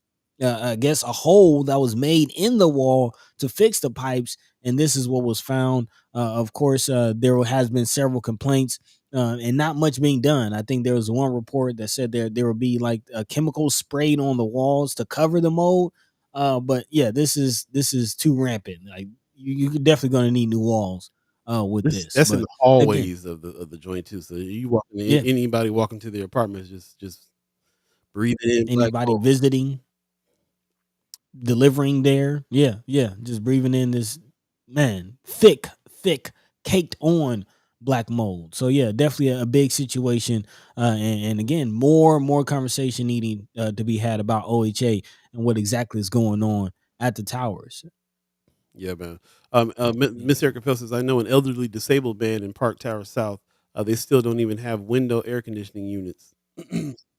I guess a hole that was made in the wall to fix the pipes, and this is what was found. Of course, there has been several complaints and not much being done. I think there was one report that said there would be like a chemical sprayed on the walls to cover the mold. But yeah, this is too rampant. Like you're definitely going to need new walls with this. That's in But the again, hallways of the joint too. So you walking in, yeah, anybody walking to their apartments just breathing in black anybody mold. visiting, delivering there, yeah, just breathing in this thick, caked on black mold. So yeah, definitely a big situation. And again, more conversation needing to be had about OHA and what exactly is going on at the towers. Yeah, man. Yeah. Miss Erica Pell says, I know an elderly disabled man in Park Tower South. They still don't even have window air conditioning units.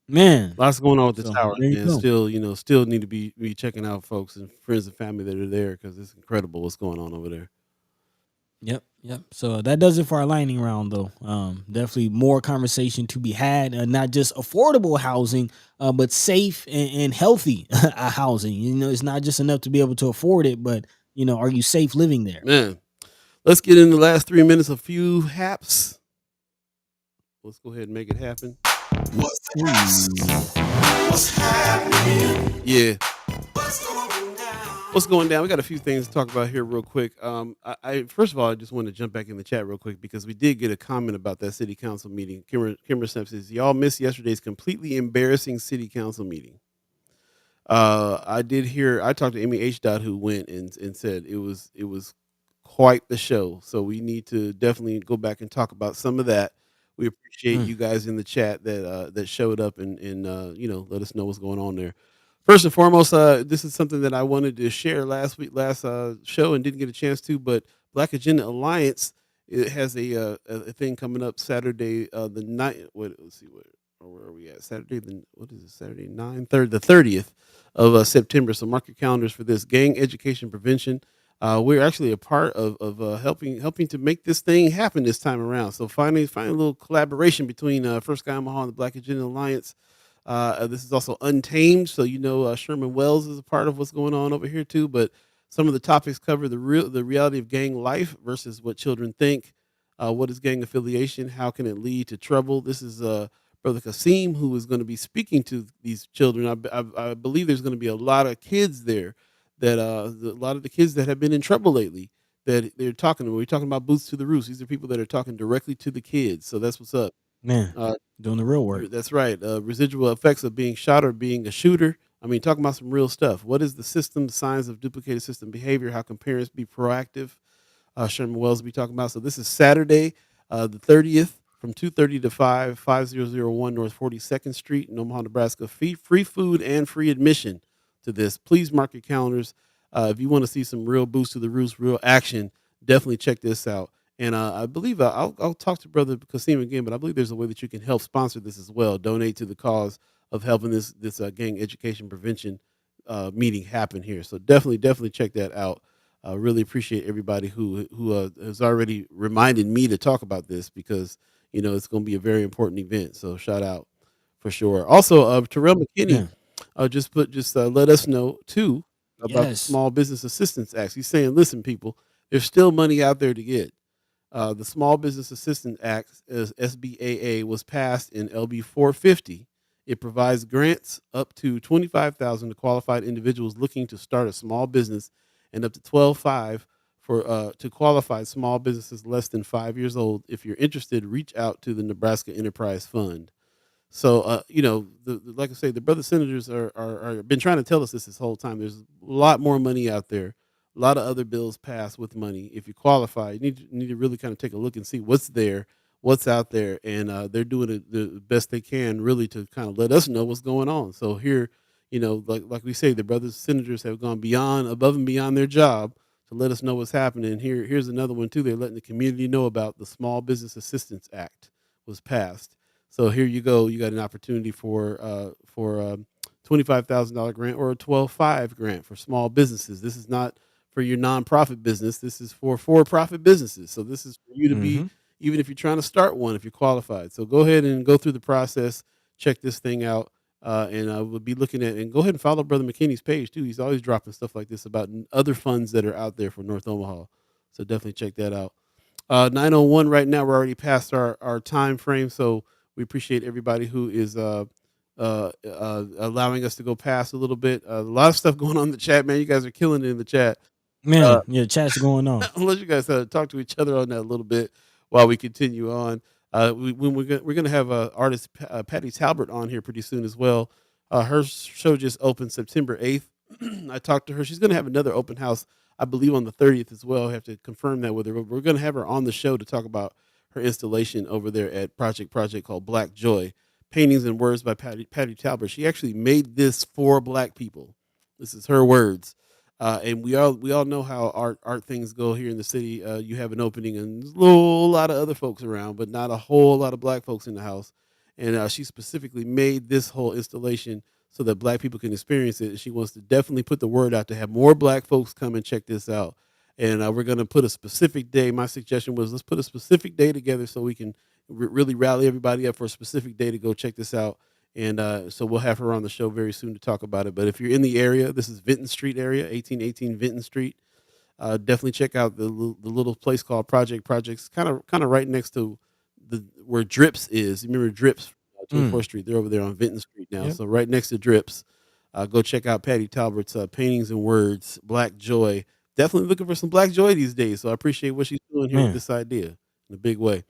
Man, Lots going on with the so towers, there you man. go. Still, still need to be checking out folks and friends and family that are there because it's incredible what's going on over there. Yep. So that does it for our lightning round, though. Definitely more conversation to be had, not just affordable housing, but safe and healthy housing. It's not just enough to be able to afford it, but are you safe living there? Man, let's get in the last 3 minutes. A few haps. Let's go ahead and make it happen. What's happening? Yeah. What's going down? What's going down? We got a few things to talk about here real quick. I first of all, I just want to jump back in the chat real quick because we did get a comment about that city council meeting. Kimara Snipes says, y'all missed yesterday's completely embarrassing city council meeting. I talked to Amy H. Dot who went and said it was quite the show. So we need to definitely go back and talk about some of that. We appreciate you guys in the chat that showed up and let us know what's going on there. First and foremost, this is something that I wanted to share last show and didn't get a chance to, but Black Agenda Alliance, it has a thing coming up Saturday the night. Let's see where are we at? Saturday Saturday 9/3 the 30th of September. So mark your calendars for this gang education prevention. We're actually a part of helping to make this thing happen this time around. So find a little collaboration between First Sky Omaha and the Black Agenda Alliance. This is also Untamed, so Sherman Wells is a part of what's going on over here too. But some of the topics cover the reality of gang life versus what children think. What is gang affiliation? How can it lead to trouble? This is Brother Kasim, who is going to be speaking to these children. I believe there's going to be a lot of kids there that a lot of the kids that have been in trouble lately that they're talking to. We're talking about boots to the roost. These are people that are talking directly to the kids. So that's what's up. Man, Uh, doing the real work. that's right. Residual effects of being shot or being a shooter. I mean, talking about some real stuff. What is the system? Signs of duplicated system behavior. How can parents be proactive? Sherman Wells will be talking about. So this is Saturday, the 30th from 2:30 to 5, 5001 North 42nd Street in Omaha, Nebraska. Free food and free admission to this. Please mark your calendars. If you want to see some real boost to the roost, real action, definitely check this out. And I believe I'll talk to Brother Kasim again, but I believe there's a way that you can help sponsor this as well. Donate to the cause of helping this gang education prevention meeting happen here. So definitely check that out. Really appreciate everybody who has already reminded me to talk about this because it's going to be a very important event. So shout out for sure. Also, Terrell McKinney just let us know too about the Yes. Small Business Assistance Act. He's saying, listen, people, there's still money out there to get. The Small Business Assistance Act, as SBAA, was passed in LB 450. It provides grants up to $25,000 to qualified individuals looking to start a small business, and up to $12,500 for to qualified small businesses less than 5 years old. If you're interested, reach out to the Nebraska Enterprise Fund. So, like I say, the brother senators are been trying to tell us this whole time. There's a lot more money out there, a lot of other bills passed with money. If you qualify, you need to really kind of take a look and see what's there, what's out there, and they're doing the best they can, really, to kind of let us know what's going on. So here, like we say, the brothers senators have gone above and beyond their job to let us know what's happening. Here's another one too. They're letting the community know about the Small Business Assistance Act was passed. So here you go. You got an opportunity for $25,000 grant or a 12.5 grant for small businesses. This is not for your nonprofit business. This is for-profit businesses. So this is for you to be, even if you're trying to start one, if you're qualified. So go ahead and go through the process. Check this thing out. And I will be looking at, and go ahead and follow Brother McKinney's page too. He's always dropping stuff like this about other funds that are out there for North Omaha. So definitely check that out. 9:01 right now. We're already past our time frame. So we appreciate everybody who is allowing us to go past a little bit. A lot of stuff going on in the chat, man. You guys are killing it in the chat. Man, chat's going on. I'll let you guys talk to each other on that a little bit while we continue on. We're gonna have artist Patty Talbert on here pretty soon as well. Her show just opened September 8th. I talked to her. She's gonna have another open house, I believe, on the 30th as well. I have to confirm that with her. But we're gonna have her on the show to talk about her installation over there at Project called Black Joy, Paintings and Words by Patty Talbert. She actually made this for Black people. This is her words. And we all know how art things go here in the city. You have an opening and there's a lot of other folks around, but not a whole lot of Black folks in the house. And she specifically made this whole installation so that Black people can experience it. And she wants to definitely put the word out to have more Black folks come and check this out. And we're going to put a specific day. My suggestion was, let's put a specific day together so we can really rally everybody up for a specific day to go check this out. And so we'll have her on the show very soon to talk about it. But if you're in the area, this is Vinton Street area, 1818 Vinton Street. Definitely check out the little place called Projects, kind of right next to where Drips is. You remember Drips, 24th Street? They're over there on Vinton Street now. Yep. So right next to Drips, go check out Patty Talbert's Paintings and Words, Black Joy. Definitely looking for some Black Joy these days. So I appreciate what she's doing here with this idea in a big way.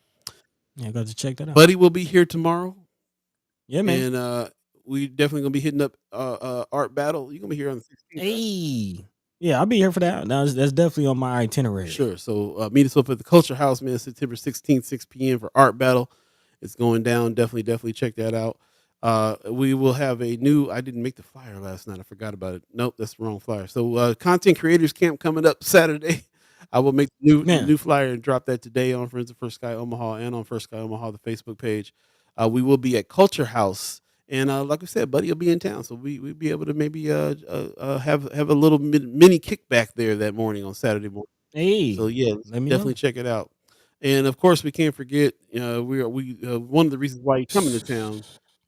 Yeah, I got to check that out. Buddy will be here tomorrow. Yeah, man. And we definitely gonna be hitting up Art Battle. You're gonna be here on the 16th. Hey, right? Yeah, I'll be here for that. That's definitely on my itinerary. Sure. So meet us up at the Culture House, man. September 16th, 6 p.m. for Art Battle. It's going down. Definitely check that out. We will have a new. I didn't make the flyer last night. I forgot about it. Nope, that's the wrong flyer. So Content Creators Camp coming up Saturday. I will make the new flyer and drop that today on Friends of First Sky Omaha and on First Sky Omaha, the Facebook page. We will be at Culture House And like we said, Buddy will be in town, so we'll be able to maybe have a little mini kickback there that morning on Saturday morning. So Hey, yeah, let's let me definitely know. check it out. And of course, we can't forget one of the reasons why you're coming to town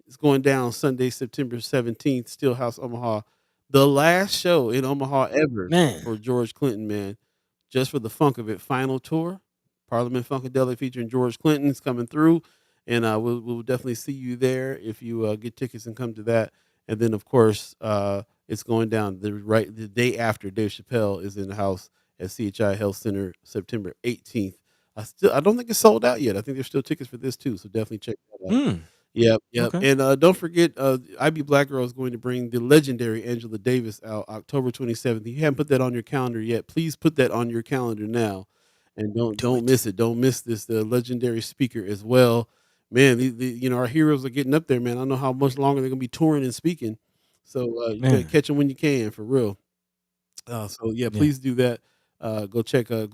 is going down Sunday, September 17th, Stillhouse Omaha, the last show in Omaha ever Man, for George Clinton, man. Just for the funk of it, final tour, Parliament Funkadelic featuring George Clinton is coming through, and we'll definitely see you there if you get tickets and come to that. And then of course, it's going down the day after Dave Chappelle is in the house at CHI Health Center, September 18th. I don't think it's sold out yet. I think there's still tickets for this too, so definitely check that out. mm, Yep, yep. okay. And don't forget, IB Black Girl is going to bring the legendary Angela Davis out October 27th. If you haven't put that on your calendar yet, please put that on your calendar now, and don't Do don't it. miss it. Don't miss this legendary speaker as well. Man, our heroes are getting up there, man. I don't know how much longer they're gonna be touring and speaking, so you better Man, catch them when you can, for real. So yeah, yeah. please do that. Go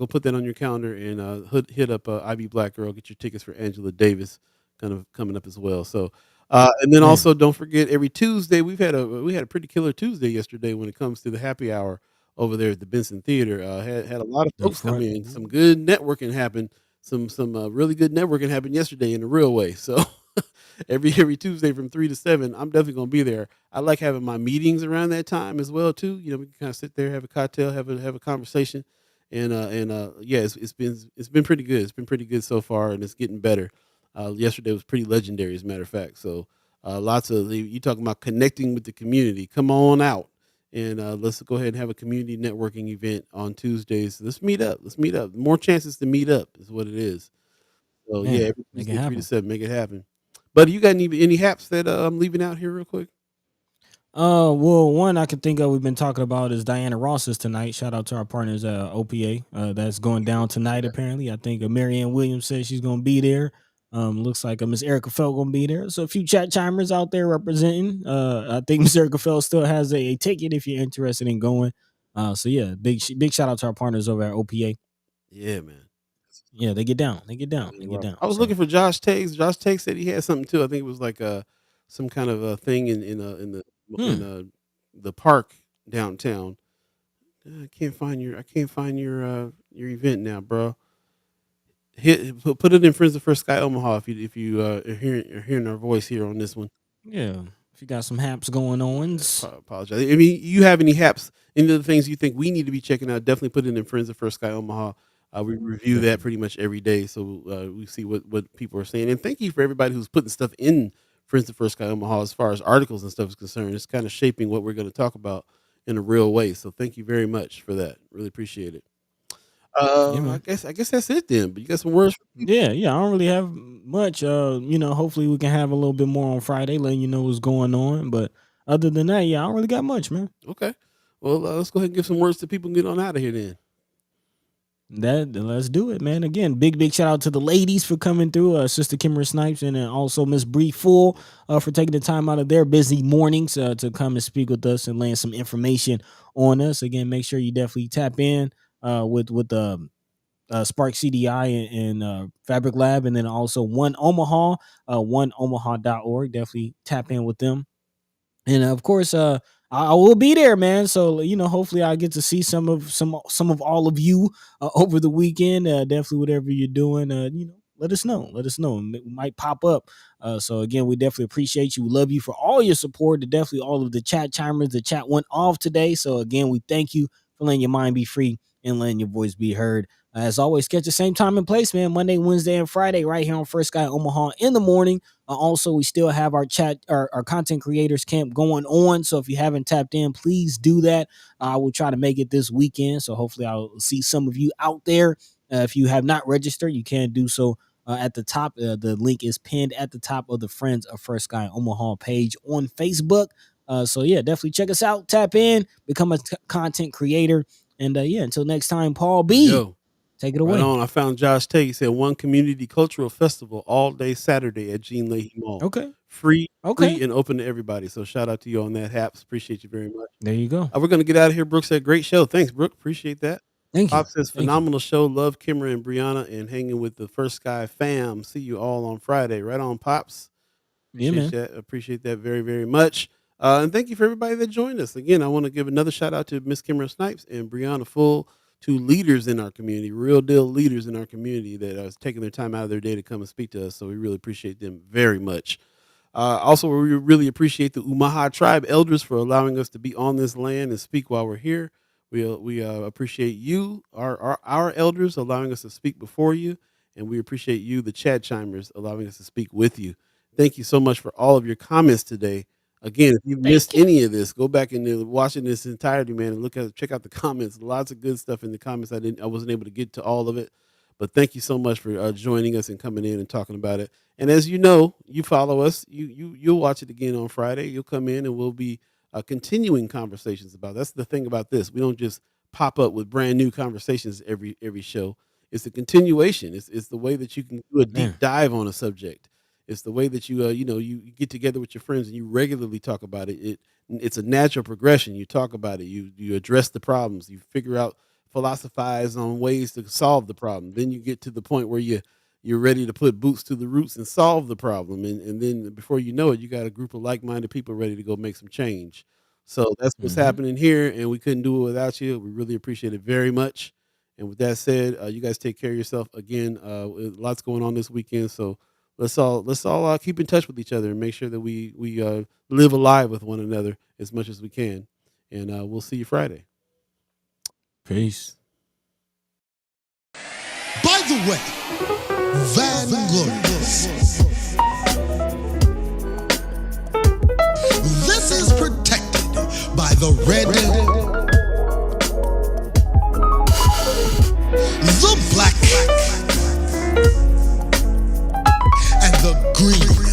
put that on your calendar and hit up IB Black Girl. Get your tickets for Angela Davis, kind of coming up as well. So, and then Man, also don't forget every Tuesday we had a pretty killer Tuesday yesterday when it comes to the happy hour over there at the Benson Theater. Had a lot of the folks come front. in. Some good networking happened. Some really good networking happened yesterday in a real way. So every Tuesday from 3 to 7, I'm definitely gonna be there. I like having my meetings around that time as well too. We can kind of sit there, have a cocktail, have a conversation, and yeah, it's been pretty good. It's been pretty good so far, and it's getting better. Yesterday was pretty legendary, as a matter of fact. So lots of you talking about connecting with the community. Come on out. And let's go ahead and have a community networking event on Tuesdays. Let's meet up. Let's meet up. More chances to meet up is what it is. So yeah, Man, every make it Tuesday, three to happen. seven, make it happen. But you got any haps that I'm leaving out here real quick? Well, one I can think of we've been talking about is Diana Ross's tonight. Shout out to our partners at OPA. That's going down tonight. Apparently, I think Marianne Williams says she's going to be there. Looks like Miss Erica Felt going to be there. So a few chat chimers out there representing. I think Miss Erica Felt still has a ticket if you're interested in going. So yeah, big shout out to our partners over at OPA. Yeah, man. Yeah, they get down. They get down. They Really get rough. down. I was So looking for Josh Takes. Josh Takes said he had something too. I think it was like some kind of a thing in hmm. the park downtown. I can't find your event now, bro. Put it in Friends of First Sky Omaha if you are hearing our voice here on this one. Yeah. If you got some haps going Yeah, ons. apologize. I mean, you have any haps, any of the things you think we need to be checking out? Definitely put it in Friends of First Sky Omaha. We review that Definitely. pretty much every day, so we see what people are saying. And thank you for everybody who's putting stuff in Friends of First Sky Omaha as far as articles and stuff is concerned. It's kind of shaping what we're going to talk about in a real way. So thank you very much for that. Really appreciate it. Yeah, I man. guess I guess that's it then. But you got some words for people? Yeah, yeah. I don't really have much. Hopefully we can have a little bit more on Friday, letting you know what's going on. But other than that, yeah, I don't really got much, man. Okay. Well, let's go ahead and give some words to people and get on out of here then. Let's do it, man. Again, big shout out to the ladies for coming through. Sister Kimara Snipes and also Miss Bree Full for taking the time out of their busy mornings to come and speak with us and laying some information on us. Again, make sure you definitely tap in with Spark CDI and Fabric Lab, and then also One Omaha, oneomaha.org. Definitely tap in with them. And of course, I will be there, man. So hopefully, I get to see some of all of you over the weekend. Definitely, whatever you're doing, let us know. Let us know. We might pop up. So again, we definitely appreciate you. We love you for all your support. And definitely all of the chat chimers. The chat went off today. So again, we thank you for letting your mind be free and letting your voice be heard. As always, catch the same time and place, man. Monday, Wednesday, and Friday, right here on First Sky Omaha in the morning. Also, we still have our content creators camp going on. So if you haven't tapped in, please do that. I will try to make it this weekend. So hopefully, I'll see some of you out there. If you have not registered, you can do so at the top. The link is pinned at the top of the Friends of First Sky Omaha page on Facebook. So yeah, definitely check us out. Tap in, become a content creator, and yeah, until next time, Paul Yo, B. yo. Take it Right away. on. I found Josh Tate. He said one community cultural festival all day Saturday at Gene Leahy Mall. Okay. Free, Okay. free and open to everybody. So shout out to you on that, Haps. Appreciate you very much. There you go. We're gonna get out of here. Brooke said, "Great show. Thanks, Brooke. Appreciate that." Thank you. Pop says, Thank you. "Phenomenal show. Love Kimmer and Brianna and hanging with the First Sky fam. See you all on Friday. Right on, Pops." Yeah, man. Appreciate that very, very much. And thank you for everybody that joined us. Again, I want to give another shout out to Miss Kimara Snipes and Brianna Full, two leaders in our community, real deal leaders in our community that are taking their time out of their day to come and speak to us. So we really appreciate them very much. Also, we really appreciate the Omaha tribe elders for allowing us to be on this land and speak while we're here. We appreciate you, our elders, allowing us to speak before you, and we appreciate you, the Chad Chimers, allowing us to speak with you. Thank you so much for all of your comments today. Again, if you missed any of this, go back and watch in this entirety, man, and check out the comments. Lots of good stuff in the comments. I wasn't able to get to all of it, but thank you so much for joining us and coming in and talking about it. And as you know, you follow us. You'll watch it again on Friday. You'll come in and we'll be continuing conversations about. That's the thing about this. We don't just pop up with brand new conversations every show. It's the continuation. It's the way that you can do a deep dive on a subject. It's the way that you get together with your friends and you regularly talk about it. It's a natural progression. You talk about it. You address the problems. You figure out, philosophize on ways to solve the problem. Then you get to the point where you're ready to put boots to the roots and solve the problem. And then before you know it, you got a group of like-minded people ready to go make some change. So that's what's happening here, and we couldn't do it without you. We really appreciate it very much. And with that said, you guys take care of yourself. Again, lots going on this weekend, so let's all keep in touch with each other and make sure that we live alive with one another as much as we can. And we'll see you Friday. Peace. By the way, Vanglorious. This is protected by the red, the black, and the green.